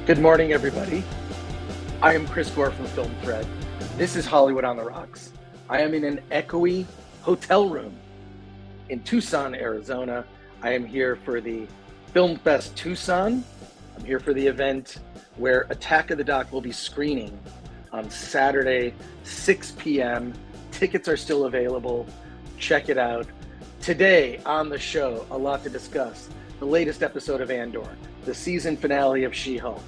Good morning, everybody. I am Chris Gore from Film Threat. This is Hollywood on the Rocks. I am in an echoey hotel room in Tucson, Arizona. I am here for the Film Fest Tucson. I'm here for the event where Attack of the Doc will be screening on Saturday, 6 p.m. Tickets are still available. Check it out. Today on the show, a lot to discuss. The latest episode of Andor, the season finale of She-Hulk.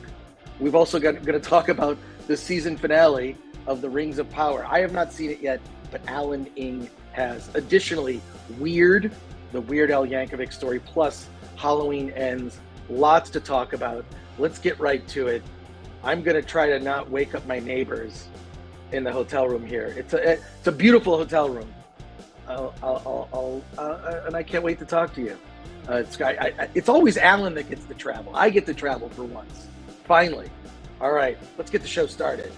We've also going to talk about the season finale of The Rings of Power. I have not seen it yet, but Alan Ng has. Additionally, the Weird Al Yankovic story, plus Halloween Ends. Lots to talk about. Let's get right to it. I'm going to try to not wake up my neighbors in the hotel room here. It's a beautiful hotel room. And I can't wait to talk to you. It's always Alan that gets to travel. I get to travel for once. Finally. All right, let's get the show started.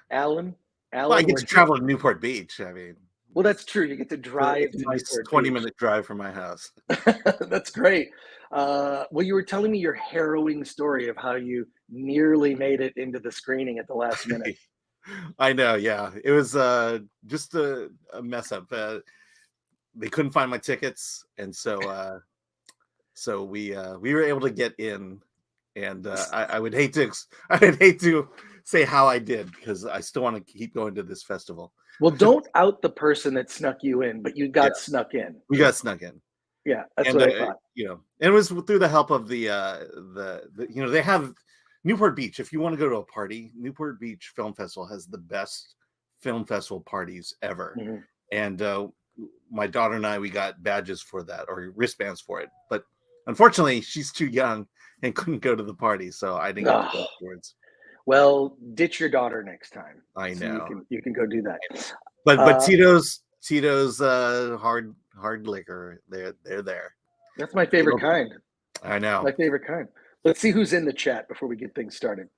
Alan, well, I get to travel to Newport Beach. I mean, well, that's true. You get to drive. It's a nice 20-minute drive from my house. That's great. Well, you were telling me your harrowing story of how you nearly made it into the screening at the last minute. I know, yeah. It was just a mess up. They couldn't find my tickets, and so we were able to get in. And I would hate to say how I did, because I still want to keep going to this festival. Well, don't out the person that snuck you in, but you got snuck in. We got snuck in. Yeah, that's what I thought. And it was through the help of the they have Newport Beach. If you want to go to a party, Newport Beach Film Festival has the best film festival parties ever. Mm-hmm. And my daughter and I, we got badges for that, or wristbands for it. But unfortunately, she's too young and couldn't go to the party, so I didn't get to go afterwards. Well, ditch your daughter next time. I know. So you can go do that. But Tito's hard liquor, they're there. That's my favorite kind. I know. My favorite kind. Let's see who's in the chat before we get things started.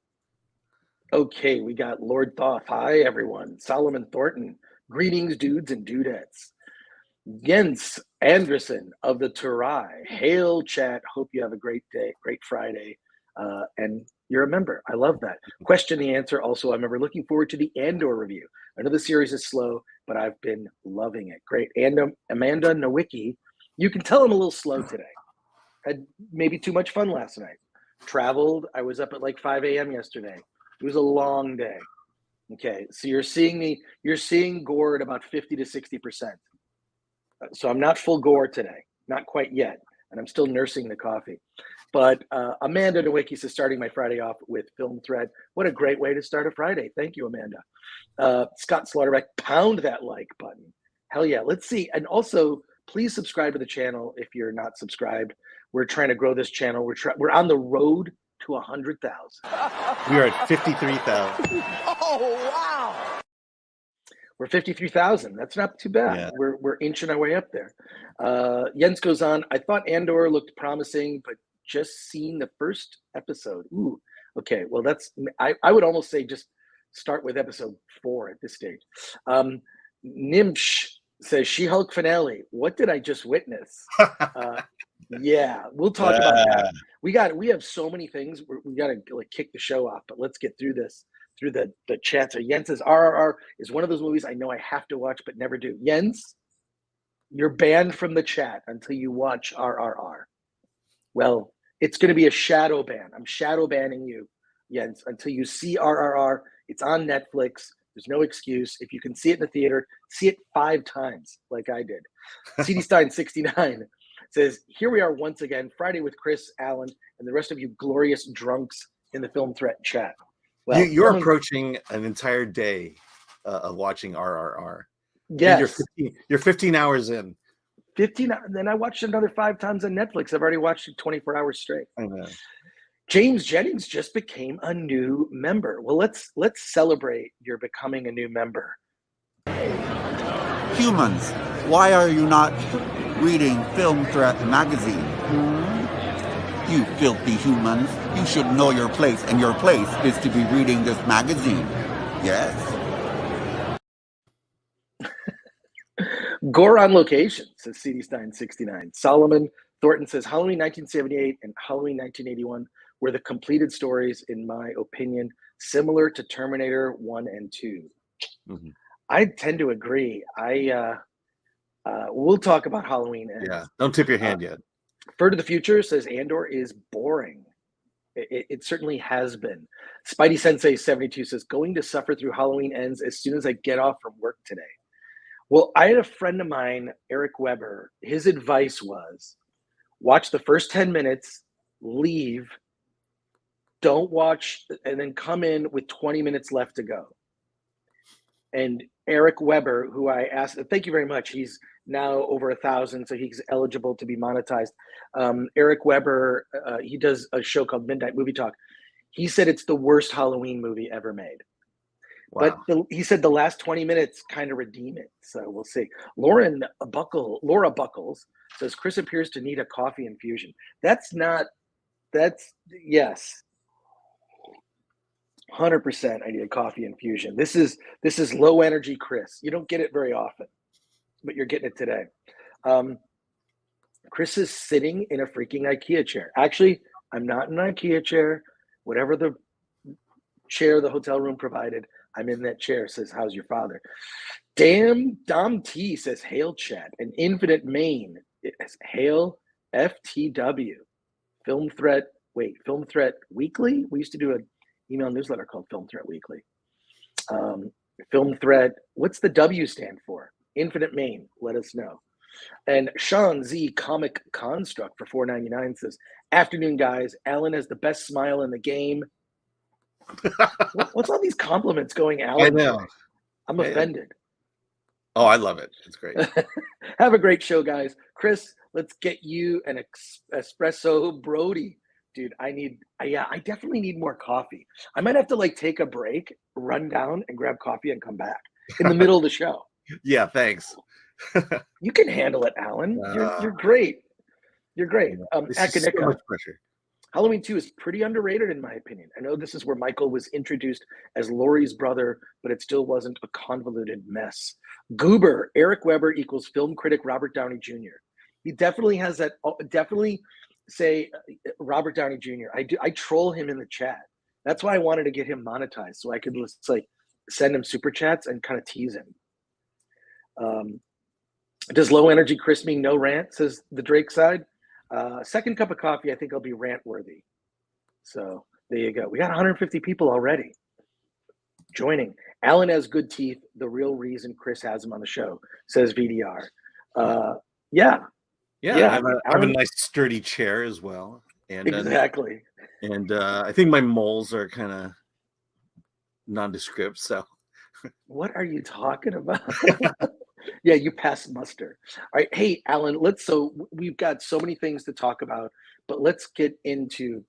Okay, we got Lord Thoth. Hi, everyone. Solomon Thornton. Greetings, dudes and dudettes. Jens Anderson of the Turai. Hail, chat. Hope you have a great day, great Friday. And you're a member. I love that. Question the answer. Also, I remember looking forward to the Andor review. I know the series is slow, but I've been loving it. Great. And Amanda Nowicki, you can tell I'm a little slow today. Had maybe too much fun last night. Traveled. I was up at like 5 a.m. yesterday. It was a long day. Okay, so you're seeing Gore at about 50 to 60%. So I'm not full Gore today, not quite yet, and I'm still nursing the coffee. But Amanda Nowicki is starting my Friday off with Film Threat. What a great way to start a Friday. Thank you, Amanda. Scott Slaughterback, pound that like button. Hell yeah. Let's see. And also, please subscribe to the channel if you're not subscribed. We're trying to grow this channel. We're on the road to 100,000. We are at 53,000. Oh, wow. We're 53,000. That's not too bad. Yeah. We're inching our way up there. Jens goes on. I thought Andor looked promising, but just seeing the first episode. Ooh, okay. Well, I would almost say just start with episode 4 at this stage. Nimsh says She-Hulk finale. What did I just witness? Yeah, we'll talk about that. We have so many things. We got to like kick the show off, but let's get through this. Through the chat. So Jens says RRR is one of those movies I know I have to watch but never do. Jens, you're banned from the chat until you watch RRR. Well, it's going to be a shadow ban. I'm shadow banning you, Jens, until you see RRR. It's on Netflix. There's no excuse. If you can see it in the theater, see it 5 times like I did. CD Stein 69 says, here we are once again, Friday with Chris, Alan, and the rest of you glorious drunks in the Film Threat chat. Well, you're approaching an entire day of watching RRR. Yes. You're 15 hours in. 15, then I watched another 5 times on Netflix. I've already watched it 24 hours straight. I know. James Jennings just became a new member. Well, let's celebrate your becoming a new member. Humans, why are you not reading Film Threat magazine? You filthy humans, you should know your place, and your place is to be reading this magazine. Yes. Gore on location, says CD Stein 69. Solomon Thornton says Halloween 1978 and Halloween 1981 were the completed stories, in my opinion, similar to Terminator 1 and 2. Mm-hmm. I tend to agree. We'll talk about Halloween Ends. Yeah, don't tip your hand yet. Fur to the Future says Andor is boring. It certainly has been. Spidey Sensei 72 says going to suffer through Halloween Ends as soon as I get off from work today. Well, I had a friend of mine, Eric Weber. His advice was watch the first 10 minutes, leave, don't watch, and then come in with 20 minutes left to go. And Eric Weber, who I asked, thank you very much. He's now over 1,000, so he's eligible to be monetized. Eric Weber, he does a show called Midnight Movie Talk. He said it's the worst Halloween movie ever made. Wow. But he said the last 20 minutes kind of redeem it. So we'll see. Laura Buckles says Chris appears to need a coffee infusion. Yes. 100% I need a coffee infusion. This is low energy Chris. You don't get it very often, but you're getting it today. Chris is sitting in a freaking IKEA chair. Actually, I'm not in an IKEA chair. Whatever the chair the hotel room provided, I'm in that chair. Says, how's your father? Damn, Dom T says, hail chat. And Infinite Maine is hail FTW. Film Threat Weekly? We used to do an email newsletter called Film Threat Weekly. Film Threat, what's the W stand for? Infinite Maine, let us know. And Sean Z Comic Construct for $4.99 says, afternoon, guys. Alan has the best smile in the game. What's all these compliments going, Alan? I know. I'm offended. Oh, I love it. It's great. Have a great show, guys. Chris, let's get you an espresso Brody. Dude, I definitely need more coffee. I might have to take a break, run down and grab coffee and come back in the middle of the show. Yeah, thanks. You can handle it, Alan. You're great. You're great. So much pressure. Halloween 2 is pretty underrated in my opinion. I know this is where Michael was introduced as Laurie's brother, but it still wasn't a convoluted mess. Goober, Eric Weber equals film critic Robert Downey Jr. He definitely has that. Definitely say Robert Downey Jr. I troll him in the chat. That's why I wanted to get him monetized so I could just send him super chats and kind of tease him. Does low energy Chris mean no rant? Says the Drake side. Second cup of coffee, I think I'll be rant worthy. So there you go. We got 150 people already joining. Alan has good teeth. The real reason Chris has him on the show, says VDR. Yeah. I have a nice sturdy chair as well. And exactly. And I think my moles are kind of nondescript. So what are you talking about? Yeah, you passed muster. All right. Hey, Alan, so we've got so many things to talk about, but let's get into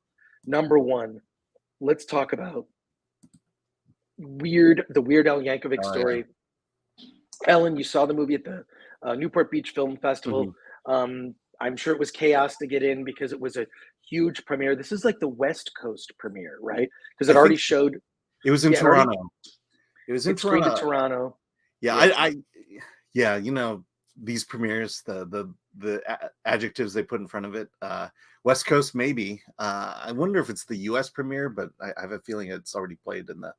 number one. Let's talk about the Weird Al Yankovic story. Yeah. Ellen, you saw the movie at the Newport Beach Film Festival. Mm-hmm. I'm sure it was chaos to get in because it was a huge premiere. This is like the West Coast premiere, right? Because it already showed. It was in Toronto. It was in Toronto. Yeah, yeah. You know, these premieres, the adjectives they put in front of it. West Coast, maybe. I wonder if it's the U.S. premiere, but I have a feeling it's already played in the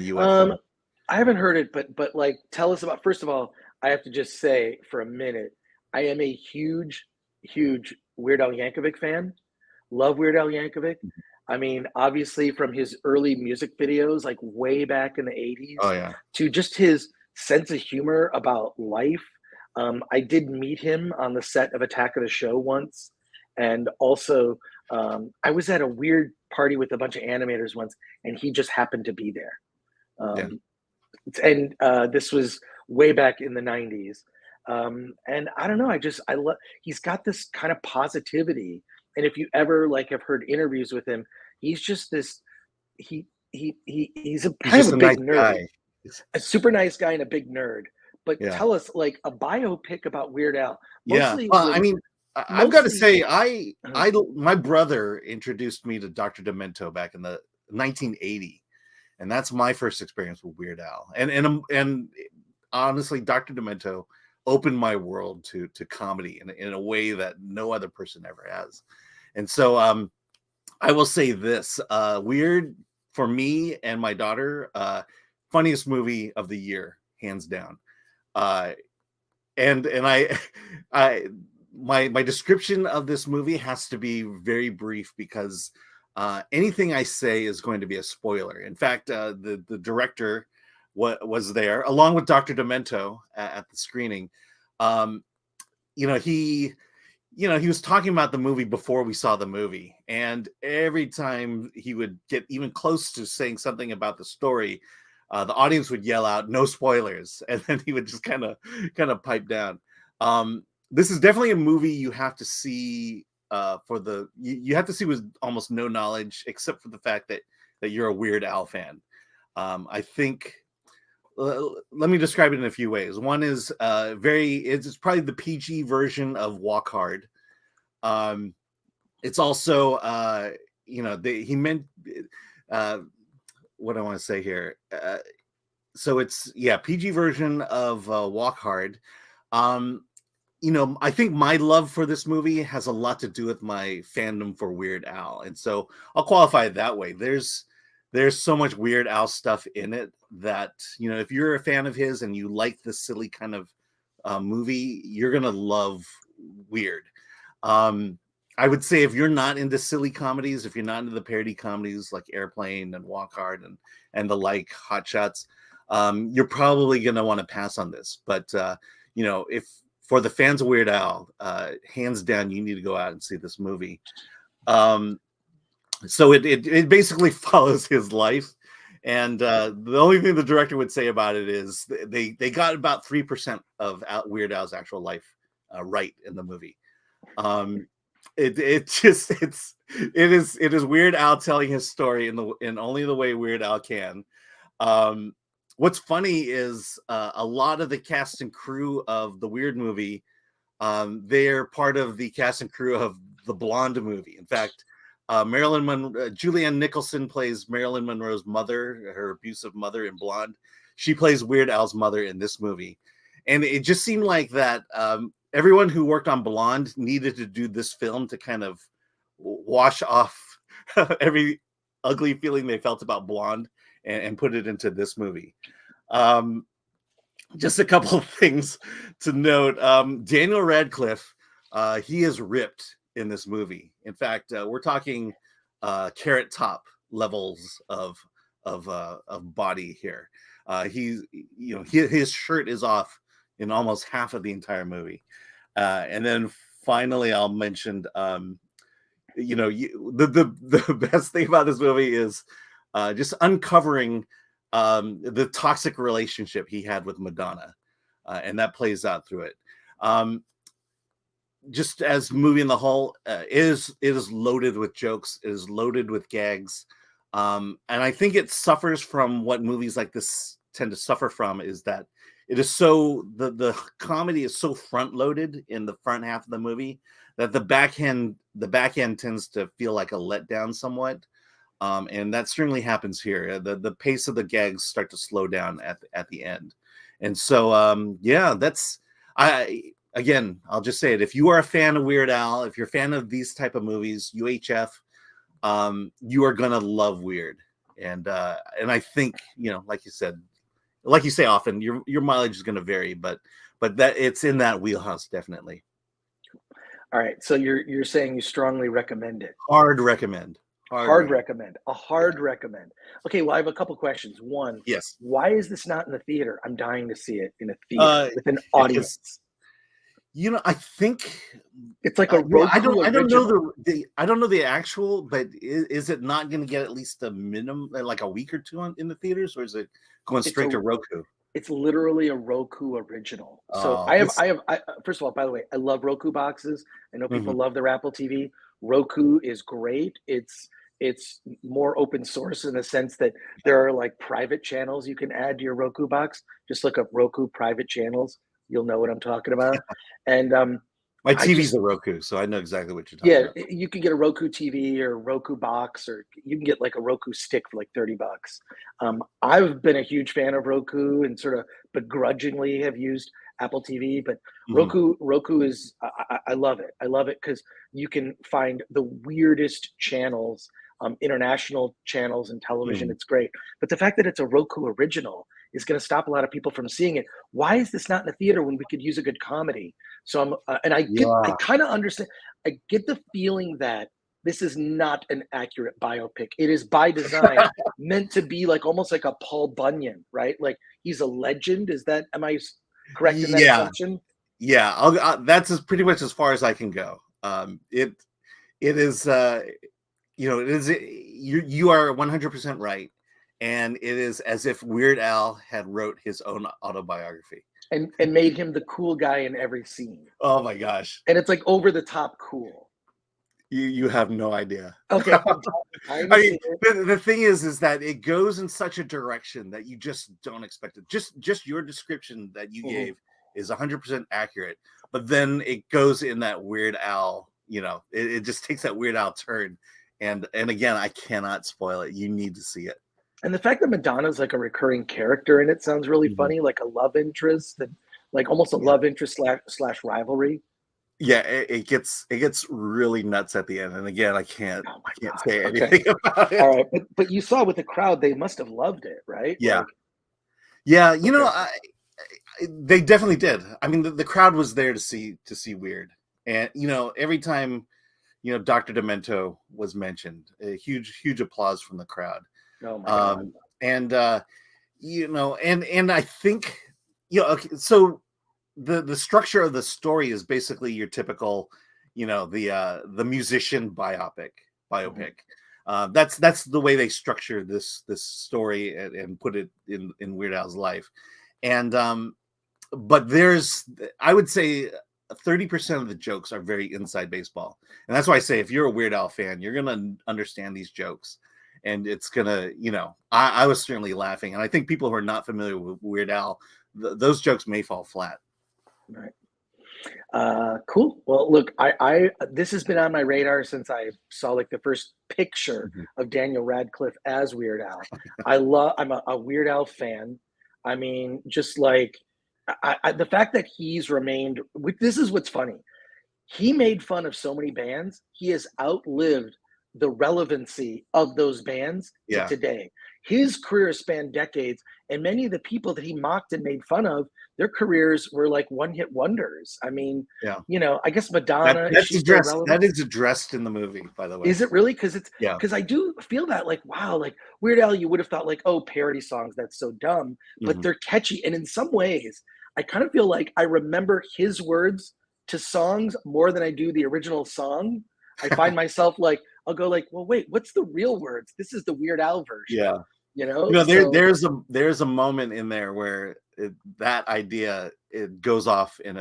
U.S. I haven't heard it, but tell us about. First of all, I have to just say for a minute, I am a huge Weird Al Yankovic fan. Love Weird Al Yankovic. I mean, obviously from his early music videos, like way back in the 80s, to just his sense of humor about life. I did meet him on the set of Attack of the Show once. And also, I was at a weird party with a bunch of animators once, and he just happened to be there. And this was way back in the 90s. And I don't know, I love, he's got this kind of positivity. And if you ever have heard interviews with him, he's just this, he's a kind of a big nerd, a super nice guy and a big nerd. But tell us a biopic about Weird Al. Mostly well, I mean, I've got to say, my brother introduced me to Dr. Demento back in the 1980. And that's my first experience with Weird Al. And honestly, Dr. Demento opened my world to comedy in a way that no other person ever has. And so I will say this, Weird for me and my daughter, funniest movie of the year, hands down. And I my description of this movie has to be very brief because anything I say is going to be a spoiler. In fact, the director was there along with Dr. Demento at the screening. He was talking about the movie before we saw the movie, and every time he would get even close to saying something about the story, the audience would yell out, "No spoilers," and then he would just kind of pipe down. This is definitely a movie you have to see you have to see with almost no knowledge, except for the fact that you're a Weird Al fan. I think. Let me describe it in a few ways. One is it's probably the PG version of Walk Hard. It's also he meant what I want to say here. So it's PG version of Walk Hard. I think my love for this movie has a lot to do with my fandom for Weird Al, and so I'll qualify it that way. There's so much Weird Al stuff in it that, if you're a fan of his and you like this silly kind of movie, you're going to love Weird. I would say if you're not into silly comedies, if you're not into the parody comedies like Airplane and Walk Hard and the like, Hot Shots, you're probably going to want to pass on this. But, if for the fans of Weird Al, hands down, you need to go out and see this movie. So it basically follows his life, and the only thing the director would say about it is they got about 3% of Weird Al's actual life right in the movie. It is Weird Al telling his story in only the way Weird Al can. What's funny is a lot of the cast and crew of the Weird movie, they're part of the cast and crew of the Blonde movie. In fact, Julianne Nicholson plays Marilyn Monroe's mother, her abusive mother in Blonde. She plays Weird Al's mother in this movie. And it just seemed like that everyone who worked on Blonde needed to do this film to kind of wash off every ugly feeling they felt about Blonde and put it into this movie. Just a couple of things to note. Daniel Radcliffe, he is ripped in this movie. In fact, we're talking Carrot Top levels of body here. His shirt is off in almost half of the entire movie. And then finally, I'll mention, the best thing about this movie is just uncovering the toxic relationship he had with Madonna, and that plays out through it. Just as movie in the whole, it is loaded with jokes, it is loaded with gags, and I think it suffers from what movies like this tend to suffer from, is that it is so the comedy is so front loaded in the front half of the movie that the back end tends to feel like a letdown somewhat, and that certainly happens here. The pace of the gags start to slow down at the end, and so that's Again, I'll just say it. If you are a fan of Weird Al, if you're a fan of these type of movies, UHF, you are gonna love Weird. And I think, like you said, like you say often, your mileage is gonna vary, but that it's in that wheelhouse definitely. All right, so you're saying you strongly recommend it. Hard recommend. Hard recommend. A hard recommend. Okay, well, I have a couple questions. One, yes, why is this not in the theater? I'm dying to see it in a theater with an audience. I think it's like a Roku I don't original. know I don't know the actual, but is it not going to get at least a minimum, like a week or two in the theaters, or is it going straight to Roku? It's literally a Roku original. So I have first of all, by the way, I love Roku boxes. I know people love their Apple TV. Roku is great. It's more open source in the sense that there are like private channels you can add to your Roku box. Just look up Roku private channels. You'll know what I'm talking about. And my TV's a Roku, so I know exactly what you're talking about. Yeah, you can get a Roku TV or Roku box, or you can get like a Roku stick for like $30. I've been a huge fan of Roku and sort of begrudgingly have used Apple TV, but Mhm. Roku is I love it. I love it because you can find the weirdest channels, international channels and television. Mhm. It's great, but the fact that it's a Roku original is going to stop a lot of people from seeing it. Why is this not in the theater when we could use a good comedy? So and I Yeah. kind of understand. I get the feeling that this is not an accurate biopic. It is by design meant to be like almost like a Paul Bunyan, right? Like he's a legend. Is that am I correct in that Yeah. assumption? Yeah. That's pretty much as far as I can go. It is it is you are 100% right, and it is as if Weird Al had wrote his own autobiography. And made him the cool guy in every scene. Oh my gosh, And it's like over the top cool. you have no idea. Okay, I'm dying I to mean, see it. the thing is that it goes in such a direction that you just don't expect it. Just your description that you Mhm. gave is 100% accurate, but then it goes in that Weird Al. It just takes that Weird Al turn, and again, I cannot spoil it. You need to see it. And the fact that Madonna's like a recurring character in it sounds really Mhm. funny, like a love interest and like almost a Yeah. love interest slash rivalry. Yeah, it gets really nuts at the end, and again, I can't Oh my I can't gosh. say Okay. anything about All it. right. But you saw with the crowd, they must have loved it, right? Yeah, Like, yeah, okay. they definitely did. I mean, the crowd was there to see Weird, and every time Dr. Demento was mentioned, a huge applause from the crowd. Oh my God. Um, and and I think okay, so the structure of the story is basically your typical, the musician Mhm. biopic. That's the way they structure this story and put it in Weird Al's life. And but I would say 30% of the jokes are very inside baseball. And that's why I say if you're a Weird Al fan, you're gonna understand these jokes. And it's gonna, I was certainly laughing. And I think people who are not familiar with Weird Al, those jokes may fall flat. Right. Cool. Well, look, I this has been on my radar since I saw like the first picture Mhm. of Daniel Radcliffe as Weird Al. I'm a Weird Al fan. I mean, just like the fact that he's remained. This is what's funny. He made fun of so many bands. He has outlived the relevancy of those bands to Yeah. today. His career spanned decades, and many of the people that he mocked and made fun of, their careers were like one-hit wonders. I mean, Yeah. I guess That Madonna, is that's she still addressed. relevant? That is addressed in the movie, by the way. Is it really? Because Yeah. I do feel that like, wow, like Weird Al, you would have thought like, oh, parody songs, that's so dumb, but Mhm. they're catchy. And in some ways, I kind of feel like I remember his words to songs more than I do the original song. I find myself like, I'll go like, well, wait, what's the real words? This is the Weird Al version, Yeah. There So there's a moment in there where that idea it goes off in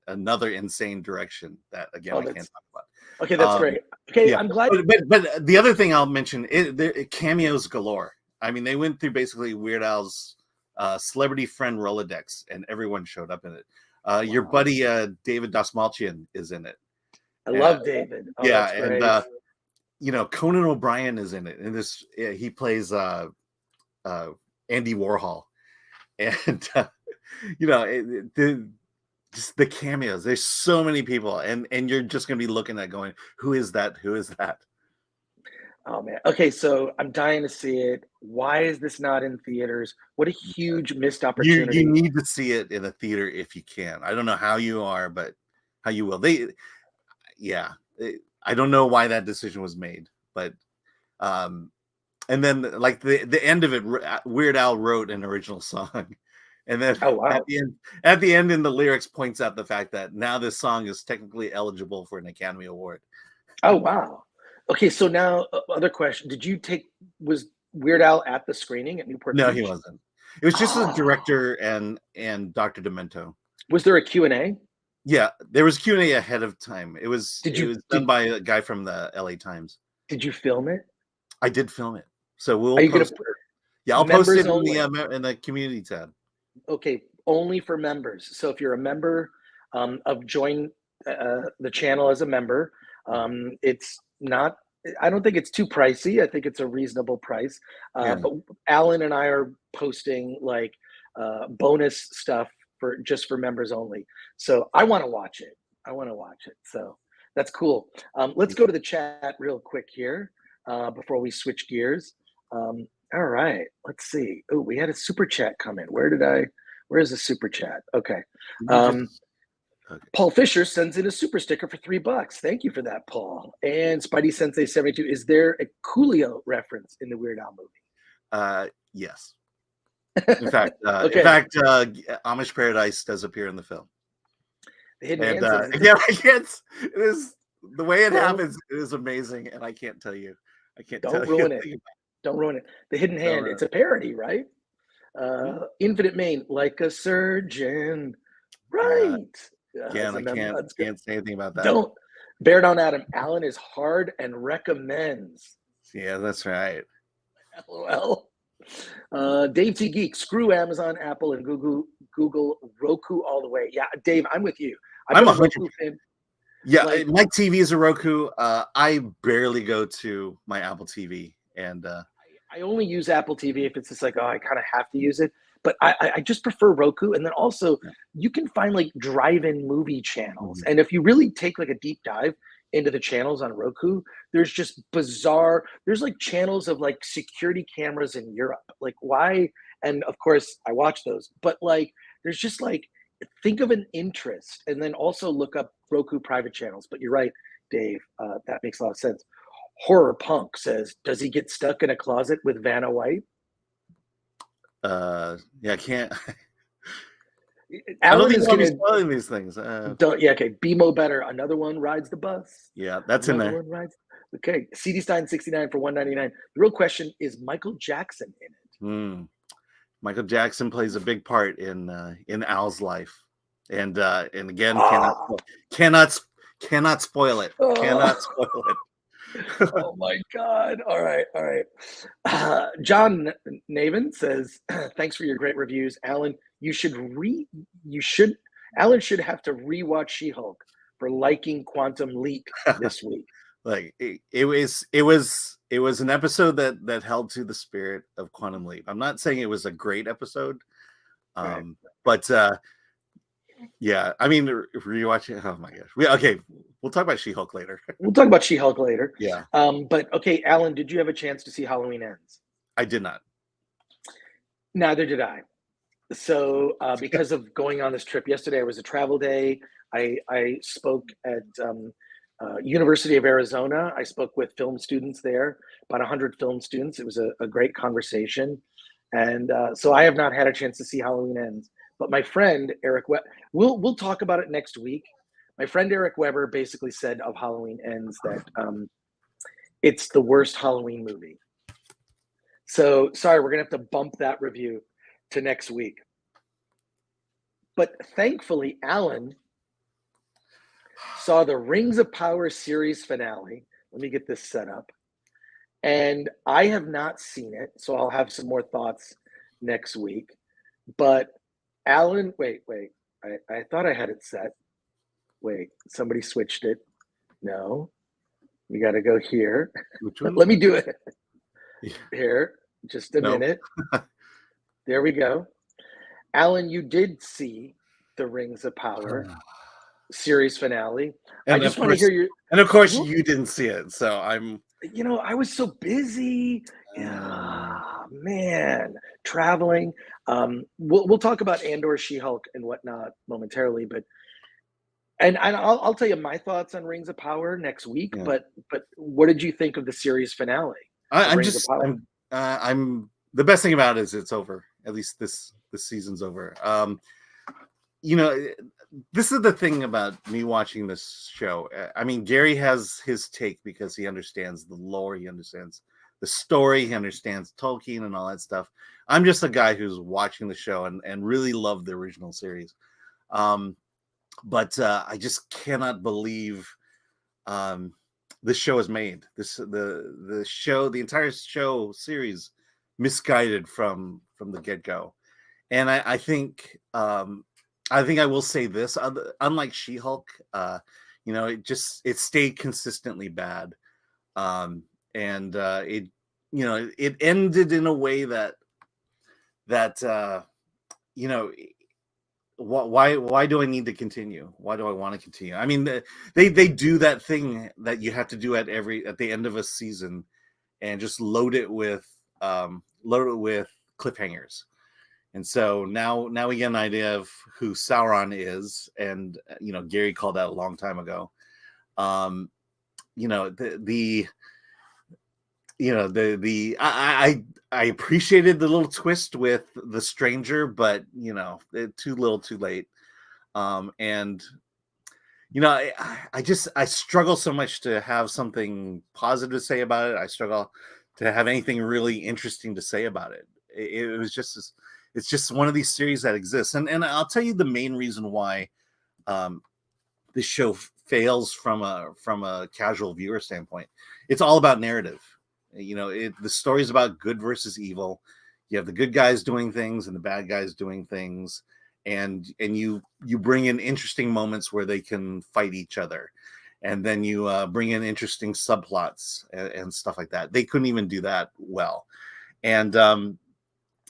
another insane direction that again oh, I can't that's talk okay. That's about. great. Okay, Yeah, I'm glad. but the other thing I'll mention cameos galore. I mean, they went through basically Weird Al's celebrity friend Rolodex, and everyone showed up in it. Your Wow, buddy David Dastmalchian is in it. I Uh, love David. Oh, yeah, that's and great. Conan O'Brien is in it, and he plays uh, Andy Warhol, and just the cameos. There's so many people, and you're just gonna be looking at going, who is that? Who is that? Oh man. Okay, so I'm dying to see it. Why is this not in theaters? What a huge missed You opportunity. need to see it in a theater if you can. I don't know how you are, but how you will. Yeah. I don't know why that decision was made, but um, and then like the end of it, Weird Al wrote an original song, and then Oh at wow. the end in the lyrics points out the fact that now this song is technically eligible for an Academy Award. Oh wow. Okay, so now other question. Was Weird Al at the screening at Newport No, he Beach? wasn't. It was just the Ah, director and Dr. Demento. was there a Q&A? Yeah, there was Q&A ahead of time. It was Did it you was done did by a guy from the LA Times. did you film it? I did film it, so Are we'll you gonna post it. Yeah, I'll post members it in the only? in the community tab. Okay, only for members. So if you're a member of join the channel as a member, Mhm. it's not. I don't think it's too pricey. I think it's a reasonable price. Yeah. But Alan and I are posting like bonus stuff for members only. So I want to watch it. So that's cool. Let's go to the chat real quick here before we switch gears. All right, let's see. Oh, we had a super chat come in. Where's the super chat? Okay. Paul Fisher sends in a super sticker for $3. Thank you for that, Paul. And Spidey Sensei 72, is there a Coolio reference in the Weird Al movie? Yes. In fact, Amish Paradise does appear in the film. The and again, I can't. It is the way it happens. It is amazing, and I can't tell you. Don't ruin it. Don't ruin it. The Hidden Hand. It's a parody, right? Infinite Main, like a surgeon, right? Again, I can't say anything about that. Don't bear down, Adam. Alan is hard and recommends. Yeah, that's right. LOL. Dave T Geek, screw Amazon, Apple, and Google, Roku all the way. Yeah, Dave, I'm with you. I'm a Roku fan. Yeah, my TV is a Roku. I barely go to my Apple TV, and I only use Apple TV if it's just like, I kind of have to use it. But I just prefer Roku. And then also you can find like drive-in movie channels. And if you really take like a deep dive into the channels on Roku, there's just bizarre, there's like channels of like security cameras in Europe. Like why? And of course I watch those, but like, there's just like, think of an interest and then also look up Roku private channels. But you're right, Dave, that makes a lot of sense. Horror Punk says, does he get stuck in a closet with Vanna White? Yeah, I can't. Alan is going to be spoiling these things. Okay. BMO better. Another one rides the bus. Yeah, that's in there. Okay. CD Stein 69 for $1.99. The real question is Michael Jackson in it? Michael Jackson plays a big part in Al's life, and again cannot spoil it. Cannot spoil it. Oh my God. All right. John Navin says, thanks for your great reviews. Alan, Alan should have to rewatch She-Hulk for liking Quantum Leap this week. Like it was an episode that held to the spirit of Quantum Leap. I'm not saying it was a great episode. Right. But yeah, I mean, rewatching. Oh my gosh. Okay, we'll talk about She-Hulk later. Yeah. But okay, Alan, did you have a chance to see Halloween Ends? I did not. Neither did I. So because of going on this trip yesterday, it was a travel day. I spoke at University of Arizona. I spoke with film students there, about 100 film students. It was a great conversation. And so I have not had a chance to see Halloween Ends. But my friend, Eric Weber, we'll talk about it next week. My friend, Eric Weber, basically said of Halloween Ends that it's the worst Halloween movie. So sorry, we're going to have to bump that review to next week. But thankfully, Alan saw the Rings of Power series finale. Let me get this set up. And I have not seen it, so I'll have some more thoughts next week. But Alan, wait. I thought I had it set. Wait, somebody switched it. No, we got to go here. Which one? Let me do it. Here, just a minute. There we go. Alan, you did see the Rings of Power series finale. And I just want to hear your. And of course, you didn't see it, so I'm. I was so busy. Yeah, man, traveling. We'll talk about Andor, She-Hulk, and whatnot momentarily, but I'll tell you my thoughts on Rings of Power next week. Yeah. But what did you think of the series finale? I'm the best thing about it is it's over. At least this season's over. This is the thing about me watching this show. I mean, Gary has his take because he understands the lore, he understands the story, he understands Tolkien and all that stuff. I'm just a guy who's watching the show and really loved the original series. But I just cannot believe this show is made. The entire show series misguided from the get-go. And I think I will say this, unlike She-Hulk, it stayed consistently bad. It ended in a way that why do I need to continue? Why do I want to continue? I mean, they do that thing that you have to do at the end of a season, and just load it with cliffhangers. And so now we get an idea of who Sauron is, and Gary called that a long time ago. I appreciated the little twist with the stranger, but too little, too late. I struggle so much to have something positive to say about it. I struggle to have anything really interesting to say about it. It's just one of these series that exists, and I'll tell you the main reason why this show fails from a casual viewer standpoint. It's all about narrative. The story is about good versus evil. You have the good guys doing things and the bad guys doing things, and you bring in interesting moments where they can fight each other, and then you bring in interesting subplots and stuff like that. They couldn't even do that well, and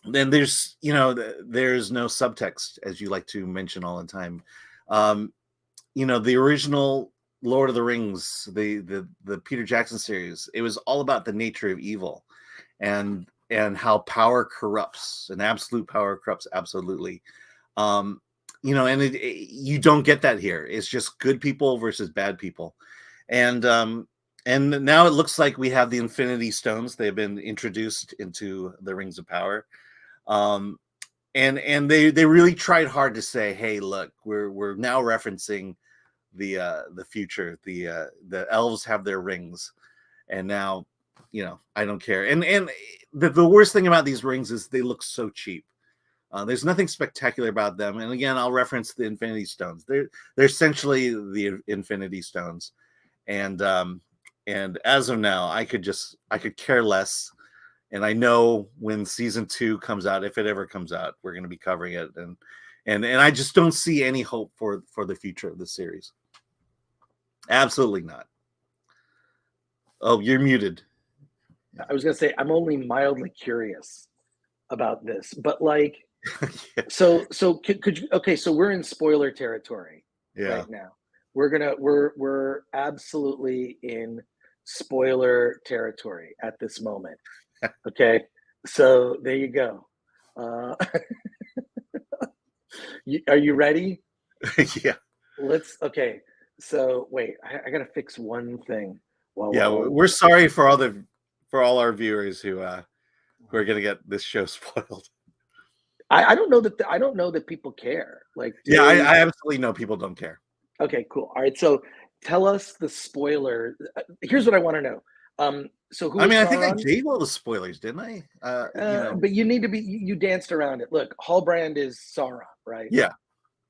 then there's no subtext, as you like to mention all the time. The original Lord of the Rings, the Peter Jackson series, it was all about the nature of evil and how power corrupts, and absolute power corrupts absolutely. You don't get that here. It's just good people versus bad people. And now it looks like we have the Infinity Stones. They've been introduced into the Rings of Power. And they really tried hard to say, hey, look, we're now referencing the future. The elves have their rings, and now I don't care. And the worst thing about these rings is they look so cheap. There's nothing spectacular about them. And again, I'll reference the Infinity Stones. They're essentially the Infinity Stones, and as of now, I could care less. And I know when season 2 comes out, if it ever comes out, we're going to be covering it, and I just don't see any hope for the future of the series. Absolutely not. Oh, you're muted. I was going to say, I'm only mildly curious about this, but like, yeah. So could you, okay, so we're in spoiler territory right now. We're absolutely in spoiler territory at this moment. Okay, so there you go. Are you ready? Yeah. Okay. So wait, I gotta fix one thing. We're sorry for all our viewers who are gonna get this show spoiled. I don't know that people care. Like, I absolutely know people don't care. Okay, cool. All right, so tell us the spoiler. Here's what I want to know. So who? I think I gave all the spoilers, didn't I? But you need to be. You danced around it. Look, Hallbrand is Sauron, right? Yeah.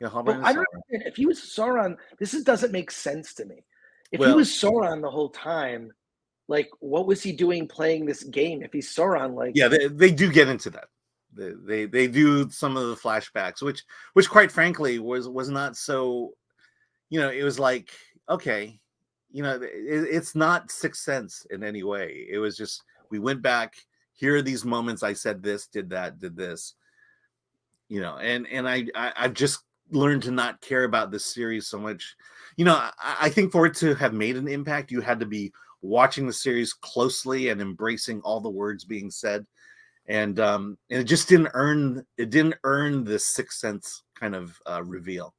Hallbrand is I don't know if he was Sauron. Doesn't make sense to me. If he was Sauron the whole time, like, what was he doing playing this game? If he's Sauron, like, yeah, they do get into that. They do some of the flashbacks, which quite frankly was not so. It was like, okay. It's not Sixth Sense in any way. It was just, we went back. Here are these moments. I said this, did that, did this. And I've just learned to not care about this series so much. I think for it to have made an impact, you had to be watching the series closely and embracing all the words being said. And it just didn't earn the Sixth Sense kind of reveal.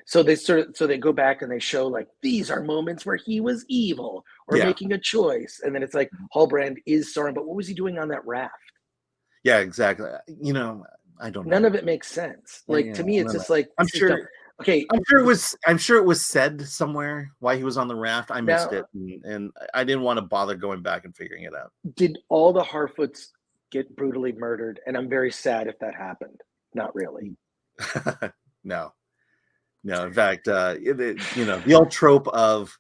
So they go back and they show, like, these are moments where he was evil or making a choice, and then it's like Hallbrand is Sauron, but what was he doing on that raft? Yeah, exactly. I don't know. None of it makes sense. Like, to me, it's just like, I'm sure. Okay, I'm sure it was said somewhere why he was on the raft. I missed it, and I didn't want to bother going back and figuring it out. Did all the Harfoots get brutally murdered? And I'm very sad if that happened. Not really. No. In fact, the old trope of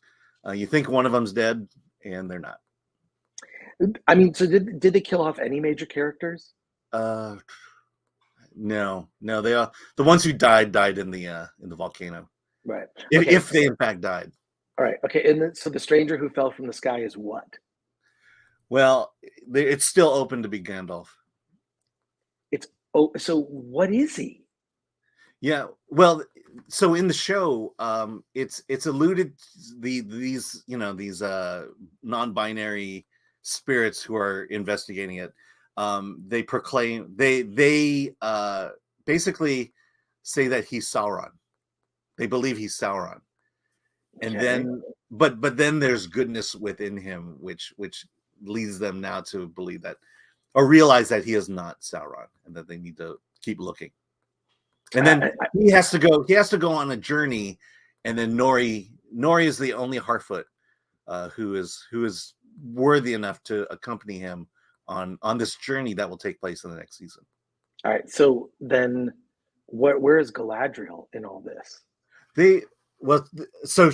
you think one of them's dead and they're not. I mean, so did they kill off any major characters? No. They are the ones who died in the volcano. Right. If they in fact died. All right. Okay. And then, so the stranger who fell from the sky is what? Well, it's still open to be Gandalf. So what is he? Yeah, well, so in the show, it's alluded these these non-binary spirits who are investigating it. They proclaim they basically say that he's Sauron. They believe he's Sauron, and then but then there's goodness within him, which leads them now to believe that or realize that he is not Sauron, and that they need to keep looking. And then he has to go on a journey, and then Nori is the only Harfoot who is worthy enough to accompany him on this journey that will take place in the next season. All right, so then where is Galadriel in all this? So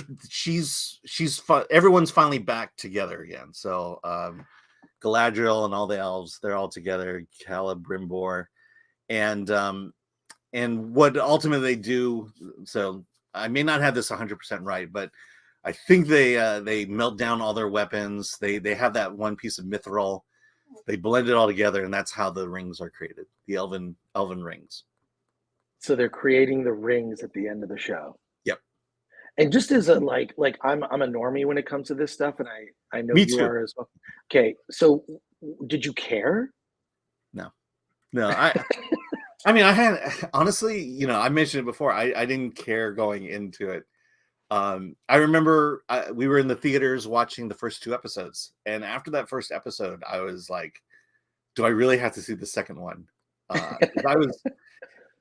everyone's finally back together again. So Galadriel and all the elves, they're all together, Celebrimbor, and what ultimately they do, so I may not have this 100% right, but I think they melt down all their weapons. They have that one piece of mithril. They blend it all together, and that's how the rings are created, the elven rings. So they're creating the rings at the end of the show. Yep. And just as a like I'm a normie when it comes to this stuff, and I know Me you too. are as well. Okay, so did you care? No, I mean, I had honestly, I mentioned it before. I didn't care going into it. I remember we were in the theaters watching the first 2 episodes, and after that first episode, I was like, "Do I really have to see the second one?" I was,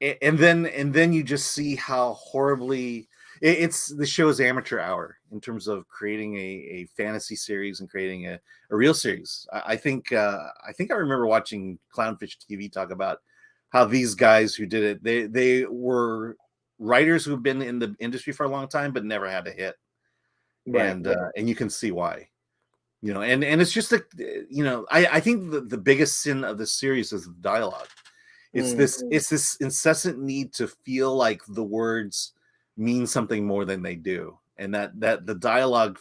and then you just see how horribly it's the show's amateur hour in terms of creating a fantasy series and creating a real series. I think I remember watching Clownfish TV talk about how these guys who did it, they were writers who've been in the industry for a long time but never had a hit. Right. And you can see why. And it's just I think the biggest sin of this series is the dialogue. It's this incessant need to feel like the words mean something more than they do, and that the dialogue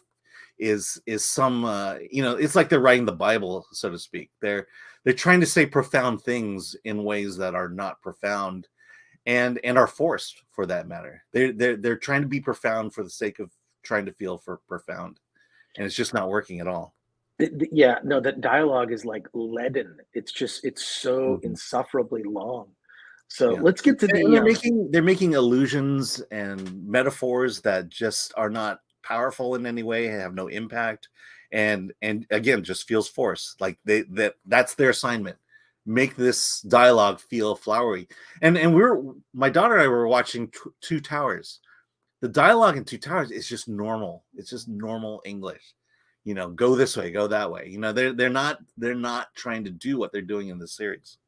is some it's like they're writing the Bible, so to speak. They're trying to say profound things in ways that are not profound, and are forced for that matter. They're trying to be profound for the sake of trying to feel for profound, and it's just not working at all. Yeah, no, that dialogue is like leaden. It's so insufferably long. So let's get to they're making allusions and metaphors that just are not powerful in any way, have no impact, and again just feels forced. Like that's their assignment. Make this dialogue feel flowery. And my daughter and I were watching Two Towers. The dialogue in Two Towers is just normal. It's just normal English. Go this way, go that way. They're not trying to do what they're doing in the series.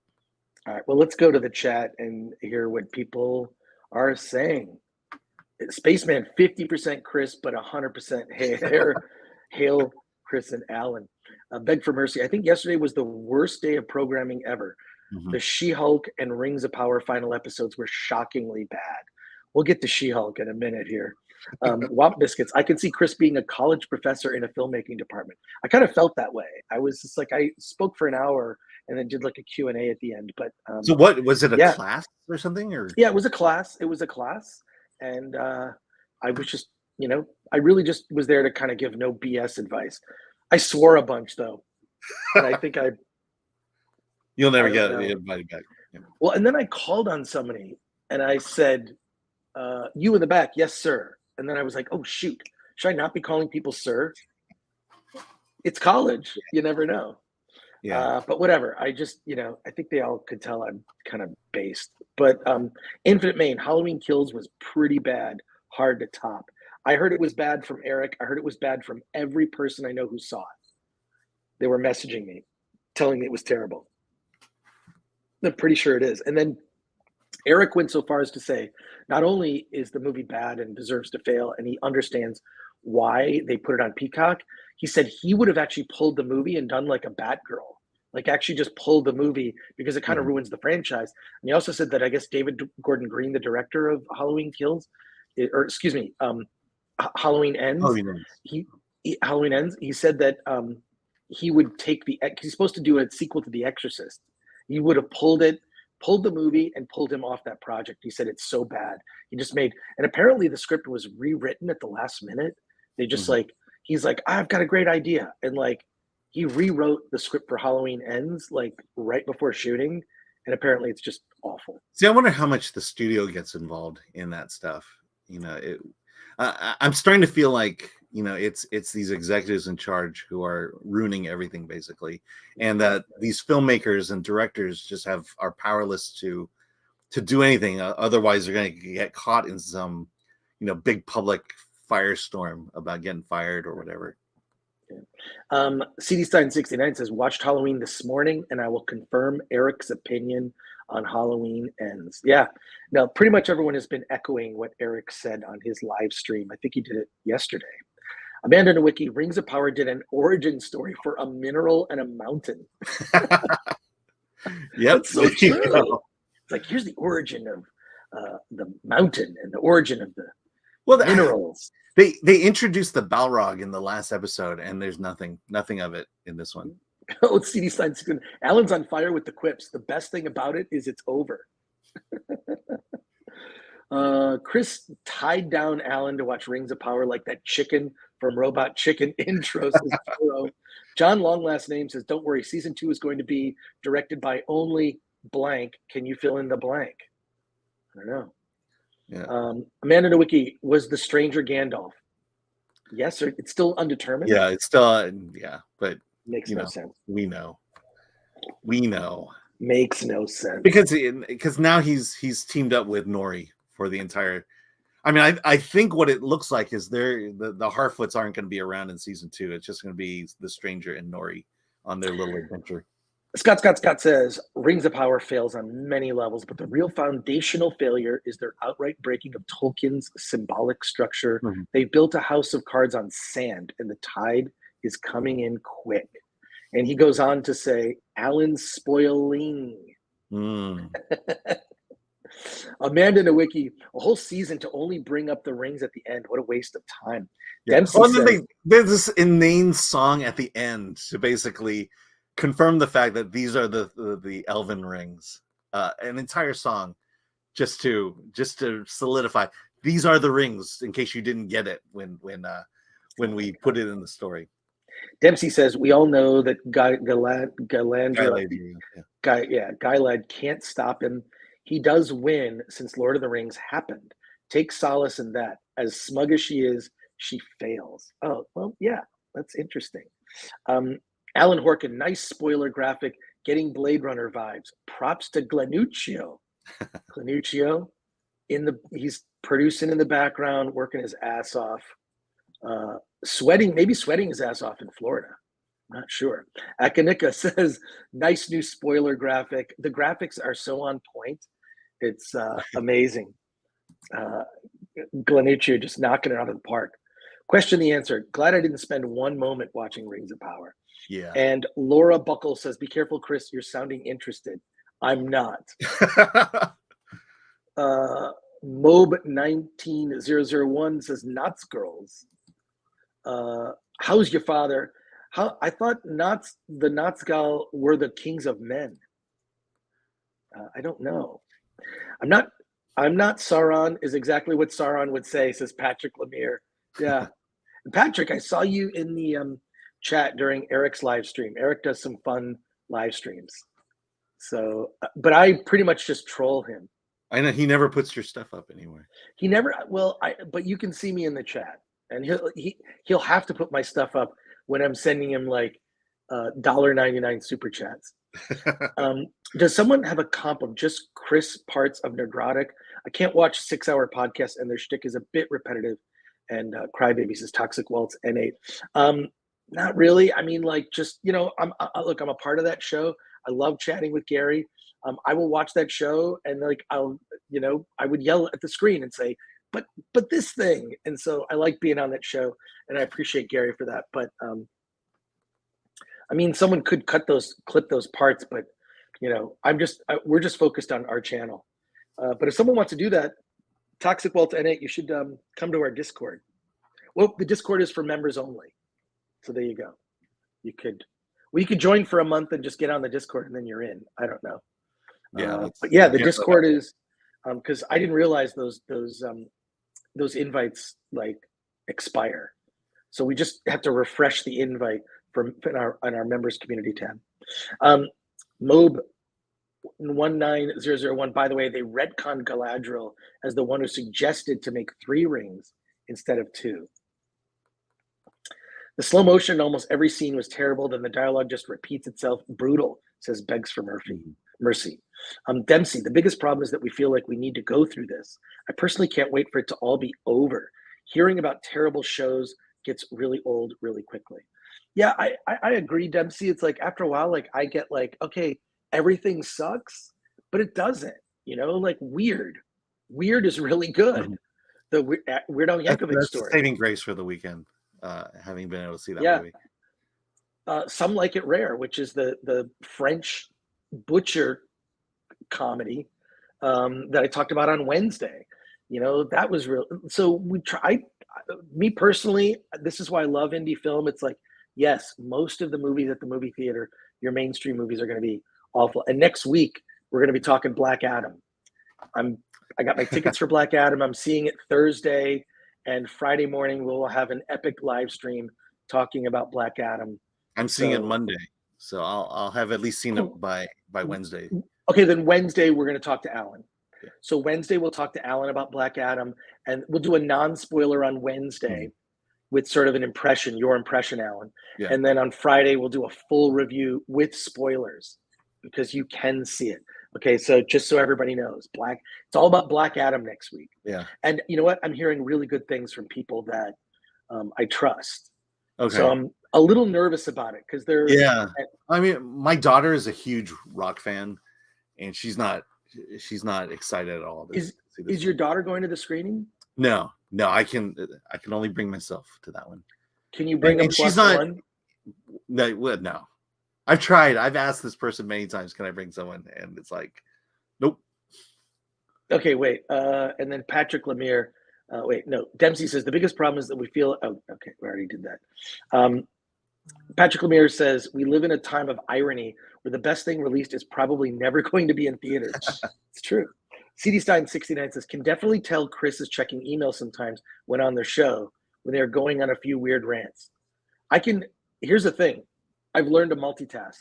All right, well, let's go to the chat and hear what people are saying. Spaceman, 50% Chris, but 100% hail Chris and Alan. Beg for mercy. I think yesterday was the worst day of programming ever. Mm-hmm. The She-Hulk and Rings of Power final episodes were shockingly bad. We'll get to She-Hulk in a minute here. Wop Biscuits. I can see Chris being a college professor in a filmmaking department. I kind of felt that way. I was just like, I spoke for an hour and then did like a Q&A at the end. But so what was it? A class or something? Or yeah, it was a class. And I was just, I really just was there to kind of give no BS advice. I swore a bunch though, and I think you'll never get invited back. Yeah. Well, and then I called on somebody and I said, "You in the back, yes, sir." And then I was like, "Oh shoot, should I not be calling people sir?" It's college, you never know. Yeah. But whatever. I just, I think they all could tell I'm kind of based. But Infinite Main, Halloween Kills was pretty bad, hard to top. I heard it was bad from Eric. I heard it was bad from every person I know who saw it. They were messaging me, telling me it was terrible. I'm pretty sure it is. And then Eric went so far as to say, not only is the movie bad and deserves to fail, and he understands why they put it on Peacock, he said he would have actually pulled the movie and done like a Batgirl, like actually just pulled the movie because it kind of ruins the franchise. And he also said that I guess David Gordon Green, the director of Halloween Kills, Halloween Ends. Halloween Ends. He said that he would take he's supposed to do a sequel to The Exorcist. He would have pulled it, pulled the movie and pulled him off that project. He said it's so bad. He just made, and apparently the script was rewritten at the last minute. They just like, he's like, I've got a great idea. And like, he rewrote the script for Halloween Ends like right before shooting. And apparently it's just awful. See, I wonder how much the studio gets involved in that stuff. You know, I'm starting to feel like, you know, it's these executives in charge who are ruining everything basically, and that these filmmakers and directors just are powerless to do anything. Otherwise, they're going to get caught in some, you know, big public firestorm about getting fired or whatever. CD Stein 69 says, watched Halloween this morning, and I will confirm Eric's opinion on Halloween Ends. Yeah, no, pretty much everyone has been echoing what Eric said on his live stream. I think he did it yesterday. Amanda Nowicki, Rings of Power did an origin story for a mineral and a mountain. Yep, so true. It's like, here's the origin of the mountain and the origin of the minerals. They introduced the Balrog in the last episode, and there's nothing of it in this one. Oh, it's CD Stein. Alan's on fire with the quips. The best thing about it is it's over. Chris tied down Alan to watch Rings of Power like that chicken from Robot Chicken intros. John Long last name says, don't worry, season 2 is going to be directed by only blank. Can you fill in the blank? I don't know. Yeah. Amanda Nowicki, was the stranger Gandalf? Yes, or it's still undetermined? Yeah, it's still, but makes no sense. We know. Makes no sense. Because now he's teamed up with Nori for the entire. I mean, I think what it looks like is the Harfoots aren't going to be around in season 2. It's just going to be the stranger and Nori on their little adventure. Scott says, Rings of Power fails on many levels, but the real foundational failure is their outright breaking of Tolkien's symbolic structure. Mm-hmm. They built a house of cards on sand, and the tide is coming in quick. And he goes on to say, Alan's spoiling. Amanda Nowicki, a whole season to only bring up the rings at the end. What a waste of time. Yeah. There's this inane song at the end to basically confirm the fact that these are the elven rings. An entire song just to solidify these are the rings, in case you didn't get it when we put it in the story. Dempsey says, we all know that Gilad can't stop him. He does win since Lord of the Rings happened. Take solace in that. As smug as she is, she fails. Oh, well, yeah, that's interesting. Alan Horkin, nice spoiler graphic, getting Blade Runner vibes. Props to Glanuccio. Glanuccio, he's producing in the background, working his ass off. Sweating his ass off in Florida. I'm not sure. Akanika says, nice new spoiler graphic. The graphics are so on point. It's amazing. Glanuccio just knocking it out of the park. Question the answer. Glad I didn't spend one moment watching Rings of Power. Yeah. And Laura Buckle says, be careful, Chris. You're sounding interested. I'm not. Mob19001 says, Knots Girls. How's your father? I thought the Knotsgal were the kings of men. I don't know. I'm not Sauron is exactly what Sauron would say, says Patrick Lemire. Yeah. Patrick, I saw you in the chat during Eric's live stream. Eric does some fun live streams. So, but I pretty much just troll him. I know he never puts your stuff up anywhere. He never, but you can see me in the chat, and he'll have to put my stuff up when I'm sending him like $1.99 super chats. Does someone have a comp of just Chris parts of Nerdrotic? I can't watch 6-hour podcasts and their shtick is a bit repetitive. And Crybaby says Toxic Waltz N8. Not really. I mean, like, just, I'm a part of that show. I love chatting with Gary. I will watch that show and like I would yell at the screen and say, but this thing. And so I like being on that show and I appreciate Gary for that. But I mean, someone could clip those parts, but we're just focused on our channel. But if someone wants to do that, Toxic Waltz N8, you should come to our Discord. Well, the Discord is for members only. So there you go. You could join for a month and just get on the Discord and then you're in. I don't know. Yeah, but yeah, the yeah, Discord is because I didn't realize those invites like expire, so we just have to refresh the invite from in our members community tab. Mob 19001. By the way, they retconned Galadriel as the one who suggested to make 3 rings instead of 2. The slow motion in almost every scene was terrible. Then the dialogue just repeats itself. Brutal, says Begs for Mercy. Dempsey, the biggest problem is that we feel like we need to go through this. I personally can't wait for it to all be over. Hearing about terrible shows gets really old really quickly. Yeah, I agree, Dempsey. It's like after a while, like I get like, okay, everything sucks, but it doesn't. You know, like Weird. Weird is really good. The Weird Al Yankovic that's story. Saving grace for the weekend. Having been able to see that movie. Some Like It Rare, which is the French butcher comedy that I talked about on Wednesday. You know, that was real. So we try. Me personally, this is why I love indie film. It's like, yes, most of the movies at the movie theater, your mainstream movies are going to be awful. And next week we're going to be talking Black Adam. I got my tickets for Black Adam. I'm seeing it Thursday. And Friday morning, we'll have an epic live stream talking about Black Adam. I'm seeing it Monday, so I'll have at least seen it by Wednesday. Okay, then Wednesday we're going to talk to Alan. Yeah. So Wednesday we'll talk to Alan about Black Adam, and we'll do a non-spoiler on Wednesday with sort of an impression, your impression, Alan. Yeah. And then on Friday we'll do a full review with spoilers because you can see it. Okay, so just so everybody knows, it's all about Black Adam next week. Yeah. And you know what? I'm hearing really good things from people that I trust. Okay. So I'm a little nervous about it because they're... Yeah. I mean, my daughter is a huge rock fan, and she's not excited at all. Is your daughter going to the screening? No, I can only bring myself to that one. Can you bring a plus one? No. I've tried. I've asked this person many times, can I bring someone? And it's like, nope. Okay, wait. And then Patrick Lemire. Dempsey says the biggest problem is that we feel... Oh, okay, we already did that. Patrick Lemire says, we live in a time of irony where the best thing released is probably never going to be in theaters. It's true. CD Stein 69 says, can definitely tell Chris is checking email sometimes when on their show, when they're going on a few weird rants. Here's the thing. I've learned to multitask.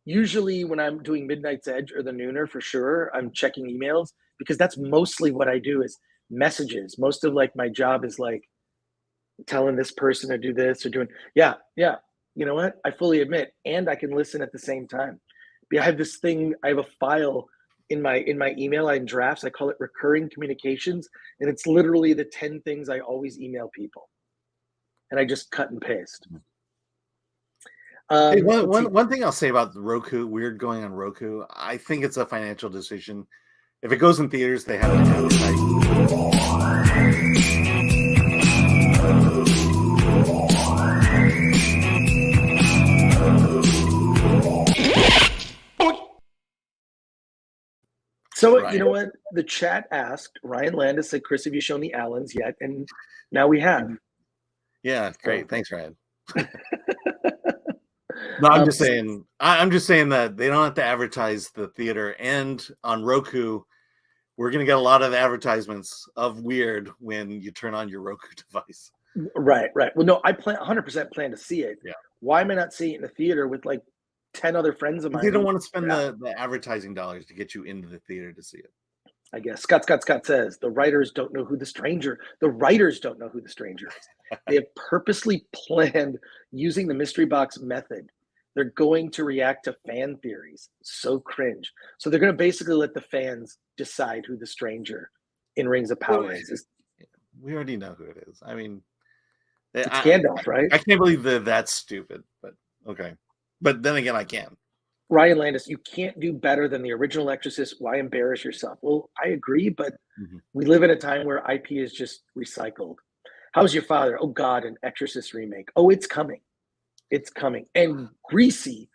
Usually when I'm doing Midnight's Edge or the Nooner, for sure, I'm checking emails because that's mostly what I do is messages. Most of like my job is like telling this person to do this or doing, yeah. You know what? I fully admit, and I can listen at the same time. I have this thing, I have a file in my email, in drafts, I call it recurring communications. And it's literally the 10 things I always email people. And I just cut and paste. Hey, one thing I'll say about Roku, Weird going on Roku, I think it's a financial decision. If it goes in theaters, they have to advertise. So Ryan. You know what? The chat asked, Ryan Landis said, Chris, have you shown the Allens yet? And now we have. Yeah, great. Thanks, Ryan. No, I'm just saying that they don't have to advertise the theater, and on Roku, we're going to get a lot of advertisements of Weird when you turn on your Roku device. Right. Well, no, I 100% plan to see it. Yeah. Why am I not seeing it in the theater with like 10 other friends of mine? They don't want to spend the advertising dollars to get you into the theater to see it. I guess Scott says the writers don't know who the stranger is. They have purposely planned using the mystery box method. They're going to react to fan theories. So cringe. So they're going to basically let the fans decide who the stranger in Rings of Power is. We already know who it is. I mean, it's Gandalf, right? I can't believe that's stupid, but okay. But then again, I can. Ryan Landis, you can't do better than the original Exorcist. Why embarrass yourself? Well, I agree, but we live in a time where IP is just recycled. How's your father? Oh, God, an Exorcist remake. Oh, it's coming. It's coming. And Greasy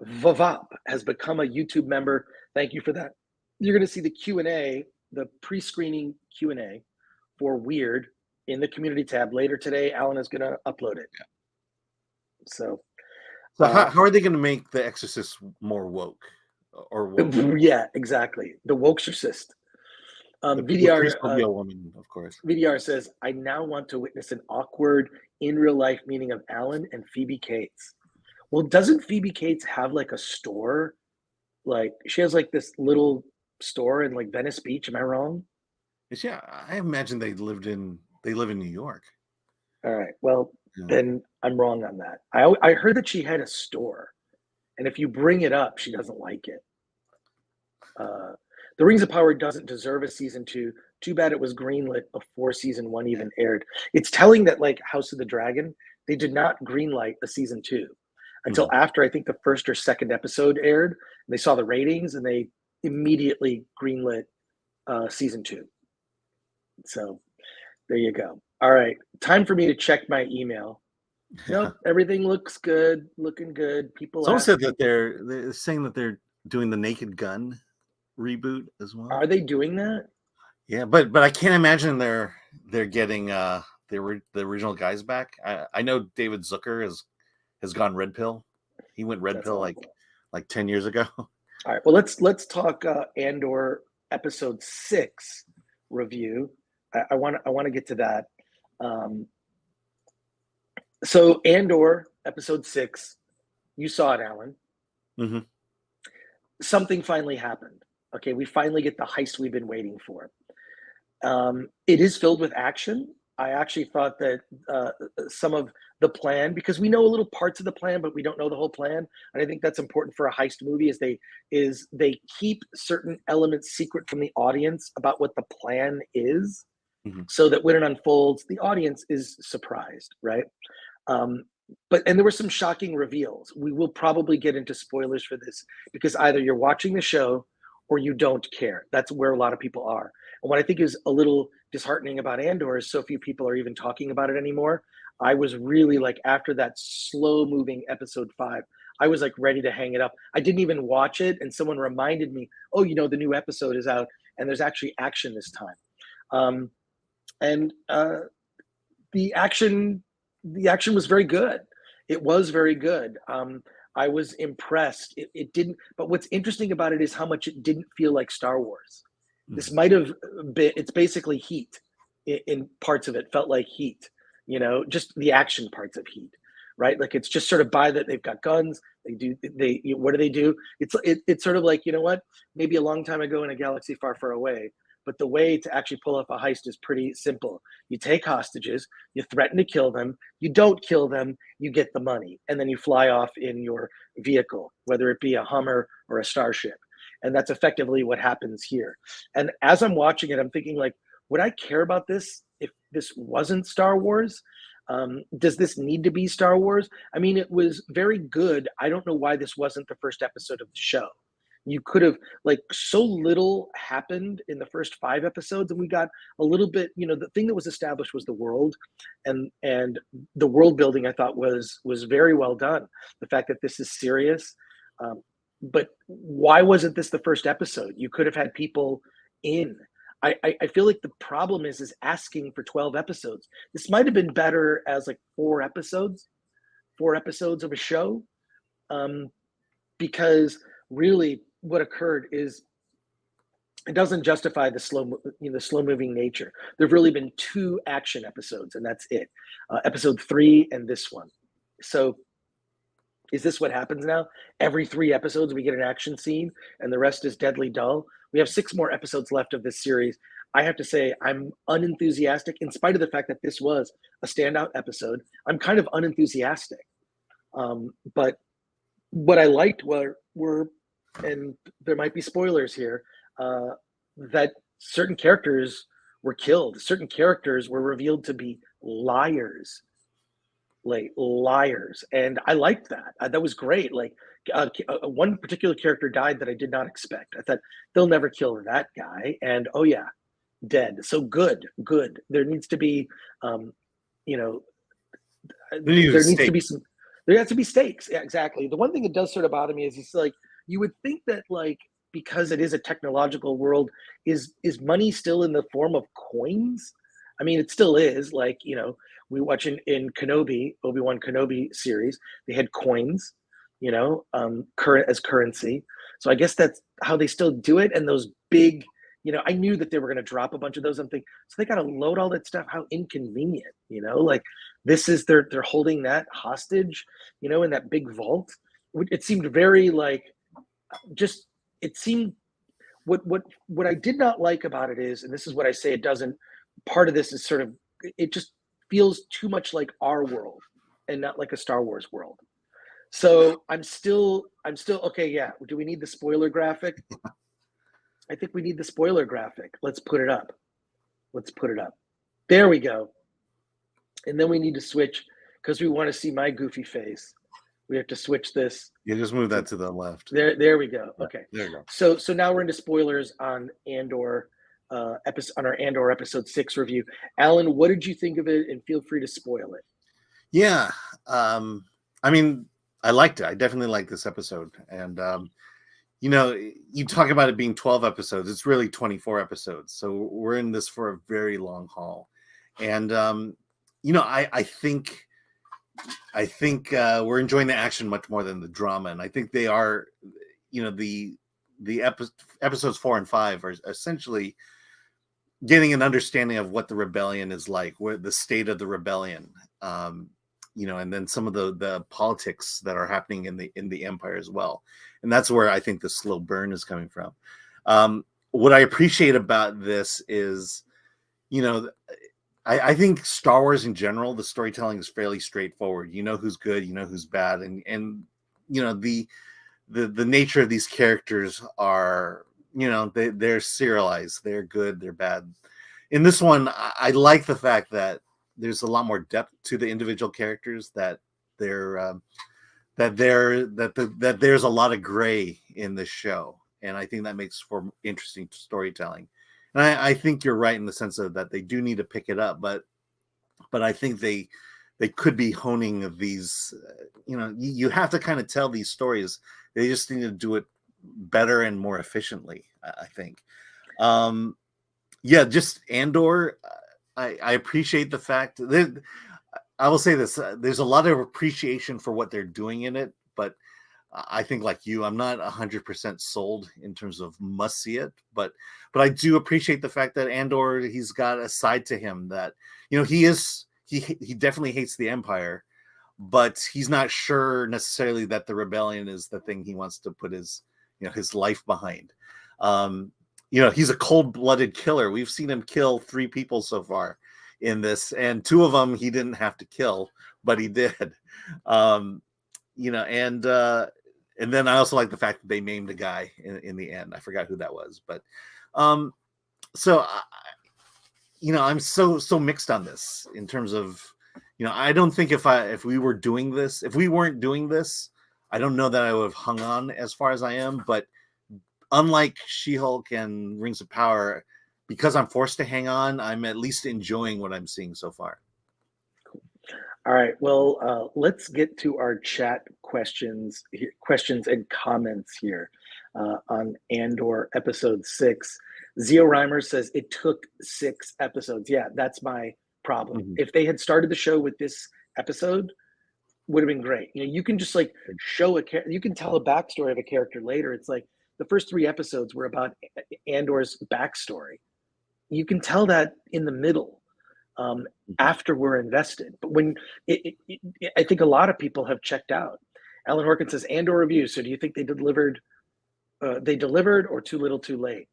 Vavap has become a YouTube member. Thank you for that. You're going to see the Q&A, the pre-screening Q&A for Weird in the community tab later today. Alan is going to upload it. Yeah. So how are they going to make The Exorcist more woke? or woke. Yeah, exactly. The Wokestercist. The priest will be a woman, of course. VDR says, I now want to witness an awkward in real life meeting of Alan and Phoebe Cates. Well, doesn't Phoebe Cates have like a store? Like she has like this little store in like Venice Beach. Am I wrong? Yeah, I imagine they live in New York. All right. Well, Yeah. then I'm wrong on that. I heard that she had a store, and if you bring it up, she doesn't like it. The Rings of Power doesn't deserve a season 2. Too bad it was greenlit before season 1 even aired. It's telling that like House of the Dragon, they did not greenlight a season 2 until after I think the first or second episode aired. They saw the ratings and they immediately greenlit season 2. So there you go. All right, time for me to check my email. Nope, everything looks good, looking good. Someone said that they're saying that they're doing the Naked Gun reboot as well. Are they doing that? Yeah, but I can't imagine they're getting the original guys back. I know David Zucker has gone red pill. He went red pill like 10 years ago. All right, well let's talk Andor episode 6 review. I want to get to that. So Andor episode 6, you saw it, Alan. Mm-hmm. Something finally happened. Okay, we finally get the heist we've been waiting for. It is filled with action. I actually thought that some of the plan, because we know a little parts of the plan, but we don't know the whole plan. And I think that's important for a heist movie is they keep certain elements secret from the audience about what the plan is, so that when it unfolds, the audience is surprised, right? But there were some shocking reveals. We will probably get into spoilers for this because either you're watching the show or you don't care. That's where a lot of people are. And what I think is a little disheartening about Andor is so few people are even talking about it anymore. I was really like, after that slow moving episode 5, I was like ready to hang it up. I didn't even watch it. And someone reminded me, oh, the new episode is out and there's actually action this time. The action was very good. It was very good. I was impressed. It didn't, but what's interesting about it is how much it didn't feel like Star Wars. This might have been, it's basically Heat in parts of it, felt like Heat, just the action parts of Heat, right? Like it's just sort of by that they've got guns. What do they do? It's sort of like, maybe a long time ago in a galaxy far, far away. But the way to actually pull off a heist is pretty simple. You take hostages, you threaten to kill them, you don't kill them, you get the money, and then you fly off in your vehicle, whether it be a Hummer or a Starship. And that's effectively what happens here. And as I'm watching it, I'm thinking like, would I care about this if this wasn't Star Wars? Does this need to be Star Wars? I mean, it was very good. I don't know why this wasn't the first episode of the show. You could have, like, so little happened in the first 5 episodes, and we got a little bit, the thing that was established was the world, and the world building I thought was very well done. The fact that this is serious, but why wasn't this the first episode? You could have had people in. I feel like the problem is asking for 12 episodes. This might have been better as like 4 episodes of a show, because really what occurred is it doesn't justify the slow moving nature. There've really been 2 action episodes, and that's it. Episode 3 and this one. So is this what happens now? Every 3 episodes we get an action scene and the rest is deadly dull. We have 6 more episodes left of this series. I have to say I'm unenthusiastic, in spite of the fact that this was a standout episode. I'm kind of unenthusiastic. But what I liked were, and there might be spoilers here, that certain characters were killed. Certain characters were revealed to be liars. And I liked that. That was great. Like one particular character died that I did not expect. I thought they'll never kill that guy, and oh yeah, dead. So good. There needs to be there has to be stakes. Yeah, exactly. The one thing that does sort of bother me is it's like, you would think that, like, because it is a technological world, is money still in the form of coins? I mean, it still is. Like, we watch in Kenobi, Obi-Wan Kenobi series, they had coins. current as currency. So I guess that's how they still do it. And those big, I knew that they were going to drop a bunch of those. I'm thinking, so they got to load all that stuff. How inconvenient, like this is they're holding that hostage, in that big vault. It seemed very like, it seemed what I did not like about it is, and this is what I say, it doesn't, part of this is sort of, it just feels too much like our world and not like a Star Wars world. So I'm still okay. Yeah. Do we need the spoiler graphic? I think we need the spoiler graphic. Let's put it up. There we go. And then we need to switch because we want to see my goofy face. We have to switch this. Yeah, just move that to the left. There we go. Okay. There you go. So now we're into spoilers on Andor episode, on our Andor episode 6 review. Alan, what did you think of it? And feel free to spoil it. Yeah. I mean, I liked it. I definitely liked this episode. And you talk about it being 12 episodes. It's really 24 episodes. So we're in this for a very long haul. And I think we're enjoying the action much more than the drama, and I think they are, the episodes 4 and 5 are essentially getting an understanding of what the rebellion is like, where the state of the rebellion, and then some of the politics that are happening in the Empire as well, and that's where I think the slow burn is coming from. What I appreciate about this is, I think Star Wars in general, the storytelling is fairly straightforward. You know who's good, you know who's bad, and the nature of these characters are, they're serialized. They're good, they're bad. In this one, I like the fact that there's a lot more depth to the individual characters. That there's a lot of gray in this show, and I think that makes for interesting storytelling. And I think you're right in the sense of that they do need to pick it up, but I think they could be honing these. You have to kind of tell these stories. They just need to do it better and more efficiently, I think. Just Andor. I appreciate the fact that I will say this: there's a lot of appreciation for what they're doing in it, but I think, like you, I'm not 100% sold in terms of must see it, but I do appreciate the fact that Andor, he's got a side to him that, he definitely hates the Empire, but he's not sure necessarily that the rebellion is the thing he wants to put his life behind. He's a cold-blooded killer. We've seen him kill 3 people so far in this, and 2 of them he didn't have to kill, but he did. And then I also like the fact that they named a guy in the end. I forgot who that was, but I'm so mixed on this in terms of, I don't think if we weren't doing this, I don't know that I would have hung on as far as I am. But unlike She-Hulk and Rings of Power, because I'm forced to hang on, I'm at least enjoying what I'm seeing so far. All right. Well, let's get to our chat questions and comments here on Andor episode 6. Zio Reimer says it took 6 episodes. Yeah, that's my problem. Mm-hmm. If they had started the show with this episode, would have been great. You can just like show you can tell a backstory of a character later. It's like the first 3 episodes were about Andor's backstory. You can tell that in the middle. After we're invested, but when I think a lot of people have checked out. Alan Horkin says Andor review. So do you think they delivered? Or too little, too late?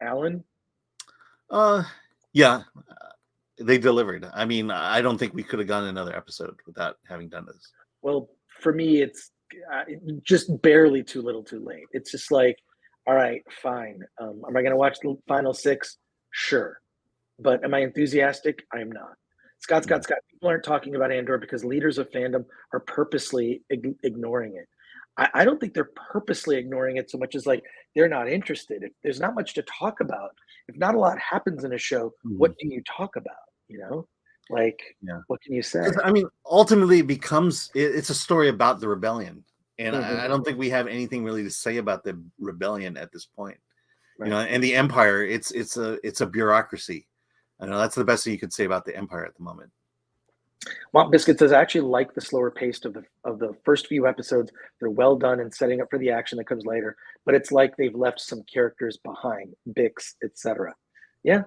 Alan? Yeah, they delivered. I mean, I don't think we could have gone another episode without having done this. Well, for me, it's just barely too little, too late. It's just like, all right, fine. Am I going to watch the final 6? Sure. But am I enthusiastic? I am not. Scott. People aren't talking about Andor because leaders of fandom are purposely ignoring it. I don't think they're purposely ignoring it so much as like they're not interested. If there's not much to talk about, if not a lot happens in a show, what do you talk about? What can you say? I mean, ultimately, it's a story about the rebellion, and I don't think we have anything really to say about the rebellion at this point. Right. And the Empire, it's a bureaucracy. I know that's the best thing you could say about the Empire at the moment. Mont Biscuit says, I actually like the slower pace of the first few episodes. They're well done in setting up for the action that comes later, but it's like they've left some characters behind, Bix, etc. Yeah,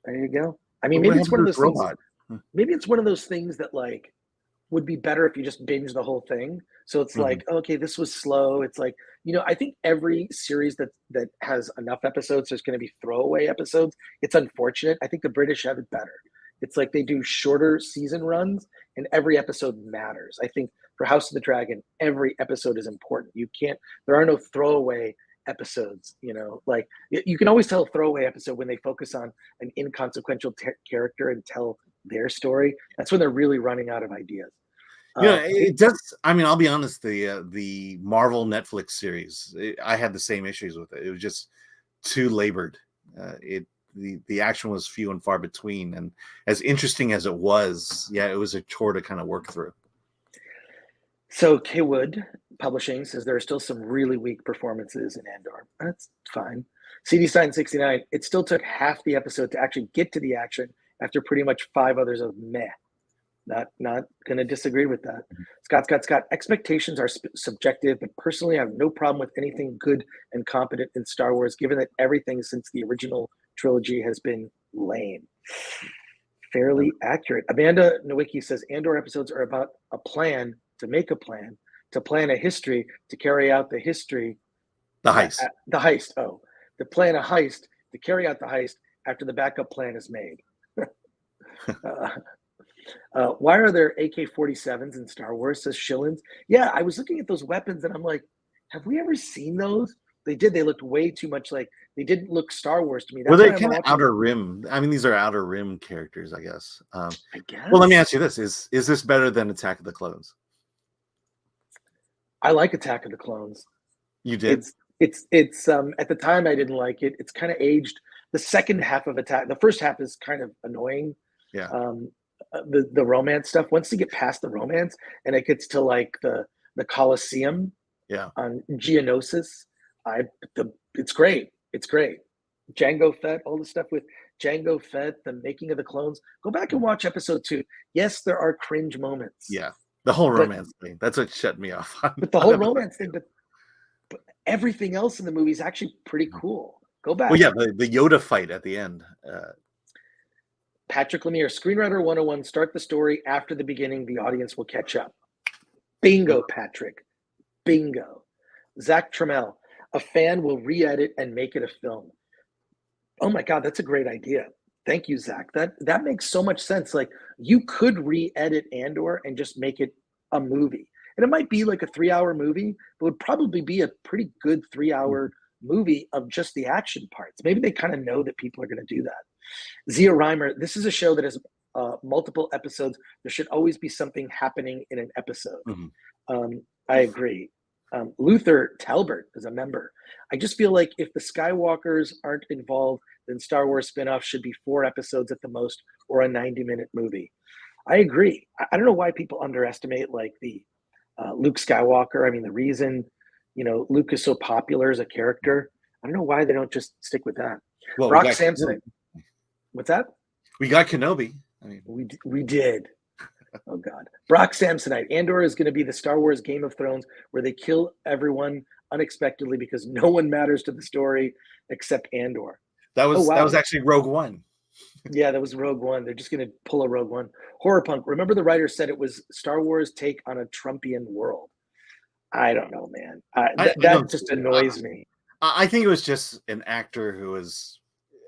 there you go. I mean, But what maybe it's one of happened to those this things. robot? Maybe it's one of those things that like would be better if you just binge the whole thing. So it's like, okay, this was slow. It's like, I think every series that has enough episodes, there's going to be throwaway episodes. It's unfortunate. I think the British have it better. It's like they do shorter season runs and every episode matters. I think for House of the Dragon, every episode is important. There are no throwaway episodes, like you can always tell a throwaway episode when they focus on an inconsequential character and tell their story. That's when they're really running out of ideas. It does. I mean, I'll be honest. The Marvel Netflix series, I had the same issues with it. It was just too labored. The action was few and far between, and as interesting as it was, it was a chore to kind of work through. So K Wood Publishing says there are still some really weak performances in Andor. That's fine. CD Stein 69. It still took half the episode to actually get to the action after pretty much 5 others of meh. Not going to disagree with that. Scott. Expectations are subjective, but personally, I have no problem with anything good and competent in Star Wars, given that everything since the original trilogy has been lame. Fairly accurate. Amanda Nowicki says Andor episodes are about a plan to make a plan, to plan a history, to carry out the history. The heist. The heist. Oh, to plan a heist, to carry out the heist after the backup plan is made. Why are there AK-47s in Star Wars, says Shillings. Yeah, I was looking at those weapons and I'm like, have we ever seen those? They did. They looked way too much like, they didn't look Star Wars to me. Well, they're kind of Outer Rim. I mean, these are Outer Rim characters, I guess. I guess. Well, let me ask you this. Is this better than Attack of the Clones? I like Attack of the Clones. You did? It's at the time I didn't like it. It's kind of aged. The second half of Attack, the first half is kind of annoying. Yeah. The romance stuff. Once you get past the romance and it gets to like the Colosseum, on Geonosis, it's great. It's great. Jango Fett, all the stuff with Jango Fett, the making of the clones. Go back and watch episode 2. Yes, there are cringe moments. Yeah, the whole romance thing. That's what shut me off. But the whole romance thing, but everything else in the movie is actually pretty cool. Go back. Well, yeah, the Yoda fight at the end. Patrick Lemire, Screenwriter 101, start the story after the beginning. The audience will catch up. Bingo, Patrick. Bingo. Zach Trammell, a fan will re-edit and make it a film. Oh my God, that's a great idea. Thank you, Zach. That makes so much sense. Like you could re-edit Andor and just make it a movie. And it might be like a 3-hour movie, but it would probably be a pretty good 3-hour movie of just the action parts. Maybe they kind of know that people are going to do that. Zia Reimer, this is a show that has multiple episodes. There should always be something happening in an episode. I agree. Luther Talbert is a member. I just feel like if the Skywalkers aren't involved, then Star Wars spinoff should be 4 episodes at the most or a 90-minute movie. I agree. I don't know why people underestimate like the Luke Skywalker. I mean, the reason, Luke is so popular as a character, I don't know why they don't just stick with that. Well, Brock Samson. What's that? We got Kenobi. I mean, we did. Oh God. Brock Samsonite. Andor is going to be the Star Wars Game of Thrones where they kill everyone unexpectedly because no one matters to the story except Andor. That was actually Rogue One. Yeah, that was Rogue One. They're just going to pull a Rogue One. Horror Punk. Remember the writer said it was Star Wars take on a Trumpian world. I don't know, man. That just annoys me. I think it was just an actor who was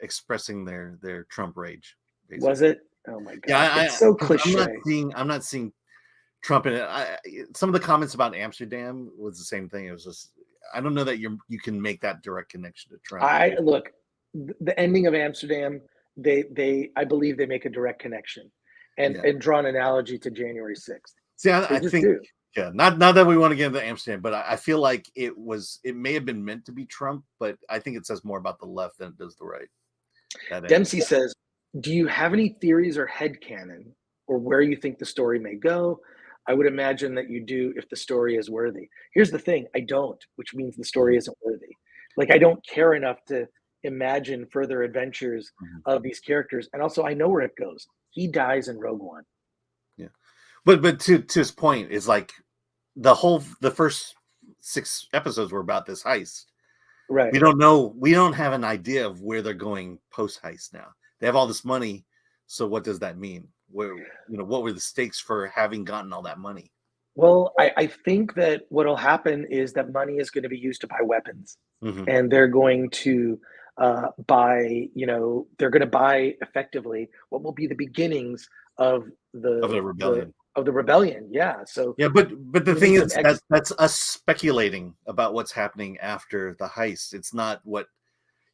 expressing their Trump rage. Basically. Was it? Oh my God! Yeah, it's so cliche. I'm not seeing Trump in it. Some of the comments about Amsterdam was the same thing. It was just I don't know that you can make that direct connection to Trump. Look, the ending of Amsterdam. I believe they make a direct connection, and draw an analogy to January 6th. See, I think. Do. Yeah, not that we want to get into Amsterdam, but I feel like it may have been meant to be Trump, but I think it says more about the left than it does the right. Dempsey says, do you have any theories or headcanon or where you think the story may go? I would imagine that you do if the story is worthy. Here's the thing, I don't, which means the story isn't worthy. Like I don't care enough to imagine further adventures of these characters. And also I know where it goes. He dies in Rogue One. Yeah. But to his point is like the first 6 episodes were about this heist. Right. We don't have an idea of where they're going post heist now. They have all this money, so what does that mean? Where, what were the stakes for having gotten all that money? Well, I think that what'll happen is that money is going to be used to buy weapons, and they're going to buy. They're going to buy effectively what will be the beginnings of the rebellion. of the rebellion. Yeah. So yeah, but the thing is that's us speculating about what's happening after the heist. It's not what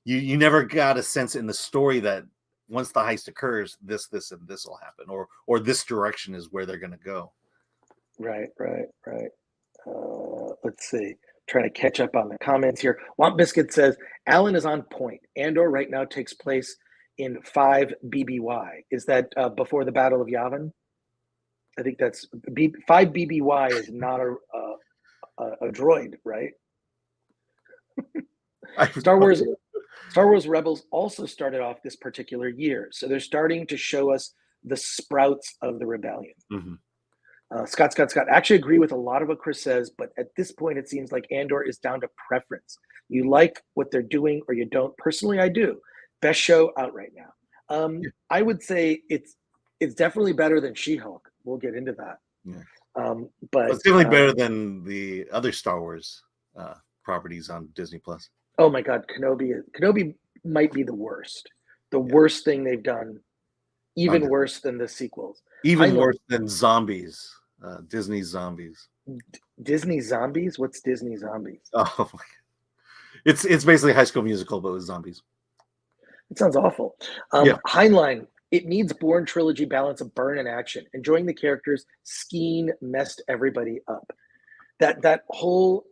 you never got a sense in the story that once the heist occurs, this and this will happen, or this direction is where they're going to go. Right. Let's see. Trying to catch up on the comments here. Want Biscuit says Alan is on point. Andor right now takes place in 5 BBY. Is that before the Battle of Yavin? I think that's 5 BBY is not a droid, right? Star Wars Rebels also started off this particular year, so they're starting to show us the sprouts of the rebellion. Scott. Actually agree with a lot of what Chris says, but at this point, it seems like Andor is down to preference. You like what they're doing or you don't. Personally, I do. Best show out right now. I would say it's definitely better than She-Hulk. We'll get into that. Yeah. But it's definitely better than the other Star Wars properties on Disney Plus. Oh my God, Kenobi might be the worst. The worst thing they've done. Even worse than the sequels. Even worse than Zombies. Disney Zombies. Disney Zombies? What's Disney Zombies? Oh my God. It's basically High School Musical, but with zombies. It sounds awful. Heinlein, it needs Bourne trilogy balance of burn and action. Enjoying the characters, Skeen messed everybody up. That whole,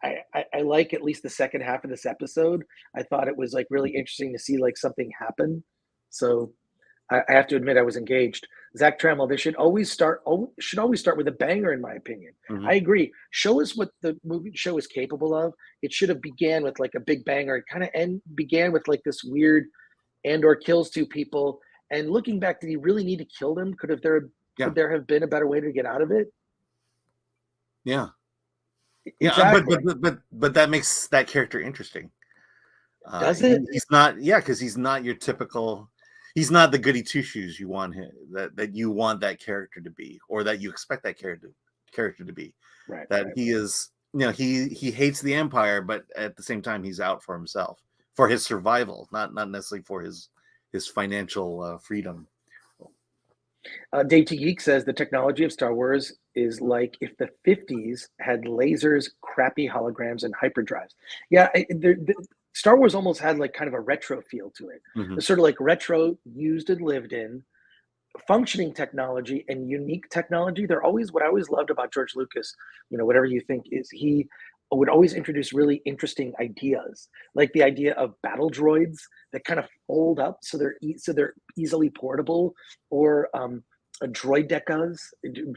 I like at least the second half of this episode. I thought it was like really interesting to see like something happen. So I have to admit I was engaged. Zach Trammell, they should always start with a banger, in my opinion. I agree. Show us what the movie show is capable of. It should have began with like a big banger. It kind of began with like this weird Andor kills 2 people. And looking back, did he really need to kill them? Could there have been a better way to get out of it? Yeah. Yeah, exactly. but that makes that character interesting. Does it? He's not, because he's not your typical. He's not the goody two shoes you want him that you want that character to be, or that you expect that character to be. Right. That he is, he hates the Empire, but at the same time he's out for himself, for his survival, not necessarily for his financial freedom. Dave T. Geek says the technology of Star Wars is like if the 50s had lasers, crappy holograms, and hyperdrives. Yeah, Star Wars almost had like kind of a retro feel to it. It's sort of like retro, used and lived in, functioning technology and unique technology. They're always, what I always loved about George Lucas, whatever you think, is he would always introduce really interesting ideas, like the idea of battle droids that kind of fold up so they're easily portable, or droid decas. Do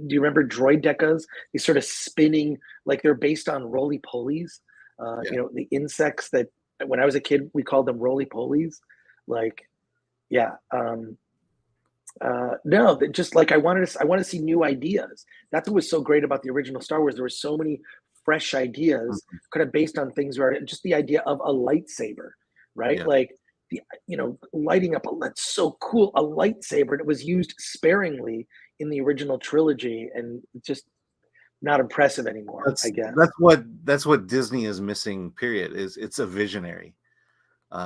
you remember droid decas? These sort of spinning, like they're based on roly polies. The insects that when I was a kid we called them roly polies. No, just like I want to see new ideas. That's what was so great about the original Star Wars. There were so many fresh ideas, kind of based on things where just the idea of a lightsaber, right? Yeah. Like lighting up that's so cool, a lightsaber, and it was used sparingly in the original trilogy, and just not impressive anymore. I guess that's what Disney is missing. Period. It's a visionary,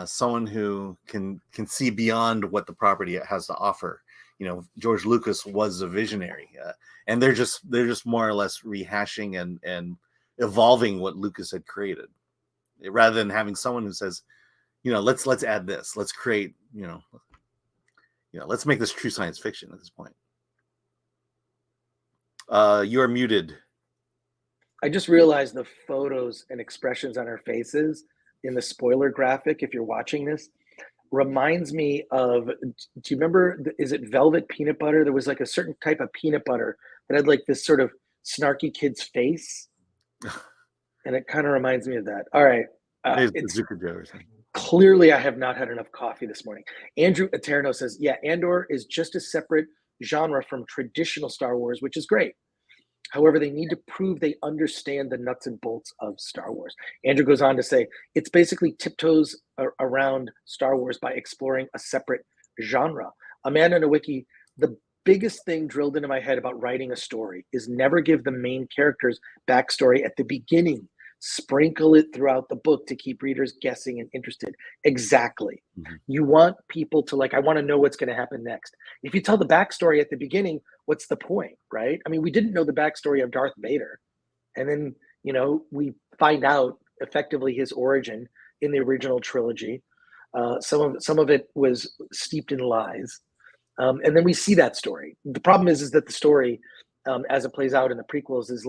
someone who can see beyond what the property has to offer. George Lucas was a visionary, and they're just more or less rehashing and evolving what Lucas had created, rather than having someone who says, let's add this, let's create, let's make this true science fiction at this point. You are muted. I just realized the photos and expressions on our faces in the spoiler graphic, if you're watching this, reminds me of, do you remember, is it Velvet Peanut Butter? There was like a certain type of peanut butter that had like this sort of snarky kid's face. And it kind of reminds me of that. All right. It's Zucker Joe or something. Clearly, I have not had enough coffee this morning. Andrew Eterno says, yeah, Andor is just a separate genre from traditional Star Wars, which is great. However, they need to prove they understand the nuts and bolts of Star Wars. Andrew goes on to say, it's basically tiptoes around Star Wars by exploring a separate genre. Amanda Nowicki, the biggest thing drilled into my head about writing a story is never give the main characters backstory at the beginning. Sprinkle it throughout the book to keep readers guessing and interested. Exactly. Mm-hmm. You want people to I want to know what's going to happen next. If you tell the backstory at the beginning, what's the point, right? I mean, we didn't know the backstory of Darth Vader. And then, we find out effectively his origin in the original trilogy. Some of it was steeped in lies. And then we see that story. The problem is that the story, as it plays out in the prequels, is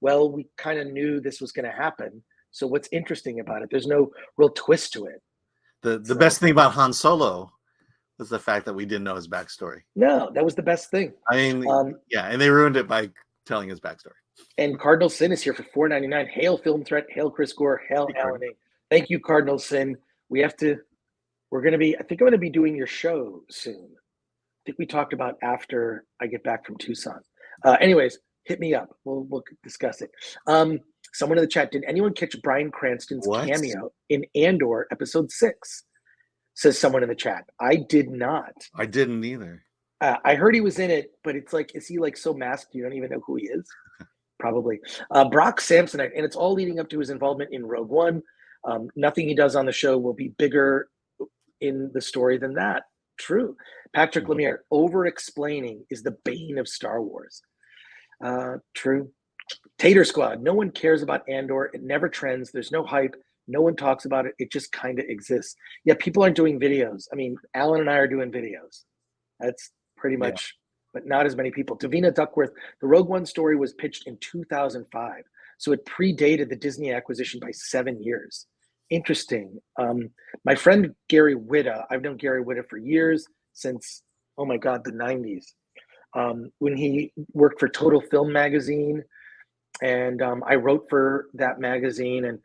well, we kind of knew this was going to happen. So what's interesting about it? There's no real twist to it. The best thing about Han Solo was the fact that we didn't know his backstory. No, that was the best thing. I mean, and they ruined it by telling his backstory. And Cardinal Sin is here for $4.99. Hail Film Threat. Hail Chris Gore. Hail Alan A. Thank you, Cardinal Sin. I think I'm going to be doing your show soon. I think we talked about after I get back from Tucson. Anyways, hit me up. We'll discuss it. Someone in the chat, did anyone catch Bryan Cranston's cameo in Andor episode 6? Says someone in the chat. I did not. I didn't either. I heard he was in it, but it's is he so masked you don't even know who he is? Probably. Brock Samsonite, and it's all leading up to his involvement in Rogue One. Nothing he does on the show will be bigger in the story than that. True. Patrick Lemire, over-explaining is the bane of Star Wars. True. Tater Squad, no one cares about Andor. It never trends. There's no hype. No one talks about it. It just kind of exists. Yeah, people aren't doing videos. I mean, Alan and I are doing videos. That's pretty much, but not as many people. Davina Duckworth, the Rogue One story was pitched in 2005. So it predated the Disney acquisition by 7 years. Interesting. My friend Gary Whitta, I've known Gary Whitta for years, since, oh my God, the 90s. When he worked for Total Film magazine, and I wrote for that magazine, and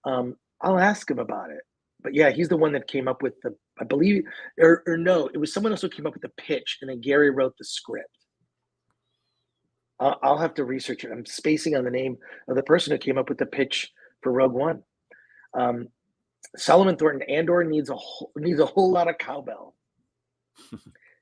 I'll ask him about it. But yeah, he's the one that came up with I believe, or no, it was someone else who came up with the pitch, and then Gary wrote the script. I'll have to research it. I'm spacing on the name of the person who came up with the pitch for Rogue One. Solomon Thornton, Andor needs a whole lot of cowbell.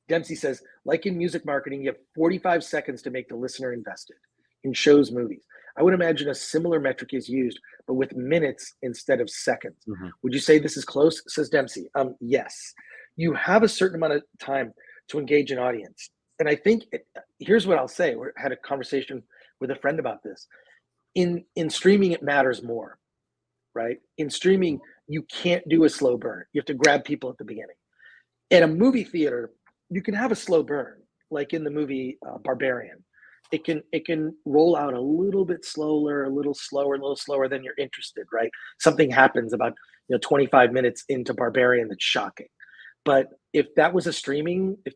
Dempsey says, like in music marketing, you have 45 seconds to make the listener invested. In shows, movies, I would imagine a similar metric is used, but with minutes instead of seconds. Mm-hmm. Would you say this is close? Says Dempsey. Yes. You have a certain amount of time to engage an audience. And I think, here's what I'll say. We had a conversation with a friend about this. In streaming, it matters more, right? In streaming, you can't do a slow burn. You have to grab people at the beginning. At a movie theater, you can have a slow burn, like in the movie Barbarian. It can roll out a little bit slower, a little slower than you're interested, right? Something happens about 25 minutes into Barbarian that's shocking. But if that was a streaming, if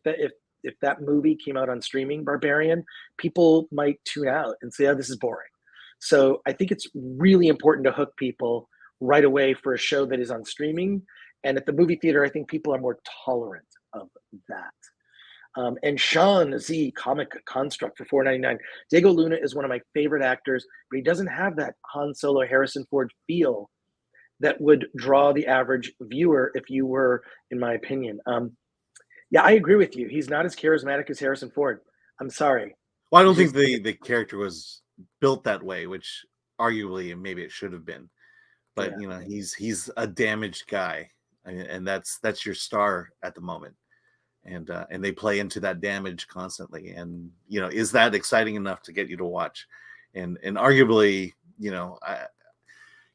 that movie came out on streaming, Barbarian, people might tune out and say, "Oh, this is boring." So I think it's really important to hook people right away for a show that is on streaming. And at the movie theater, I think people are more tolerant of that. And Sean Z, Comic Construct for $4.99. Diego Luna is one of my favorite actors, but he doesn't have that Han Solo, Harrison Ford feel that would draw the average viewer if you were, in my opinion. I agree with you. He's not as charismatic as Harrison Ford. I'm sorry. Well, I don't think the character was built that way, which arguably maybe it should have been. But he's a damaged guy, and that's your star at the moment. And they play into that damage constantly. And is that exciting enough to get you to watch? And arguably,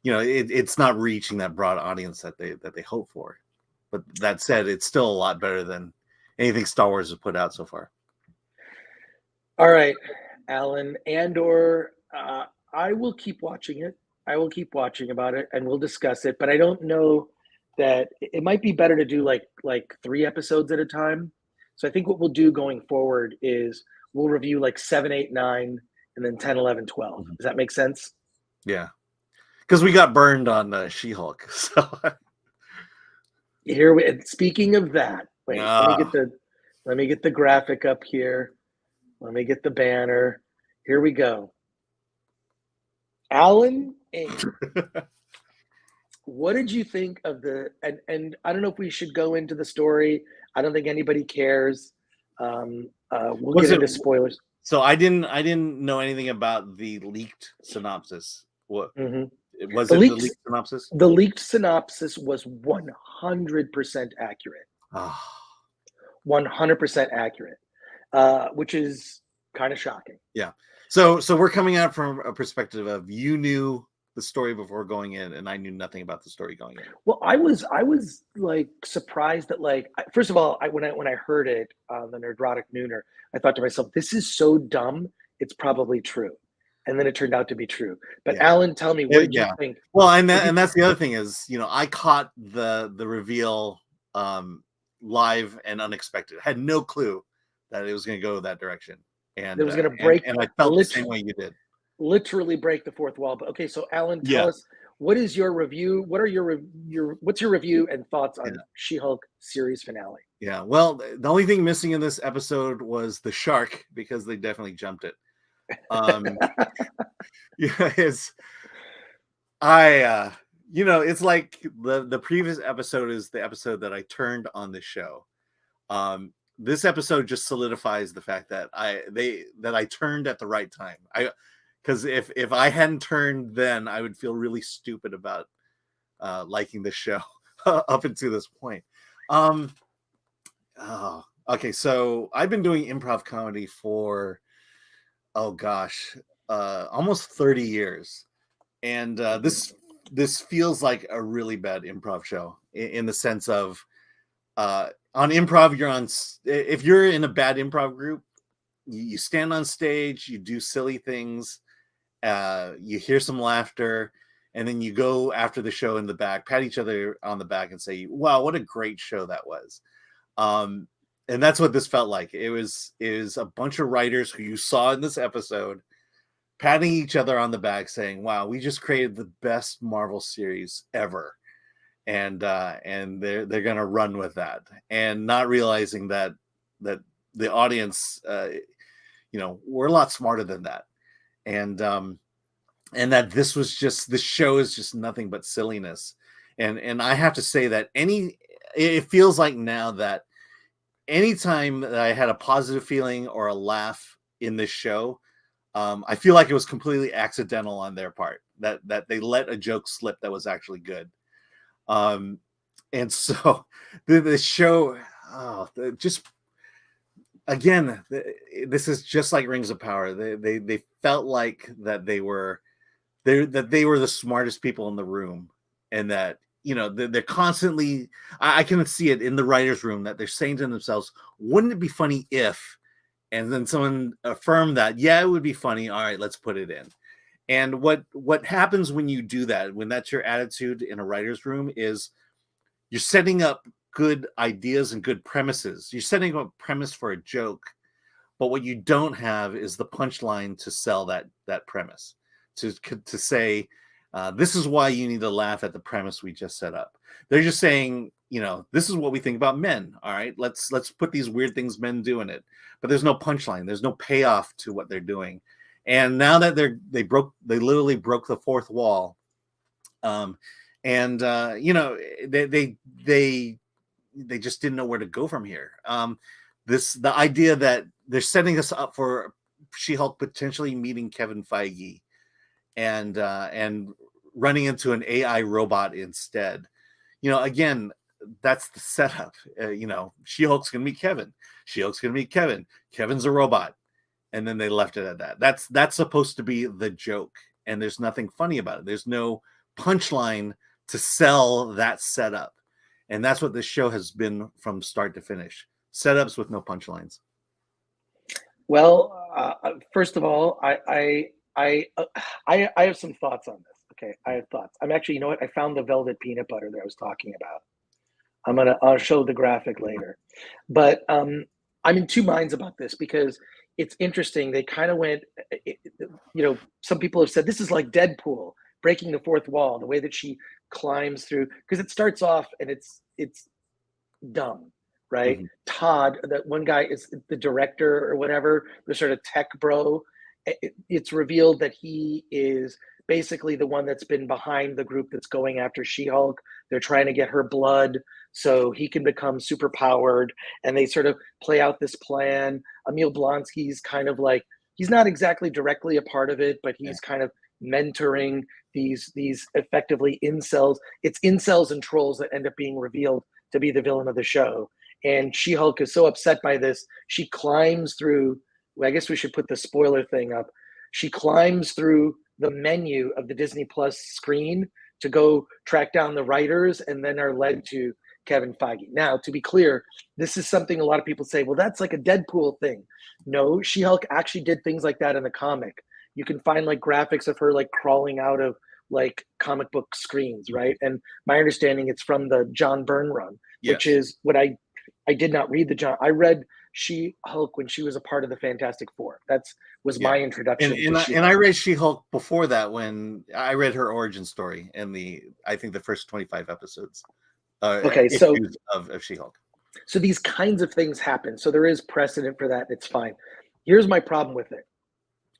it's not reaching that broad audience that they hope for. But that said, it's still a lot better than anything Star Wars has put out so far. All right, Alan, Andor, I will keep watching it. I will keep watching about it, and we'll discuss it. But I don't know that it might be better to do like 3 episodes at a time. So I think what we'll do going forward is we'll review 7, 8, 9, and then 10, 11, 12. Mm-hmm. Does that make sense? Yeah. Because we got burned on She-Hulk. So Here we. And speaking of that, wait. Ah. Let me get the graphic up here. Let me get the banner. Here we go. Alan Ames. What did you think of the and I don't know if we should go into the story. I don't think anybody cares. We'll get into spoilers. So I didn't know anything about the leaked synopsis. What was the leaked synopsis? The leaked synopsis was 100% accurate. 100% accurate, which is kind of shocking. Yeah. So we're coming out from a perspective of you knew the story before going in, and I knew nothing about the story going in. Well, I was like surprised that, like, first of all, when I heard it on the Nerdrotic Nooner, I thought to myself, this is so dumb, it's probably true. And then it turned out to be true. But yeah. Alan, tell me, what did you think? Well, and that's the other thing is, I caught the reveal live and unexpected. I had no clue that it was going to go that direction. And it was going to break. And I felt the same way you did. Literally break the fourth wall. But okay, so Alan, tell us, what is your review? What are what's your review and thoughts on She-Hulk series finale? Yeah, well, the only thing missing in this episode was the shark, because they definitely jumped it. It's like the previous episode is the episode that I turned on the show. This episode just solidifies the fact that I turned at the right time. Because if I hadn't turned then, I would feel really stupid about liking the show up until this point. Okay, so I've been doing improv comedy for almost 30 years, and this feels like a really bad improv show in the sense of on improv, if you're in a bad improv group, you stand on stage, you do silly things, you hear some laughter, and then you go after the show in the back, pat each other on the back and say, wow, what a great show that was. And that's what this felt like. It was a bunch of writers who you saw in this episode patting each other on the back saying, wow, we just created the best Marvel series ever. And they're going to run with that, and not realizing that the audience, we're a lot smarter than that. And that this show is just nothing but silliness. And I have to say that it feels like now that anytime that I had a positive feeling or a laugh in this show, I feel like it was completely accidental on their part, that they let a joke slip that was actually good. And so the show, just again, this is just like Rings of Power. They felt like that they were the smartest people in the room, and that they're constantly, I can see it in the writer's room, that they're saying to themselves, wouldn't it be funny if, and then someone affirmed that, yeah, it would be funny. All right, let's put it in. And what happens when you do that, when that's your attitude in a writer's room, is you're setting up good ideas and good premises. You're setting up a premise for a joke, but what you don't have is the punchline to sell that premise, to say, this is why you need to laugh at the premise we just set up. They're just saying, this is what we think about men. All right, let's put these weird things men do in it, but there's no punchline. There's no payoff to what they're doing. And now that they literally broke the fourth wall, they just didn't know where to go from here. The idea that they're setting us up for She-Hulk potentially meeting Kevin Feige, and running into an AI robot instead. Again, that's the setup. She-Hulk's gonna meet Kevin. She-Hulk's gonna meet Kevin. Kevin's a robot. And then they left it at that. That's supposed to be the joke, and there's nothing funny about it. There's no punchline to sell that setup, and that's what this show has been from start to finish: setups with no punchlines. Well, first of all, I have some thoughts on this. Okay, I have thoughts. I'm actually, I found the velvet peanut butter that I was talking about. I'll show the graphic later, but I'm in two minds about this, because it's interesting. They kind of went, some people have said this is like Deadpool breaking the fourth wall, the way that she climbs through, because it starts off and it's dumb, right? Todd, that one guy is the director or whatever, the sort of tech bro. It's revealed that he is basically the one that's been behind the group that's going after She-Hulk. They're trying to get her blood so he can become super powered, and they sort of play out this plan. Emil Blonsky's kind of like, he's not exactly directly a part of it, but he's kind of mentoring these effectively incels. It's incels and trolls that end up being revealed to be the villain of the show. And She-Hulk is so upset by this, she climbs through, well, I guess we should put the spoiler thing up. She climbs through the menu of the Disney Plus screen to go track down the writers, and then are led to Kevin Feige. Now, to be clear, this is something a lot of people say, well, that's like a Deadpool thing. No, She-Hulk actually did things like that in the comic. You can find like graphics of her like crawling out of like comic book screens, right? And my understanding, it's from the John Byrne run, which is what I did not read the John. I read She-Hulk when she was a part of the Fantastic Four. Was my introduction. And I read She-Hulk before that, when I read her origin story in I think the first 25 episodes. So of She-Hulk. So these kinds of things happen. So there is precedent for that. It's fine. Here's my problem with it.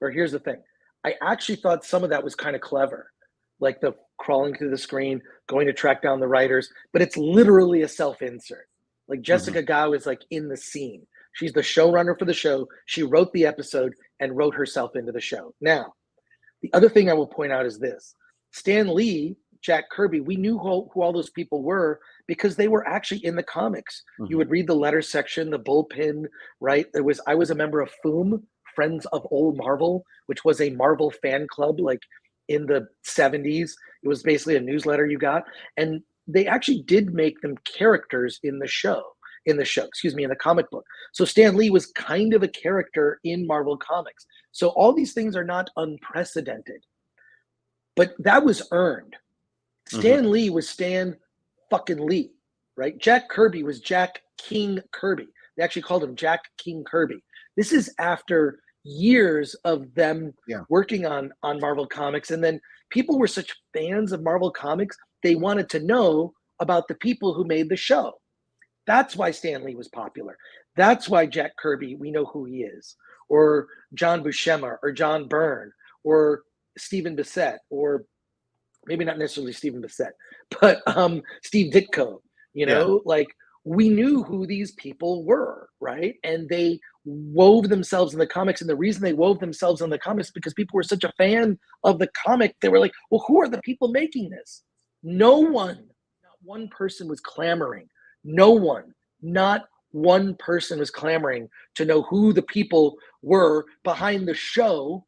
Or here's the thing. I actually thought some of that was kind of clever. Like the crawling through the screen, going to track down the writers, but it's literally a self-insert. Like Jessica Gao is like in the scene. She's the showrunner for the show. She wrote the episode and wrote herself into the show. Now, the other thing I will point out is this. Stan Lee, Jack Kirby, we knew who all those people were because they were actually in the comics. You would read the letter section, the bullpen, right? I was a member of FOOM, Friends of Old Marvel, which was a Marvel fan club like in the 70s. It was basically a newsletter you got. And they actually did make them characters in the comic book. So Stan Lee was kind of a character in Marvel Comics. So all these things are not unprecedented, but that was earned. Stan Lee was Stan fucking Lee, right? Jack Kirby was Jack King Kirby. They actually called him Jack King Kirby. This is after years of them working on Marvel Comics. And then people were such fans of Marvel Comics, they wanted to know about the people who made the show. That's why Stan Lee was popular. That's why Jack Kirby, we know who he is. Or John Buscema, or John Byrne, or Stephen Bissett, or maybe not necessarily Stephen Bissett, but Steve Ditko, like we knew who these people were, right? And they wove themselves in the comics. And the reason they wove themselves in the comics is because people were such a fan of the comic. They were like, well, who are the people making this? No one, not one person was clamoring. No one, not one person was clamoring to know who the people were behind the show,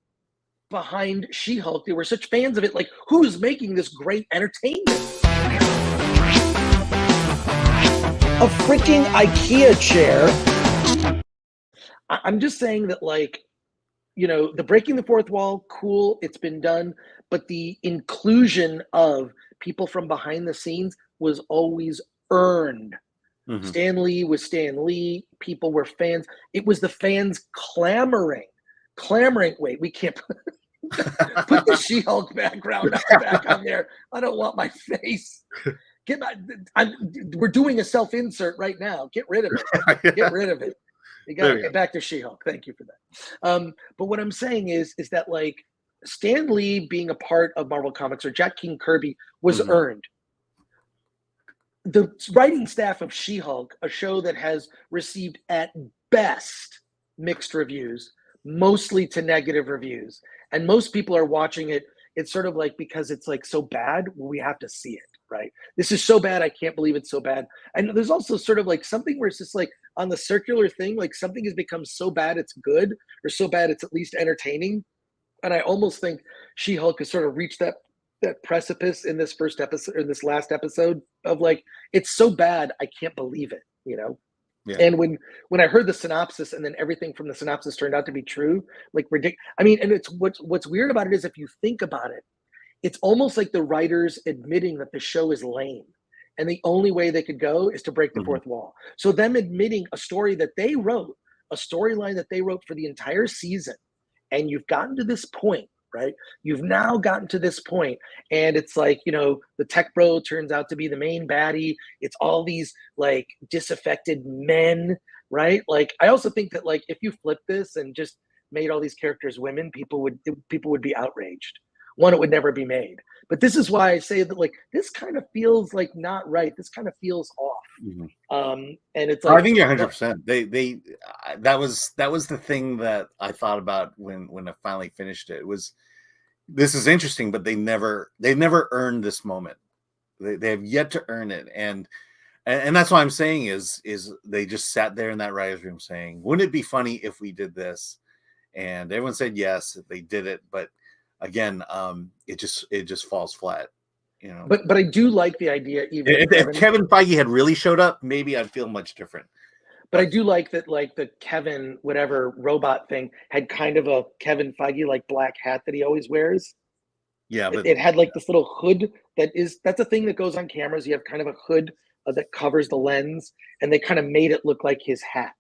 behind She-Hulk. They were such fans of it. Like, who's making this great entertainment? A freaking IKEA chair. I'm just saying that, like, the breaking the fourth wall, cool, it's been done. But the inclusion of people from behind the scenes was always earned. Stan Lee was Stan Lee. People were fans. It was the fans clamoring. Wait, we can't put the She-Hulk background back on there. I don't want my face. We're doing a self-insert right now. Get rid of it. Get rid of it. You got to get back to She-Hulk. Thank you for that. But what I'm saying is that, like, Stan Lee being a part of Marvel Comics, or Jack King Kirby, was earned. The writing staff of She-Hulk, a show that has received at best mixed reviews, mostly to negative reviews, and most people are watching it, it's sort of like, because it's like so bad, well, we have to see it, right? This is so bad, I can't believe it's so bad. And there's also sort of like something where it's just like on the circular thing, like something has become so bad it's good, or so bad it's at least entertaining. And I almost think She-Hulk has sort of reached that precipice in this first episode, or this last episode, of like, it's so bad I can't believe it, Yeah. And when I heard the synopsis, and then everything from the synopsis turned out to be true, like ridiculous. I mean, and it's what's weird about it is, if you think about it, it's almost like the writers admitting that the show is lame, and the only way they could go is to break the fourth wall. So them admitting a story that they wrote, a storyline that they wrote for the entire season, and you've gotten to this point, right? You've now gotten to this point, and it's like, the tech bro turns out to be the main baddie. It's all these like disaffected men, right? Like, I also think that like if you flip this and just made all these characters women, people would be outraged. One, it would never be made. But this is why I say that like this kind of feels like not right. This kind of feels off. And it's like, I think you're 100%. That was the thing that I thought about when I finally finished it. This is interesting, but they never earned this moment. They have yet to earn it, and that's why I'm saying is they just sat there in that writer's room saying, wouldn't it be funny if we did this? And everyone said yes, they did it, but again, it just falls flat, But I do like the idea. Even if Kevin Feige had really showed up, maybe I'd feel much different. But I do like that, like the Kevin whatever robot thing had kind of a Kevin Feige like black hat that he always wears. Yeah, but it had like this little hood that's a thing that goes on cameras. You have kind of a hood that covers the lens, and they kind of made it look like his hat.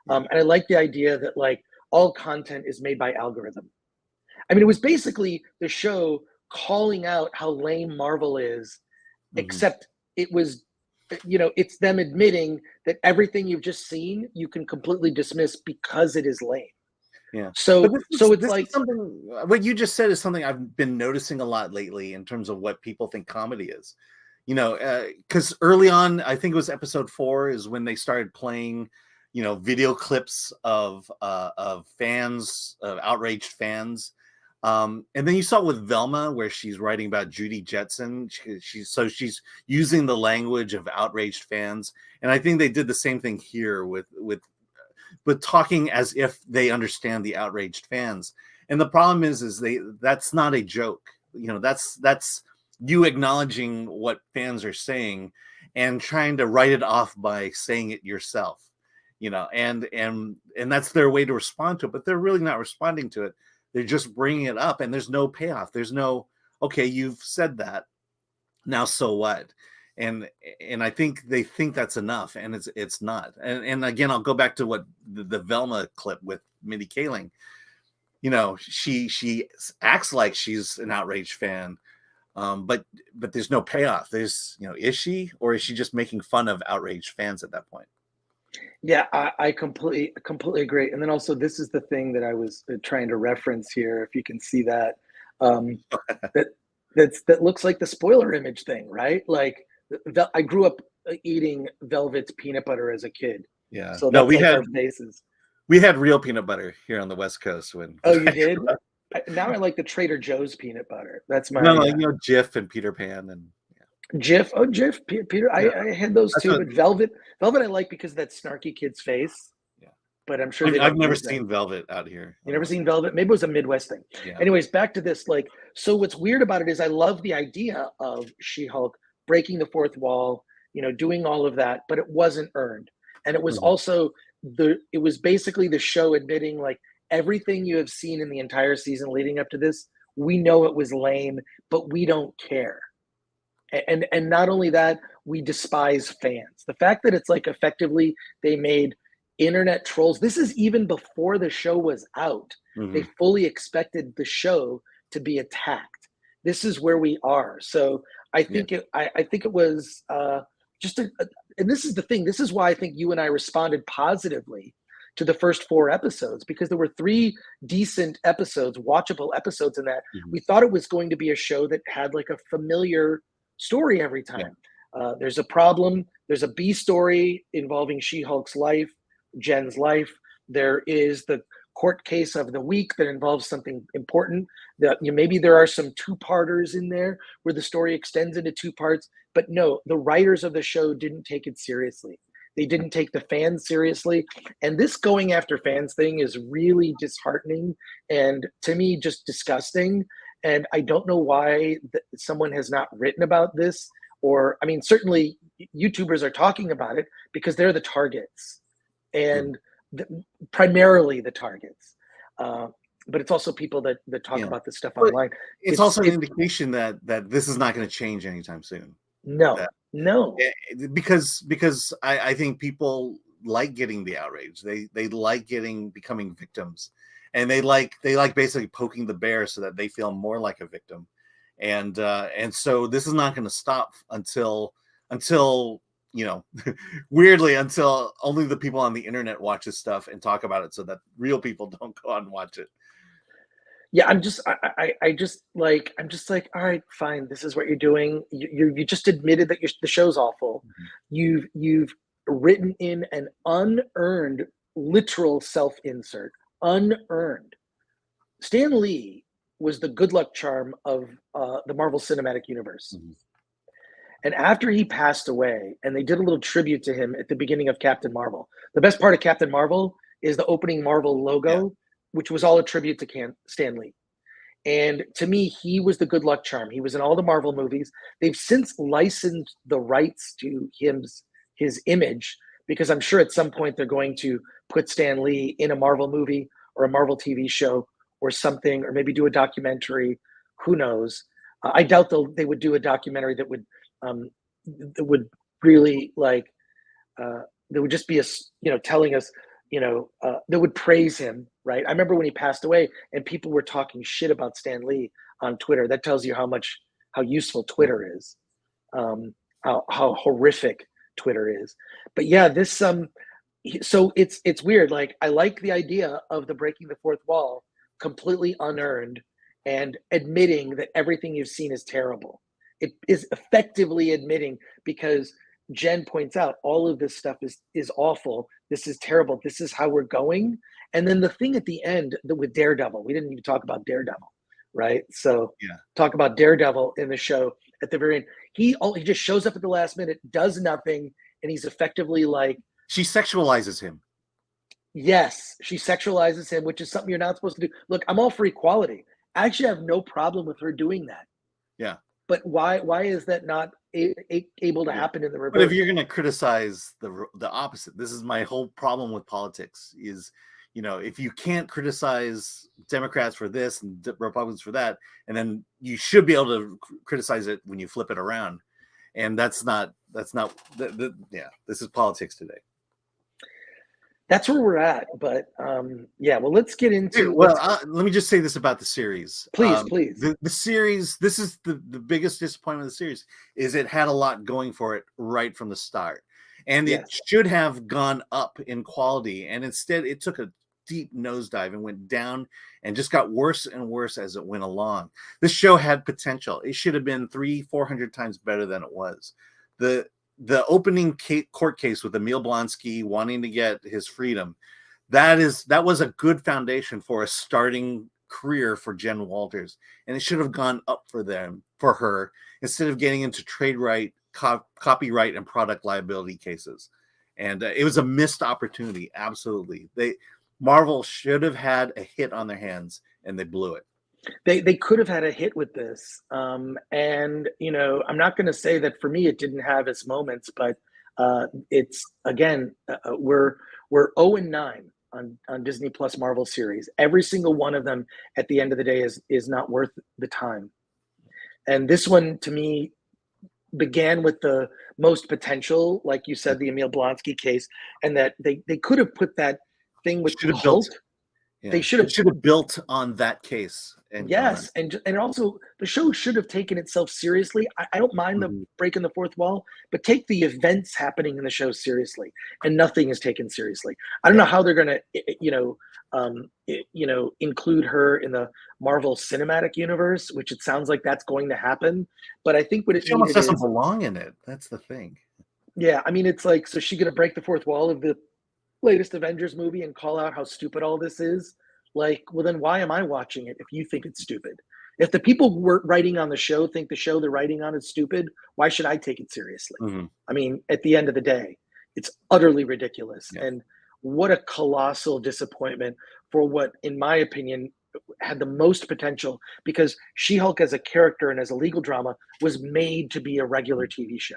And I like the idea that like all content is made by algorithm. I mean, it was basically the show calling out how lame Marvel is, except it was, it's them admitting that everything you've just seen, you can completely dismiss because it is lame. Yeah. So it's like something. What you just said is something I've been noticing a lot lately in terms of what people think comedy is. Because early on, I think it was episode 4 is when they started playing, video clips of fans, of outraged fans. And then you saw it with Velma, where she's writing about Judy Jetson. She's using the language of outraged fans, and I think they did the same thing here with talking as if they understand the outraged fans. And the problem is that's not a joke. That's you acknowledging what fans are saying and trying to write it off by saying it yourself. And that's their way to respond to it, but they're really not responding to it. They're just bringing it up, and there's no payoff. There's no, okay, you've said that. Now, so what? And I think they think that's enough, and it's not. And again, I'll go back to what the Velma clip with Mindy Kaling. She acts like she's an outraged fan, but there's no payoff. There's, is she, or is she just making fun of outraged fans at that point? Yeah, I completely agree. And then also, this is the thing that I was trying to reference here. If you can see that, that looks like the spoiler image thing, right? Like, I grew up eating Velvet's peanut butter as a kid. Yeah. So that's our faces. We had real peanut butter here on the West Coast when. Oh, you did? Now I like the Trader Joe's peanut butter. That's my. No, Jif and Peter Pan and. Jif, Peter. Yeah. I had those too, but Velvet I like because of that snarky kid's face. Yeah, but I'm sure I've never seen Velvet out here. You never seen Velvet? Maybe it was a Midwest thing. Yeah. Anyways, back to this. Like, so what's weird about it is I love the idea of She-Hulk breaking the fourth wall, doing all of that, but it wasn't earned, and it was also it was basically the show admitting like everything you have seen in the entire season leading up to this, we know it was lame, but we don't care. And not only that, we despise fans. The fact that it's like effectively they made internet trolls. This is even before the show was out. They fully expected the show to be attacked. This is where we are. So I think I think it was just and this is the thing. This is why I think you and I responded positively to the first 4 episodes, because there were 3 decent episodes, watchable episodes in that. We thought it was going to be a show that had like a familiar story every time. There's a problem. There's a B story involving She-Hulk's life, Jen's life. There is the court case of the week that involves something important. That maybe there are some 2-parters in there where the story extends into 2 parts. But no, the writers of the show didn't take it seriously. They didn't take the fans seriously. And this going after fans thing is really disheartening and, to me, just disgusting. And I don't know why someone has not written about this, or, I mean, certainly YouTubers are talking about it because they're the targets, and primarily the targets. But it's also people that talk about this stuff online. It's also an indication that this is not going to change anytime soon. No. Because I think people like getting the outrage. They like becoming victims. and they like basically poking the bear so that they feel more like a victim. And so this is not going to stop until weirdly, until only the people on the internet watch this stuff and talk about it, so that real people don't go out and watch it. Yeah, I'm just like, all right, fine. This is what you're doing. You just admitted that the show's awful. Mm-hmm. You've written in an unearned, literal self-insert, unearned. Stan Lee was the good luck charm of the Marvel Cinematic Universe. Mm-hmm. And after he passed away, and they did a little tribute to him at the beginning of Captain Marvel. The best part of Captain Marvel is the opening Marvel logo, which was all a tribute to Stan Lee. And to me, he was the good luck charm. He was in all the Marvel movies. They've since licensed the rights to his image, because I'm sure at some point they're going to put Stan Lee in a Marvel movie or a Marvel TV show or something, or maybe do a documentary. Who knows? I doubt they would do a documentary that would really like, that would just be telling us, that would praise him, right? I remember when he passed away and people were talking shit about Stan Lee on Twitter. That tells you how useful Twitter is, how horrific Twitter is. But yeah, this so it's weird. Like, I like the idea of the breaking the fourth wall, completely unearned, and admitting that everything you've seen is terrible. It is effectively admitting, because Jen points out all of this stuff is awful. This is terrible. This is how we're going. And then the thing at the end with Daredevil, we didn't even talk about Daredevil, right? So talk about Daredevil in the show at the very end. He just shows up at the last minute, does nothing, and he's effectively like, she sexualizes him. Yes, she sexualizes him, which is something you're not supposed to do. Look, I'm all for equality. I actually have no problem with her doing that. Yeah. But why is that not able to happen in the reverse? But if you're going to criticize the opposite, this is my whole problem with politics is, if you can't criticize Democrats for this and Republicans for that, and then you should be able to criticize it when you flip it around. And this is politics today. That's where we're at. But well, let's get into. Let me just say this about the series. Please. The series, this is the biggest disappointment of the series, is it had a lot going for it right from the start. And it should have gone up in quality. And instead, it took a deep nosedive and went down and just got worse and worse as it went along. This show had potential. It should have been 300-400 times better than it was. The opening court case with Emil Blonsky wanting to get his freedom, that was a good foundation for a starting career for Jen Walters, and it should have gone up for her instead of getting into trade right, copyright, and product liability cases. And it was a missed opportunity. Absolutely, Marvel should have had a hit on their hands, and they blew it. They could have had a hit with this. And, I'm not going to say that for me it didn't have its moments, but it's, again, we're 0-9 on Disney Plus Marvel series. Every single one of them at the end of the day is not worth the time. And this one, to me, began with the most potential, like you said, the Emil Blonsky case, and that they could have put that thing with Hulk. Yeah. They should have built on that case. And yes, and also the show should have taken itself seriously. I don't mind the breaking the fourth wall, but take the events happening in the show seriously, and nothing is taken seriously. I don't know how they're going to, include her in the Marvel Cinematic Universe, which it sounds like that's going to happen. But I think what it almost doesn't belong in it. That's the thing. Yeah, I mean, it's like, so she's going to break the fourth wall of the latest Avengers movie and call out how stupid all this is. Like, well, then why am I watching it if you think it's stupid? If the people writing on the show think the show they're writing on is stupid, why should I take it seriously? Mm-hmm. I mean, at the end of the day, it's utterly ridiculous. Yeah. And what a colossal disappointment for what, in my opinion, had the most potential, because She-Hulk as a character and as a legal drama was made to be a regular TV show,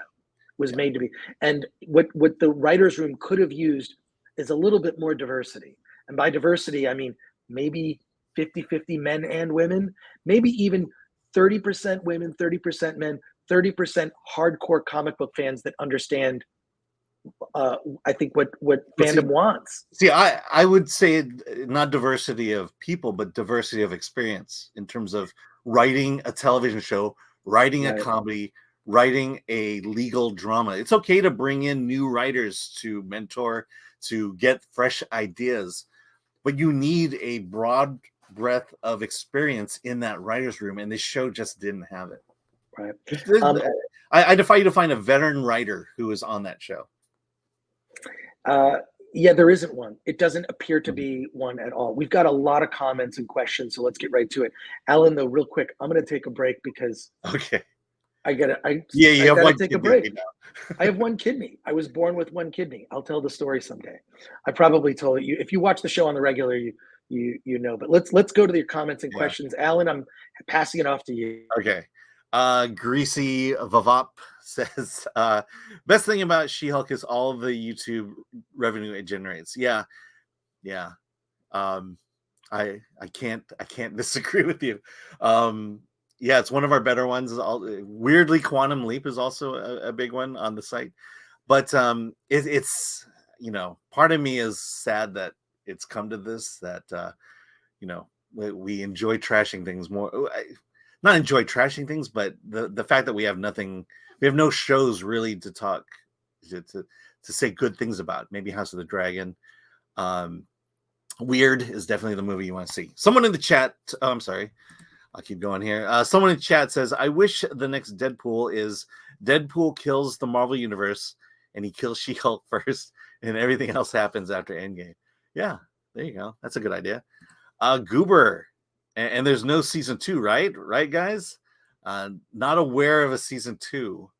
made to be. And what the writer's room could have used is a little bit more diversity. And by diversity, I mean, maybe 50-50 men and women, maybe even 30% women, 30% men, 30% hardcore comic book fans that understand I think what Let's fandom wants. See, I would say not diversity of people, but diversity of experience in terms of writing a television show, writing a comedy, writing a legal drama. It's okay to bring in new writers to mentor, to get fresh ideas, but you need a broad breadth of experience in that writer's room, and this show just didn't have it. Right. I defy you to find a veteran writer who is on that show. Yeah, there isn't one. It doesn't appear to be one at all. We've got a lot of comments and questions, so let's get right to it. Alan, though, real quick, I'm going to take a break because I gotta take a break. I have one kidney. I was born with one kidney. I'll tell the story someday. I probably told you. If you watch the show on the regular, you know. But let's go to your comments and questions. Alan, I'm passing it off to you. Okay. Greasy Vavop says, best thing about She-Hulk is all the YouTube revenue it generates. Yeah. I can't disagree with you. Yeah, it's one of our better ones. Weirdly, Quantum Leap is also a big one on the site, but it's part of me is sad that it's come to this, that we enjoy trashing things more. Not enjoy trashing things, but the fact that we have no shows really to talk to say good things about. Maybe House of the Dragon. Weird is definitely the movie you want to see. Someone in the chat, I'm sorry, I'll keep going here. Someone in chat says, I wish the next Deadpool is Deadpool kills the Marvel Universe and he kills She-Hulk first and everything else happens after Endgame. Yeah, there you go. That's a good idea. Goober. And there's no season 2, right? Right, guys? Not aware of a season 2.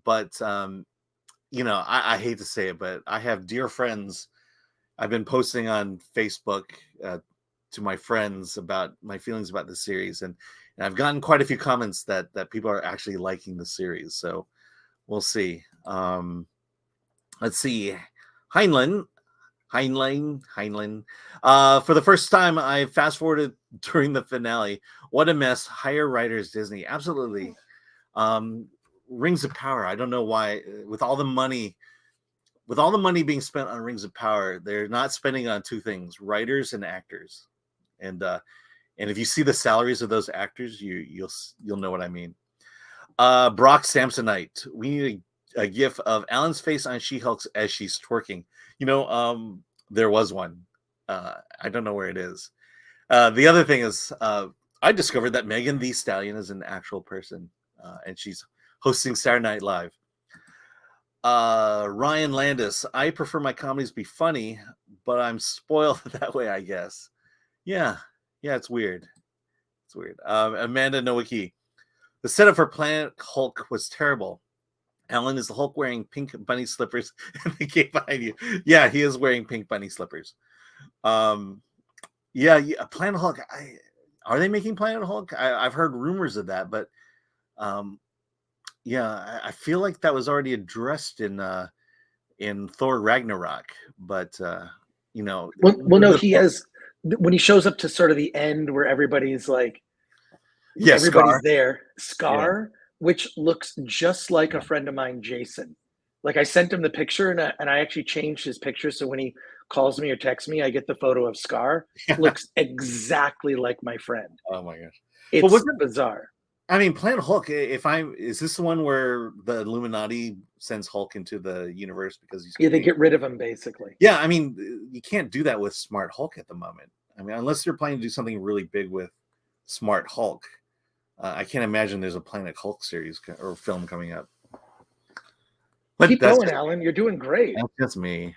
But, I hate to say it, but I have dear friends. I've been posting on Facebook to my friends about my feelings about the series. And I've gotten quite a few comments that people are actually liking the series. So we'll see. Let's see. Heinlein. For the first time, I fast forwarded during the finale. What a mess. Hire writers, Disney. Absolutely. Rings of Power. I don't know why. With all the money being spent on Rings of Power, they're not spending on two things: writers and actors. And if you see the salaries of those actors, you'll know what I mean. Brock Samsonite. We need a gif of Alan's face on She-Hulk as she's twerking. There was one. I don't know where it is. The other thing is, I discovered that Megan Thee Stallion is an actual person, and she's hosting Saturday Night Live. Ryan Landis. I prefer my comedies be funny, but I'm spoiled that way, I guess. Yeah, it's weird. It's weird. Amanda Nowicki. The setup for Planet Hulk was terrible. Alan, is the Hulk wearing pink bunny slippers in the cape behind you? Yeah, he is wearing pink bunny slippers. Planet Hulk. Are they making Planet Hulk? I've heard rumors of that, but I feel like that was already addressed in Thor Ragnarok. But no, he has, when he shows up to sort of the end where everybody's like, everybody's Scar. there. Scar. Yeah. Which looks just like a friend of mine, Jason. Like, I sent him the picture, and I actually changed his picture, so when he calls me or texts me, I get the photo of Scar. Looks exactly like my friend. Oh my gosh, it's bizarre. I mean, Planet Hulk. Is this the one where the Illuminati sends Hulk into the universe because they get rid of him, basically? Yeah, I mean, you can't do that with Smart Hulk at the moment. I mean, unless they're planning to do something really big with Smart Hulk. I can't imagine there's a Planet Hulk series or film coming up. But keep going, Alan. You're doing great. That's me.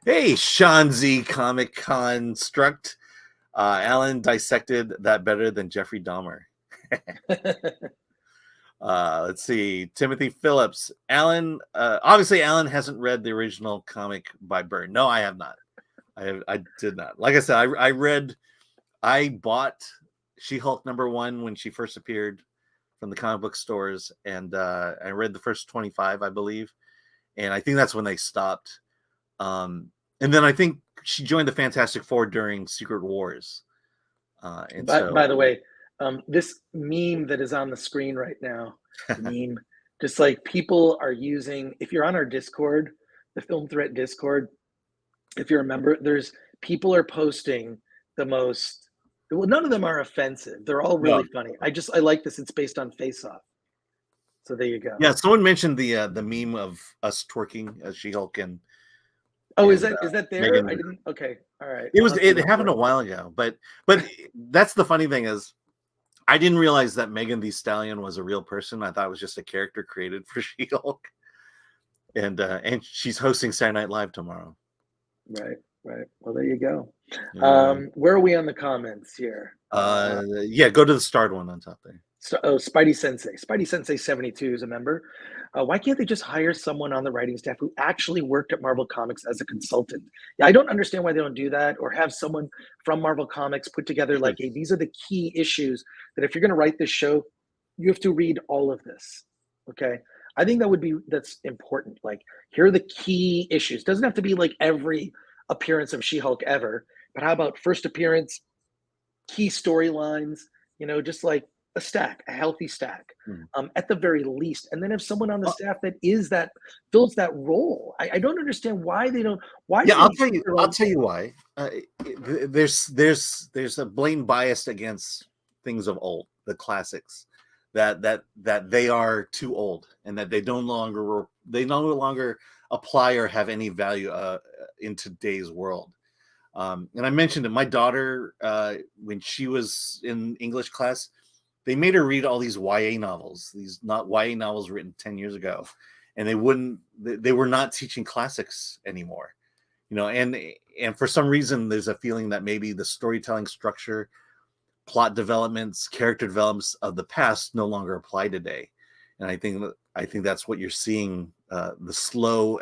Hey, Sean Z Comic Construct. Alan dissected that better than Jeffrey Dahmer. Let's see. Timothy Phillips. Alan. Obviously, Alan hasn't read the original comic by Byrne. No, I have not. I did not. Like I said, I bought She-Hulk #1 when she first appeared from the comic book stores, and I read the first 25, I believe, and I think that's when they stopped. And then I think she joined the Fantastic Four during Secret Wars. By the way, this meme that is on the screen right now, meme, Just like people are using, if you're on our Discord, the Film Threat Discord, if you're a member, people are posting the most, well, none of them are offensive. They're all really funny. I like this. It's based on Face Off. So there you go. Yeah, someone mentioned the meme of us twerking as She-Hulk and is that there? Megan. I didn't. Okay, all right. It happened a while ago, but that's the funny thing is, I didn't realize that Megan Thee Stallion was a real person. I thought it was just a character created for She-Hulk, and she's hosting Saturday Night Live tomorrow. Right. Well, there you go. Where are we on the comments here? Yeah, go to the starred one on top there. Spidey Sensei 72 is a member. Why can't they just hire someone on the writing staff who actually worked at Marvel Comics as a consultant? Yeah, I don't understand why they don't do that, or have someone from Marvel Comics put together like, hey, these are the key issues that if you're going to write this show, you have to read all of this. Okay. I think that's important. Like, here are the key issues. Doesn't have to be like every appearance of She-Hulk ever, but how about first appearance, key storylines, just like a healthy stack, at the very least. And then have someone on the staff that fills that role. I don't understand why they don't. I'll tell you why. There's a blatant bias against things of old, the classics, that they are too old and that they no longer apply or have any value in today's world. And I mentioned that my daughter, when she was in English class, they made her read all these YA novels, these not YA novels written 10 years ago, and they were not teaching classics anymore, and for some reason there's a feeling that maybe the storytelling structure, plot developments, character developments of the past no longer apply today. And I think that's what you're seeing, the slow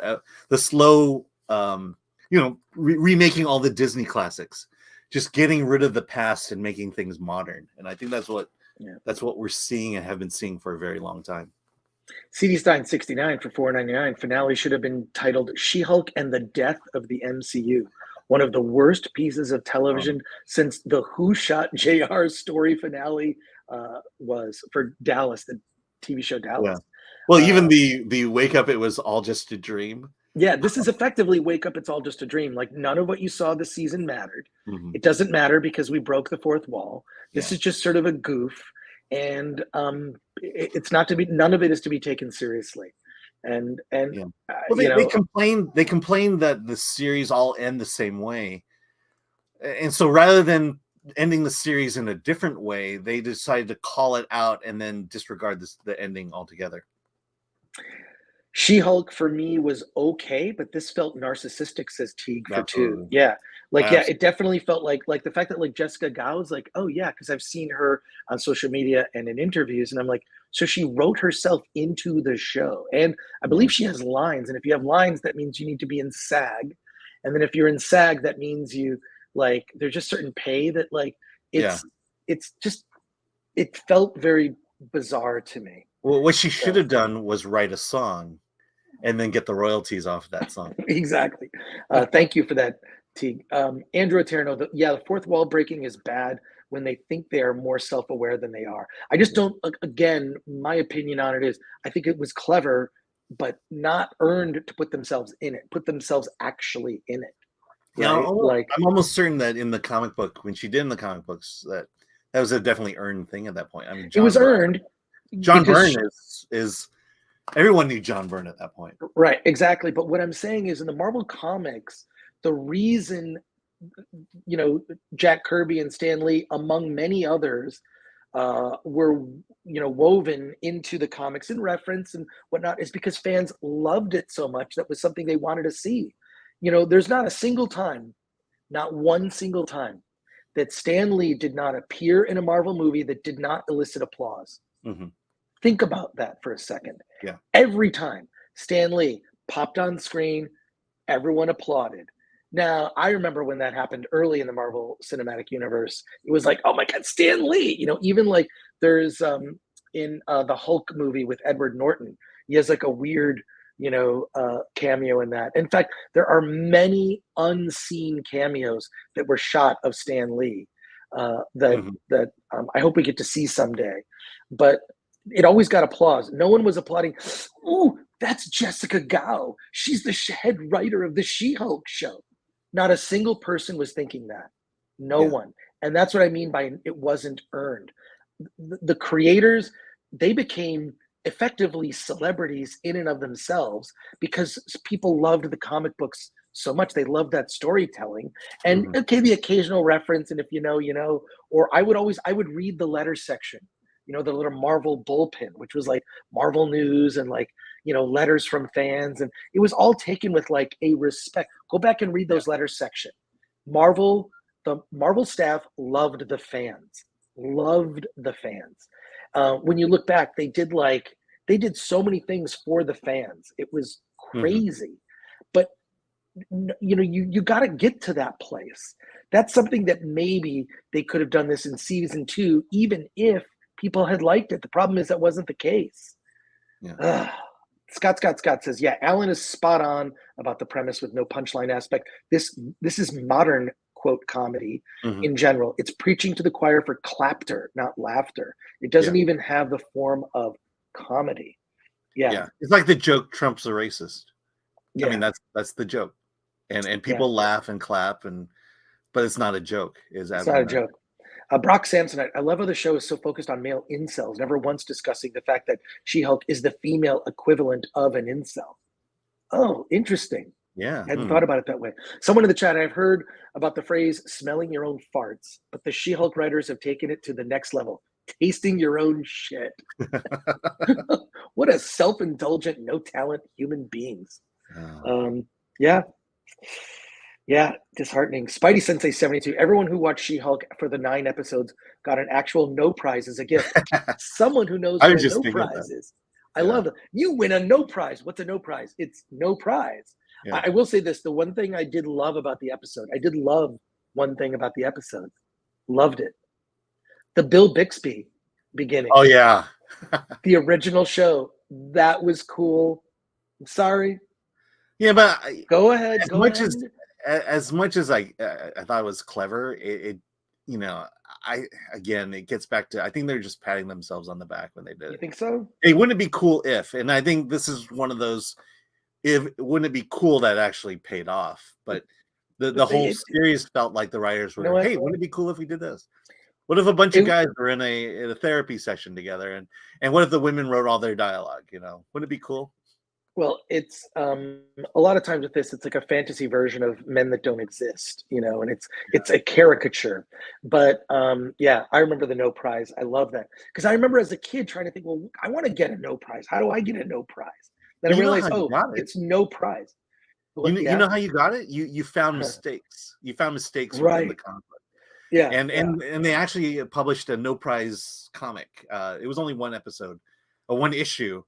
remaking all the Disney classics, just getting rid of the past and making things modern. And I think that's what we're seeing and have been seeing for a very long time. CD Stein 69 for $4.99. Finale should have been titled She-Hulk and the Death of the MCU. One of the worst pieces of television since the Who Shot JR's story finale was for Dallas, the TV show Dallas. Yeah. Well, even the Wake Up, it was all just a dream. Yeah, this is effectively Wake Up, it's all just a dream. Like, none of what you saw this season mattered. Mm-hmm. It doesn't matter because we broke the fourth wall. This is just sort of a goof, and it's not to be. None of it is to be taken seriously. And well, they complain that the series all end the same way, and so rather than ending the series in a different way, they decided to call it out and then disregard the ending altogether. She-Hulk for me was okay, but this felt narcissistic, says Teague for Absolutely. 2. Yeah. It definitely felt like the fact that like Jessica Gow's like, oh yeah, because I've seen her on social media and in interviews, and I'm like, so she wrote herself into the show. And I believe she has lines. And if you have lines, that means you need to be in SAG. And then if you're in SAG, that means you like, there's just certain pay that like, it's just, it felt very bizarre to me. Well, what she should have done was write a song and then get the royalties off of that song. Exactly. Thank you for that, Teague. Andrew Eterno, the fourth wall breaking is bad when they think they are more self-aware than they are. I just don't, again, my opinion on it is, I think it was clever, but not earned to put themselves in it, put themselves actually in it. Right? Yeah, I'm almost certain that in the comic book, when she did in the comic books, that was a definitely earned thing at that point. I mean, it was earned. John Byrne is everyone knew John Byrne at that point. Right, exactly. But what I'm saying is in the Marvel Comics, the reason, Jack Kirby and Stan Lee, among many others, were, woven into the comics in reference and whatnot, is because fans loved it so much. That was something they wanted to see. There's not a single time, not one single time, that Stan Lee did not appear in a Marvel movie that did not elicit applause. Mm-hmm. Think about that for a second. Yeah. Every time Stan Lee popped on screen, everyone applauded. Now, I remember when that happened early in the Marvel Cinematic Universe, it was like, oh my God, Stan Lee. Even like there's in the Hulk movie with Edward Norton, he has like a weird, cameo in that. In fact, there are many unseen cameos that were shot of Stan Lee that I hope we get to see someday. But it always got applause. No one was applauding, "Ooh, that's Jessica Gao. She's the head writer of the She-Hulk show." Not a single person was thinking that. No one. And that's what I mean by it wasn't earned. The creators, they became effectively celebrities in and of themselves because people loved the comic books so much. They loved that storytelling. And okay, the occasional reference, and if you know, you know, or I would read the letter section, you know, the little Marvel bullpen, which was like Marvel news and like, you know, letters from fans. And it was all taken with like a respect. Go back and read those letters section. The Marvel staff loved the fans. When you look back, they did so many things for the fans. It was crazy. But you know, you got to get to that place. That's something that maybe they could have done this in season 2, even if people had liked it. The problem is that wasn't the case. Scott says, yeah, Alan is spot on about the premise with no punchline aspect. This is modern quote comedy in general. It's preaching to the choir for clapter, not laughter. It doesn't even have the form of comedy. It's like the joke Trump's a racist. I mean, that's the joke, and people laugh and clap, but it's not a joke. It's not a joke. Brock Samsonite, I love how the show is so focused on male incels, never once discussing the fact that She-Hulk is the female equivalent of an incel. Oh, interesting. Yeah. I hadn't thought about it that way. Someone in the chat, I've heard about the phrase smelling your own farts, but the She-Hulk writers have taken it to the next level. Tasting your own shit. What a self-indulgent, no talent human beings. Yeah, disheartening. Spidey Sensei 72. Everyone who watched She-Hulk for the 9 episodes got an actual no prize as a gift. Someone who knows what a no prize is. I love it. You win a no prize. What's a no prize? It's no prize. I will say this. The one thing I did love about the episode, Loved it. The Bill Bixby beginning. Oh, yeah. The original show. That was cool. I'm sorry. Yeah, but go ahead. As much as I thought it was clever, it you know, it gets back to, I think they're just patting themselves on the back when they did it. You think so? It wouldn't it be cool if, and I think this is one of those, wouldn't it be cool that actually paid off? But the whole series felt like the writers were, hey, wouldn't it be cool if we did this? What if a bunch of guys were in a therapy session together, and what if the women wrote all their dialogue? You know, wouldn't it be cool? Well, it's a lot of times with this, it's like a fantasy version of men that don't exist, you know, and it's a caricature. But I remember the no prize. I love that because I remember as a kid trying to think, well, I want to get a no prize. How do I get a no prize? Then I realized, it's no prize. You know how you got it? You found mistakes. You found mistakes within the conflict. Yeah, and they actually published a no prize comic. It was only one episode, or one issue.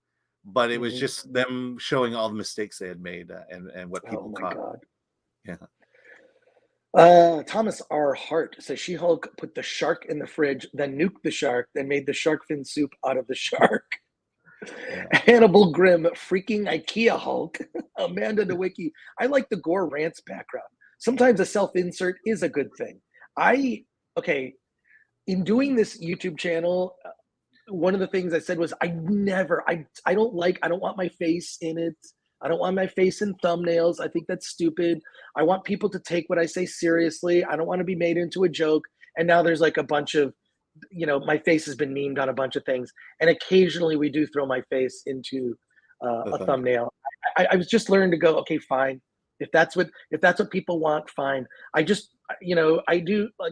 But it was just them showing all the mistakes they had made and what people caught. God. Yeah. Thomas R. Hart says She-Hulk put the shark in the fridge, then nuked the shark, then made the shark fin soup out of the shark. Yeah. Hannibal Grimm, freaking IKEA Hulk. Amanda Nowicki, I like the Gore rants background. Sometimes a self-insert is a good thing. In doing this YouTube channel, one of the things I said was I don't want my face in it. I don't want my face in thumbnails. I think that's stupid. I want people to take what I say seriously. I don't want to be made into a joke. And now there's like a bunch of, you know, my face has been memed on a bunch of things. And occasionally we do throw my face into a thumbnail. I was just learning to go, okay, fine. If that's what people want, fine. I just, you know, I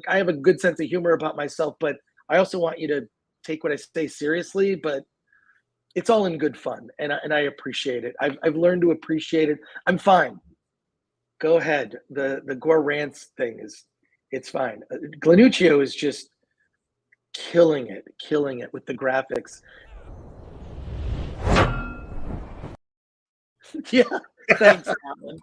have a good sense of humor about myself, but I also want you to take what I say seriously, but it's all in good fun, and I appreciate it. I've learned to appreciate it. I'm fine. Go ahead. The Gore rants thing it's fine. Glanuccio is just killing it with the graphics. Yeah, thanks, Alan.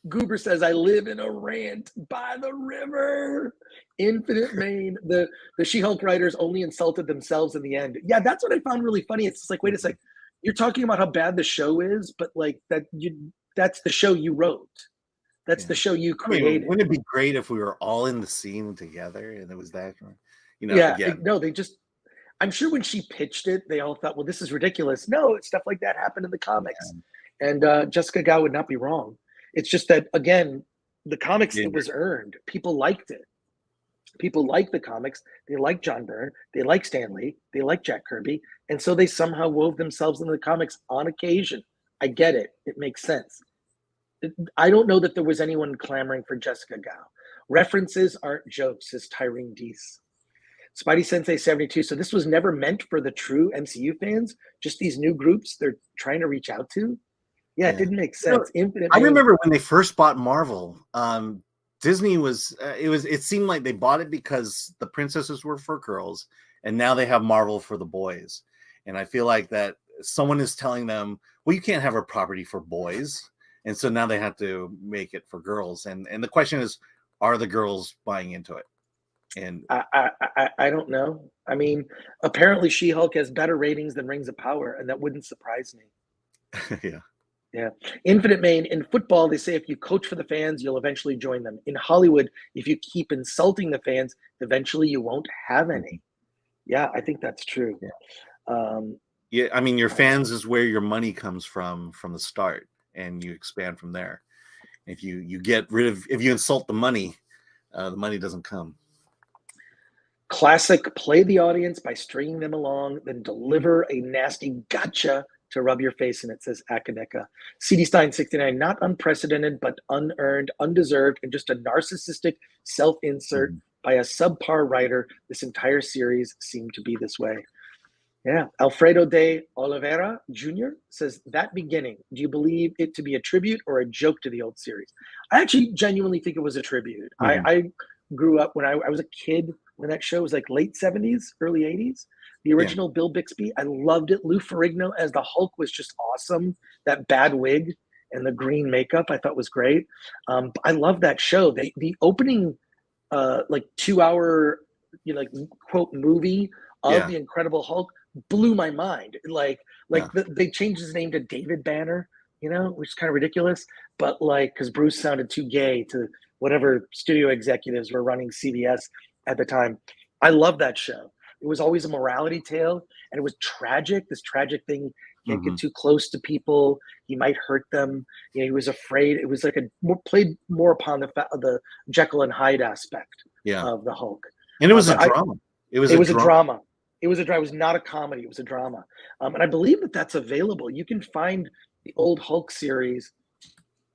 Goober says, I live in a rant by the river. Infinite Maine. The She-Hulk writers only insulted themselves in the end. Yeah, that's what I found really funny. It's just like, wait a sec. You're talking about how bad the show is, but like that's the show you wrote. That's the show you created. I mean, wouldn't it be great if we were all in the scene together and it was that, you know? No, I'm sure when she pitched it, they all thought, well, this is ridiculous. No, stuff like that happened in the comics. And Jessica Gao would not be wrong. It's just that, again, the comics, it was earned. People liked it. People like the comics. They like John Byrne. They like Stan Lee. They like Jack Kirby. And so they somehow wove themselves into the comics on occasion. I get it. It makes sense. I don't know that there was anyone clamoring for Jessica Gao. References aren't jokes, says Tyrene Deese. Spidey Sensei 72. So this was never meant for the true MCU fans, just these new groups they're trying to reach out to. Yeah, it didn't make sense. I remember when they first bought Marvel, Disney was it seemed like they bought it because the princesses were for girls, and now they have Marvel for the boys. And I feel like that someone is telling them, well, you can't have a property for boys. And so now they have to make it for girls. And the question is, are the girls buying into it? And I don't know. I mean, apparently She-Hulk has better ratings than Rings of Power, and that wouldn't surprise me. Yeah. Infinite Main, in football, they say if you coach for the fans, you'll eventually join them. In Hollywood, if you keep insulting the fans, eventually you won't have any. Yeah, I think that's true. Yeah, I mean, your fans is where your money comes from the start, and you expand from there. If you get rid of, if you insult the money doesn't come. Classic, play the audience by stringing them along, then deliver a nasty gotcha to rub your face in it, says Akaneka. CD Stein 69, not unprecedented, but unearned, undeserved, and just a narcissistic self-insert by a subpar writer. This entire series seemed to be this way. Yeah. Alfredo de Oliveira Jr. says, that beginning, do you believe it to be a tribute or a joke to the old series? I actually genuinely think it was a tribute. I grew up when I was a kid when that show was like late 70s, early 80s. The original Bill Bixby, I loved it. Lou Ferrigno as the Hulk was just awesome. That bad wig and the green makeup I thought was great. I love that show. The opening like 2-hour quote movie of the Incredible Hulk blew my mind. They changed his name to David Banner, which is kind of ridiculous. But because Bruce sounded too gay to whatever studio executives were running CBS at the time. I love that show. It was always a morality tale, and it was tragic. This tragic thing, can't get too close to people. He might hurt them. He was afraid. It was like played more upon the Jekyll and Hyde aspect of the Hulk. And it was a drama. It was a drama. It was not a comedy. It was a drama. And I believe that's available. You can find the old Hulk series.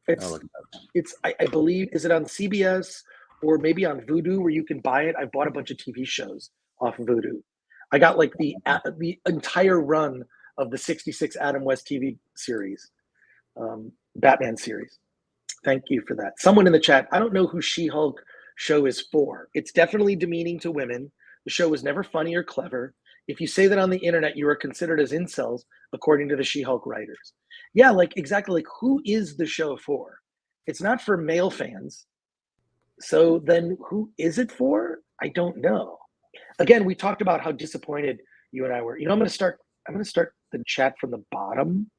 I believe, is it on CBS or maybe on Vudu where you can buy it? I bought a bunch of TV shows off Vudu. I got like the entire run of the 66 Adam West TV series, Batman series. Thank you for that. Someone in the chat, I don't know who She-Hulk show is for. It's definitely demeaning to women. The show was never funny or clever. If you say that on the internet, you are considered as incels, according to the She-Hulk writers. Yeah, exactly. Who is the show for? It's not for male fans. So then who is it for? I don't know. Again, we talked about how disappointed you and I were. I'm going to start the chat from the bottom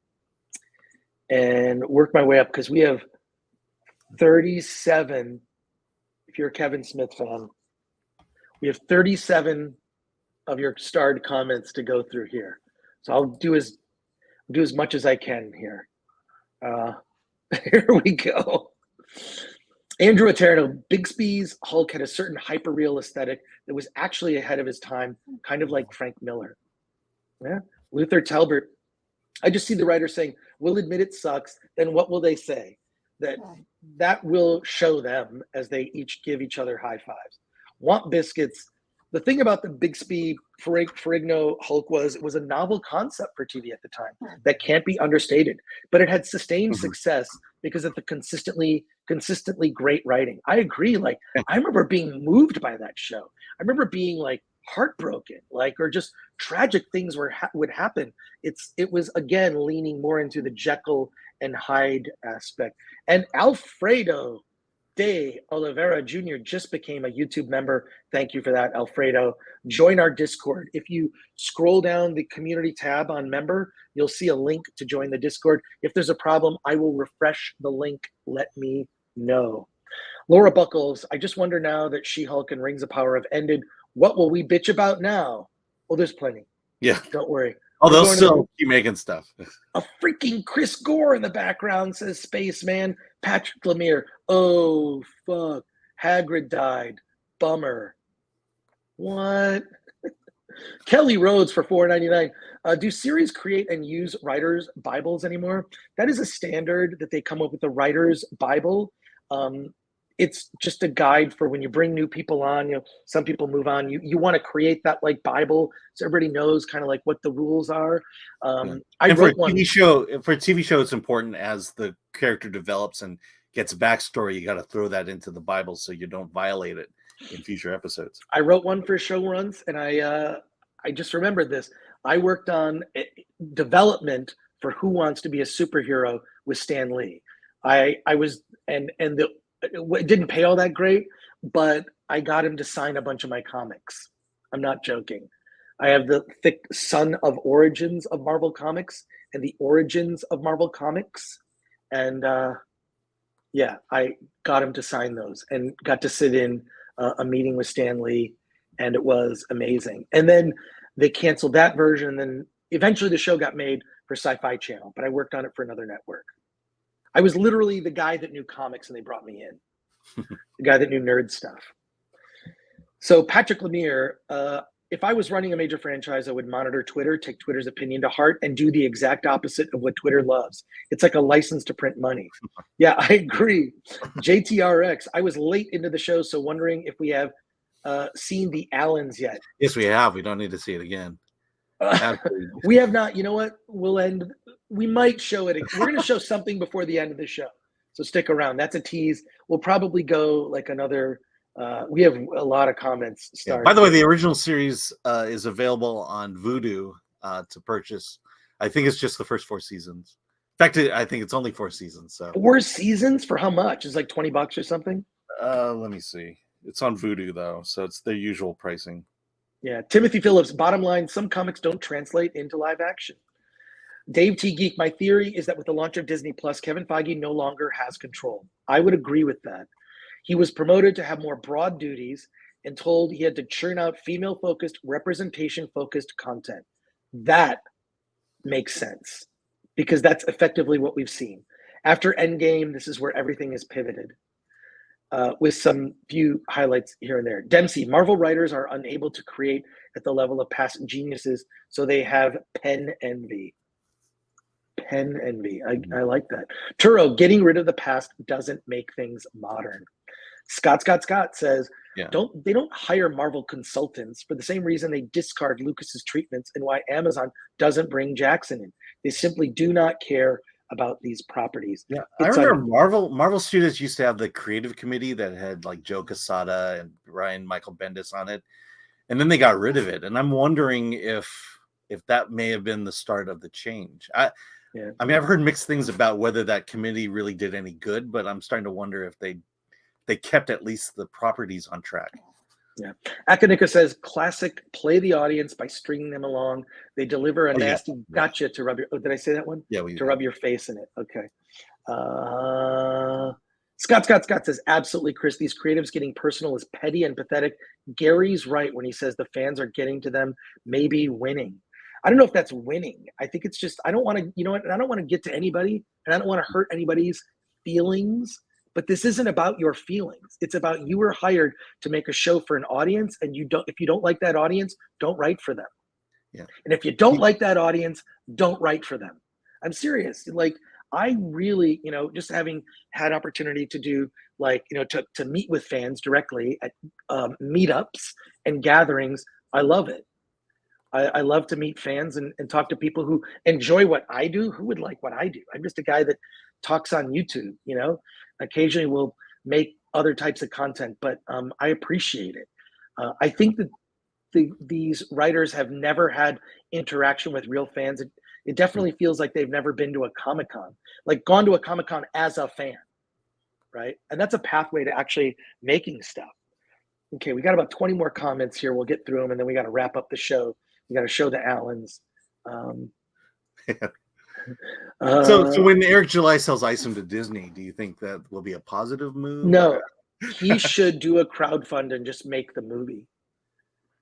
and work my way up because we have 37. If you're a Kevin Smith fan, we have 37 of your starred comments to go through here. So I'll do as much as I can here. Here we go. Andrew Eterno, Bixby's Hulk had a certain hyper-real aesthetic that was actually ahead of his time, kind of like Frank Miller. Yeah. Luther Talbert, I just see the writer saying, we'll admit it sucks, then what will they say? That will show them as they each give each other high fives. Want biscuits. The thing about the Bixby Ferrigno Hulk was it was a novel concept for TV at the time that can't be understated, but it had sustained success because of the consistently great writing. I agree. I remember being moved by that show. I remember being heartbroken, or just tragic things would happen. It was again leaning more into the Jekyll and Hyde aspect. And Alfredo de Oliveira Jr. just became a YouTube member. Thank you for that, Alfredo. Join our Discord. If you scroll down the community tab on member, you'll see a link to join the Discord. If there's a problem, I will refresh the link. Let me know. Laura Buckles, I just wonder now that She-Hulk and Rings of Power have ended, what will we bitch about now? Oh, there's plenty. Yeah. Don't worry. Oh, We're they'll going to still keep making stuff. A freaking Chris Gore in the background, says Spaceman. Patrick Lemire. Oh, fuck. Hagrid died. Bummer. What? Kelly Rhodes for $4.99. Do series create and use writers' Bibles anymore? That is a standard that they come up with, the writer's Bible. It's just a guide for when you bring new people on. You know, some people move on. You want to create that like Bible so everybody knows kind of like what the rules are. And I for a wrote one. TV show, it's important as the character develops and gets backstory. You got to throw that into the Bible so you don't violate it in future episodes. I wrote one for show runs, and I just remembered this. I worked on development for Who Wants to Be a Superhero with Stan Lee. I was it didn't pay all that great, but I got him to sign a bunch of my comics. I'm not joking. I have the thick Son of Origins of Marvel Comics and the Origins of Marvel Comics, and yeah, I got him to sign those and got to sit in a meeting with Stan Lee, and it was amazing. And then they canceled that version, and then eventually the show got made for Sci-Fi Channel, but I worked on it for another network. I was literally the guy that knew comics, and they brought me in. The guy that knew nerd stuff. So Patrick Lemire, if I was running a major franchise, I would monitor Twitter, take Twitter's opinion to heart, and do the exact opposite of what Twitter loves. It's like a license to print money. Yeah, I agree. JTRX, I was late into the show, so wondering if we have seen the Allens yet. Yes, we have. We don't need to see it again. We have not. You know what? We'll end. We might show it. We're going to show something before the end of the show. So stick around. That's a tease. We'll probably go like another. We have a lot of comments started. By the way, the original series is available on Vudu to purchase. I think it's just the first 4 seasons. In fact, I think it's only 4 seasons. So 4 seasons for how much? It's like $20 or something. Let me see. It's on Vudu though, so it's their usual pricing. Yeah, Timothy Phillips. Bottom line: some comics don't translate into live action. Dave T. Geek. My theory is that with the launch of Disney Plus, Kevin Feige no longer has control. I would agree with that. He was promoted to have more broad duties and told he had to churn out female-focused, representation-focused content. That makes sense because that's effectively what we've seen. After Endgame, this is where everything is pivoted. With some few highlights here and there. Dempsey, Marvel writers are unable to create at the level of past geniuses, so they have pen envy. Pen envy. I like that. Turo, getting rid of the past doesn't make things modern. Scott says, they don't hire Marvel consultants for the same reason they discard Lucas's treatments and why Amazon doesn't bring Jackson in. They simply do not care about these properties. Yeah, I remember Marvel Studios used to have the creative committee that had like Joe Quesada and Ryan Michael Bendis on it, and then they got rid of it. And I'm wondering if that may have been the start of the change. I mean, I've heard mixed things about whether that committee really did any good, but I'm starting to wonder if they kept at least the properties on track. Yeah. Akanika says, classic, play the audience by stringing them along. They deliver a nasty gotcha to rub your... Oh, did I say that one? Yeah. Rub your face in it. Okay. Scott says, absolutely, Chris. These creatives getting personal is petty and pathetic. Gary's right when he says the fans are getting to them, maybe winning. I don't know if that's winning. I think it's just, I don't want to, you know what? I don't want to get to anybody and I don't want to hurt anybody's feelings. But this isn't about your feelings. It's about you were hired to make a show for an audience, and if you don't like that audience, don't write for them. Yeah. And if you don't like that audience, don't write for them. I'm serious. Like I really, just having had opportunity to do to meet with fans directly at meetups and gatherings, I love it. I love to meet fans and talk to people who enjoy what I do. Who would like what I do? I'm just a guy that talks on YouTube, Occasionally we'll make other types of content, but I appreciate it. I think that these writers have never had interaction with real fans. It definitely feels like they've never been to a Comic-Con, like gone to a Comic-Con as a fan, right? And that's a pathway to actually making stuff. Okay, we got about 20 more comments here. We'll get through them, and then we got to wrap up the show. We got to show the Allens. So when Eric July sells Isom to Disney, do you think that will be a positive move? No, he should do a crowdfund and just make the movie.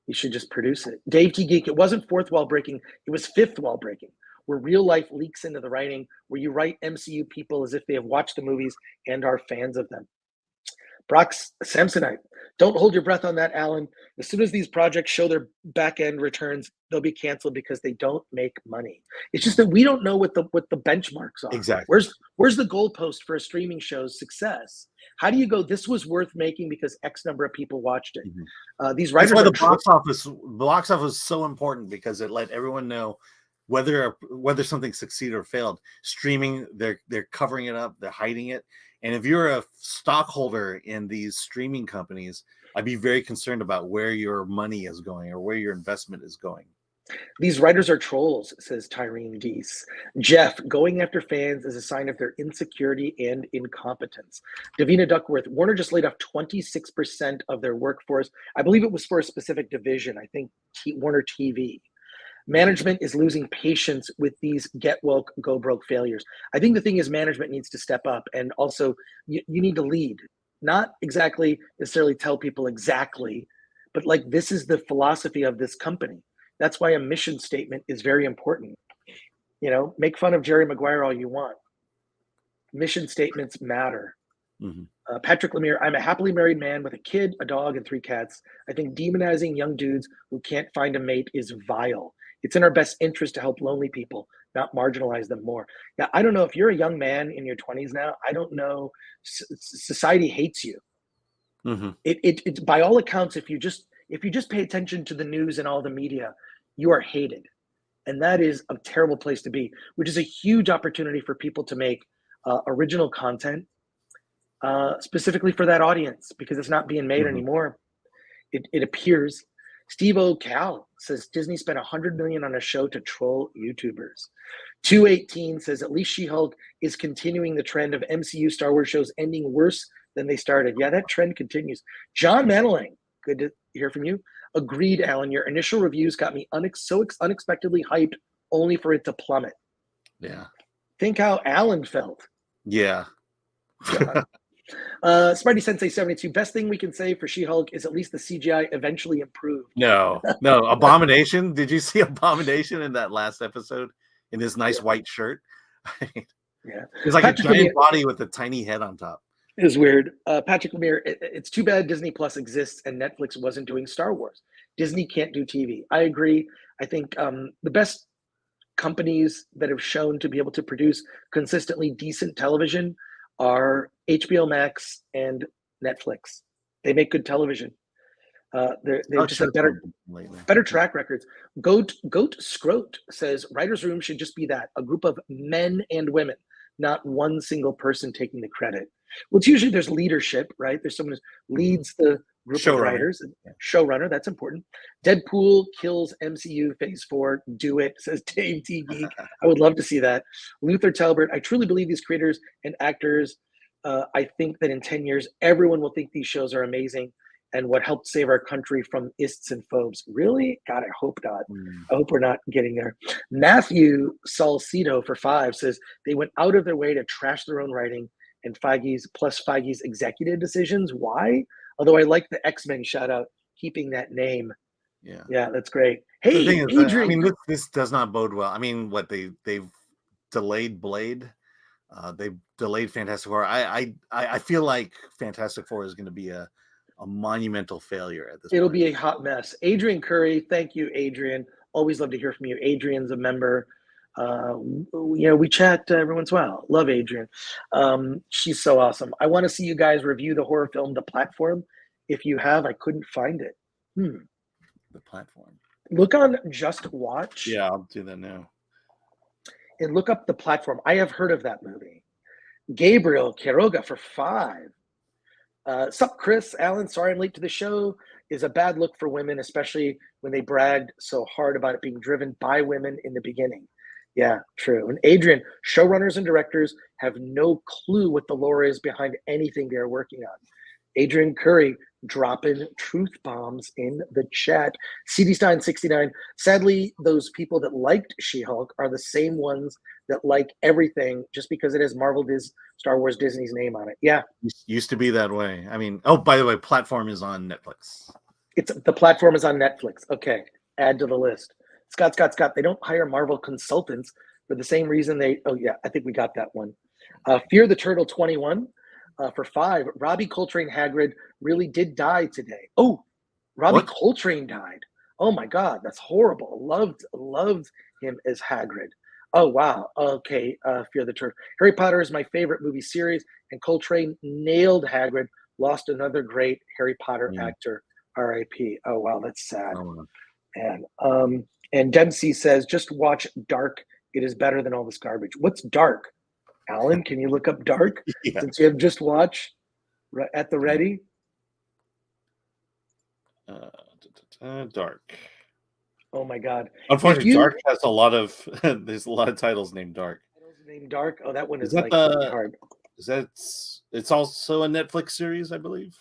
You should just produce it. Dave T. Geek, it wasn't fourth wall breaking, it was fifth wall breaking, where real life leaks into the writing, where you write MCU people as if they have watched the movies and are fans of them. Brock Samsonite, don't hold your breath on that, Alan. As soon as these projects show their back end returns, they'll be canceled because they don't make money. It's just that we don't know what the benchmarks are. Exactly. Where's the goalpost for a streaming show's success? How do you go, this was worth making because X number of people watched it? These writers That's why the box office is so important, because it let everyone know whether something succeeded or failed. Streaming, they're covering it up, they're hiding it. And if you're a stockholder in these streaming companies, I'd be very concerned about where your money is going or where your investment is going. These writers are trolls, says Tyrene Deese. Jeff, going after fans is a sign of their insecurity and incompetence. Davina Duckworth, Warner just laid off 26% of their workforce. I believe it was for a specific division, I think Warner TV. Management is losing patience with these get woke, go broke failures. I think the thing is management needs to step up, and also you need to lead, not exactly necessarily tell people exactly, but like, this is the philosophy of this company. That's why a mission statement is very important. You know, make fun of Jerry Maguire all you want. Mission statements matter. Patrick Lemire, I'm a happily married man with a kid, a dog, and 3 cats. I think demonizing young dudes who can't find a mate is vile. It's in our best interest to help lonely people, not marginalize them more. Yeah, I don't know if you're a young man in your 20s now. I don't know. Society hates you. It by all accounts, if you just pay attention to the news and all the media, you are hated, and that is a terrible place to be. Which is a huge opportunity for people to make original content specifically for that audience, because it's not being made anymore. It appears. Steve O'Cal says Disney spent $100 million on a show to troll YouTubers. 218 says at least She-Hulk is continuing the trend of MCU Star Wars shows ending worse than they started. Yeah, that trend continues. John Maneling, good to hear from you. Agreed, Alan. Your initial reviews got me so unexpectedly hyped, only for it to plummet. Yeah. Think how Alan felt. Yeah. Smarty Sensei 72, best thing we can say for She-Hulk is at least the CGI eventually improved. No. Abomination. Did you see Abomination in that last episode in his nice white shirt? Yeah. It's like Patrick a giant body with a tiny head on top. It was weird. Patrick Lemire, it's too bad Disney Plus exists and Netflix wasn't doing Star Wars. Disney can't do TV. I agree. I think the best companies that have shown to be able to produce consistently decent television are HBO Max and Netflix. They make good television. They just have better track records. Goat Scroat says Writer's Room should just be that, a group of men and women, not one single person taking the credit. Well, it's usually there's leadership, right? There's someone who leads the group of writers. Showrunner, that's important. Deadpool kills MCU Phase 4. Do it, says Dave T. Geek. I would love to see that. Luther Talbert, I truly believe these creators and actors, I think that in 10 years, everyone will think these shows are amazing and what helped save our country from ists and phobes. Really? God, I hope not. I hope we're not getting there. Matthew Salcido for 5 says they went out of their way to trash their own writing and Feige's executive decisions. Why? Although I like the X-Men shout out, keeping that name. Yeah, that's great. Hey, Adrian. I mean, this does not bode well. I mean, what they've delayed Blade. They've delayed Fantastic Four. I feel like Fantastic Four is going to be a monumental failure at this point. It'll be a hot mess. Adrian Curry, thank you, Adrian. Always love to hear from you. Adrian's a member. We chat every once in a while. Love Adrian. She's so awesome. I want to see you guys review the horror film The Platform. If you have, I couldn't find it. The Platform. Look on Just Watch. Yeah, I'll do that now. And look up The Platform. I have heard of that movie. Gabriel Quiroga for 5. Sup, Chris, Alan, sorry I'm late to the show. Is a bad look for women, especially when they bragged so hard about it being driven by women in the beginning. Yeah, true. And Adrian, showrunners and directors have no clue what the lore is behind anything they're working on. Adrian Curry dropping truth bombs in the chat. CD Stein 69. Sadly, those people that liked She-Hulk are the same ones that like everything just because it has Star Wars Disney's name on it. Yeah. Used to be that way. I mean, oh, by the way, Platform is on Netflix. It's the platform is on Netflix. Okay, add to the list. Scott. They don't hire Marvel consultants for the same reason they. Oh yeah, I think we got that one. Fear the Turtle 21 for 5. Robbie Coltrane Hagrid really did die today. Oh, Robbie Coltrane died. Oh my God, that's horrible. Loved him as Hagrid. Oh wow. Okay, Fear the Turtle. Harry Potter is my favorite movie series, and Coltrane nailed Hagrid. Lost another great Harry Potter actor. R.I.P. Oh wow, that's sad. And Dempsey says, just watch Dark. It is better than all this garbage. What's Dark? Alan, can you look up Dark? Yeah. Since you have just watched at the ready. Dark. Oh my God! Unfortunately, Dark has a lot of. There's a lot of titles named Dark. Named Dark. Oh, that one is that like hard. Is that? It's also a Netflix series, I believe.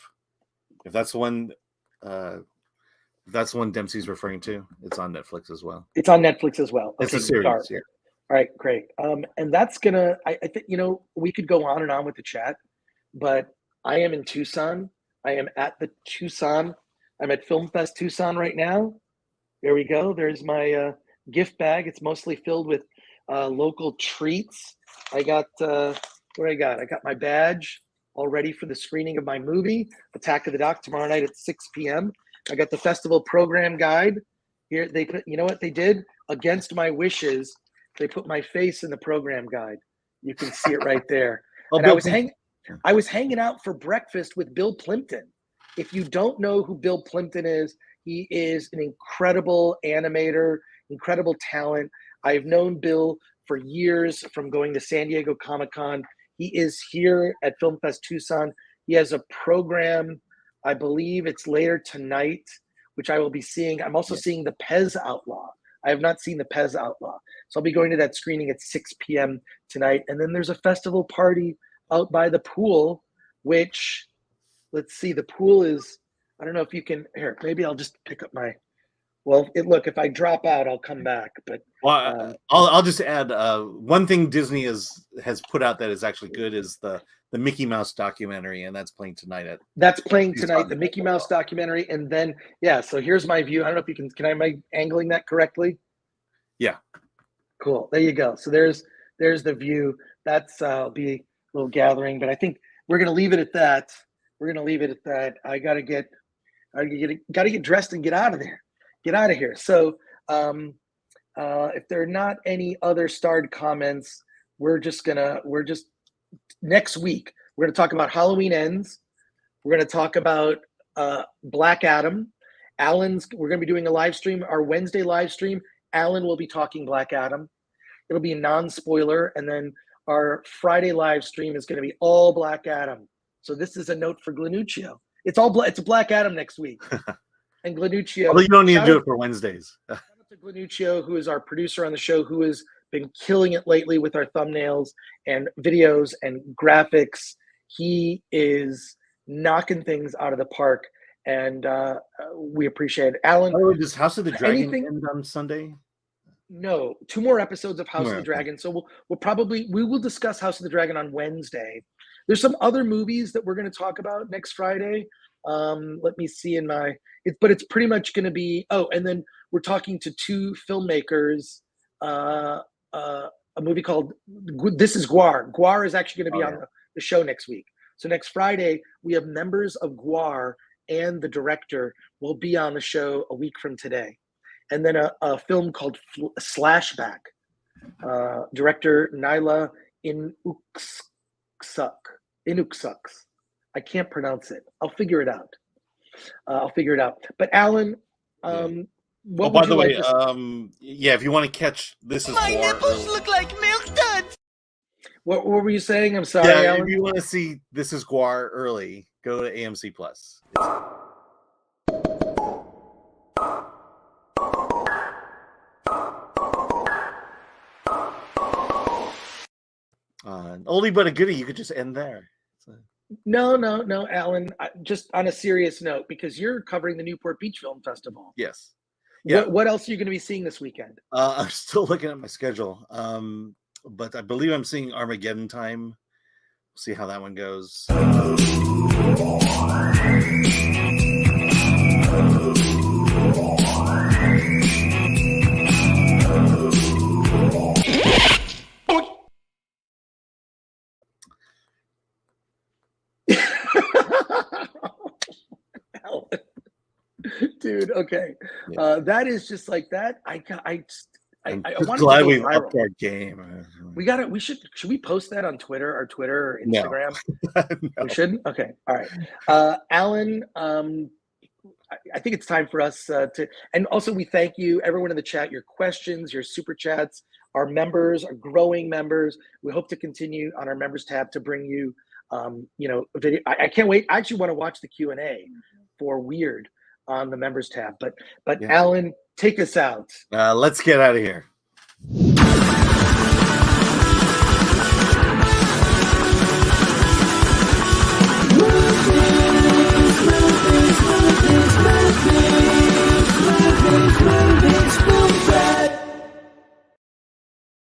If that's the one, that's one Dempsey's referring to. It's on Netflix as well. It's on Netflix as well. It's a series. Dark. Yeah. All right, great. And that's gonna. I think we could go on and on with the chat, but I am in Tucson. I am at the Tucson. I'm at Film Fest Tucson right now. There we go. There's my gift bag. It's mostly filled with local treats. I got what I got. I got my badge all ready for the screening of my movie, Attack of the Doc, tomorrow night at 6 p.m. I got the festival program guide. Here they put. You know what they did? Against my wishes, they put my face in the program guide. You can see it right there. And I was hanging out for breakfast with Bill Plimpton. If you don't know who Bill Plimpton is, he is an incredible animator, incredible talent. I've known Bill for years from going to San Diego Comic-Con. He is here at Film Fest Tucson. He has a program, I believe it's later tonight, which I will be seeing. I'm also seeing The Pez Outlaw. I have not seen The Pez Outlaw. So I'll be going to that screening at 6 p.m. tonight. And then there's a festival party out by the pool, which, let's see, the pool is, I don't know if you can, here, maybe I'll just pick up my, look, if I drop out, I'll come back. But I'll just add one thing Disney has put out that is actually good is the Mickey Mouse documentary, and that's playing tonight. The Mickey Mouse documentary. And then, so here's my view. I don't know if you am I angling that correctly? Yeah. Cool. There you go. So there's the view. That's be a little gathering, but I think we're going to leave it at that. I got to get dressed and get out of there. Get out of here. So if there are not any other starred comments, we're just next week, we're going to talk about Halloween Ends. We're going to talk about Black Adam. We're going to be doing a live stream, our Wednesday live stream. Alan will be talking Black Adam. It'll be a non-spoiler. And then our Friday live stream is going to be all Black Adam. So this is a note for Glanuccio. It's a Black Adam next week. And Glanuccio. Well, you don't need to do it for Wednesdays. Shout out to Glanuccio, who is our producer on the show, who has been killing it lately with our thumbnails and videos and graphics. He is knocking things out of the park, and we appreciate it. Alan, does House of the Dragon end on Sunday? No, 2 more episodes of House of the Dragon. So we will discuss House of the Dragon on Wednesday. There's some other movies that we're going to talk about next Friday. Let me see but it's pretty much going to be, and then we're talking to 2 filmmakers, a movie called This is Gwar. Gwar is actually going to be on the show next week. So next Friday, we have members of Gwar and the director will be on the show a week from today. And then a film called Slashback, director Nyla Inuksuk. I can't pronounce it. I'll figure it out. But Alan, what by would the you way, like if you want to catch This is My War, nipples look like milk duds. What were you saying? I'm sorry, Alan. If you want to see This is Gwar early, go to AMC Plus. Oldie but a goodie. You could just end there. No, Alan. Just on a serious note, because you're covering the Newport Beach Film Festival. Yes. Yeah. What else are you going to be seeing this weekend? I'm still looking at my schedule, but I believe I'm seeing Armageddon Time. See how that one goes. dude. Okay, Yeah. that is just like that. I I'm want just it to glad go we've viral. upped our game. We should we post that on Twitter or No. Instagram? No. We shouldn't. Okay, all right. Alan, I think it's time for us to, and also we thank you, everyone in the chat, your questions, your super chats, our members, our growing members. We hope to continue on our members tab to bring you, video. I can't wait. I actually want to watch the Q&A for Weird on the members tab. But Yeah. Alan, take us out. Let's get out of here.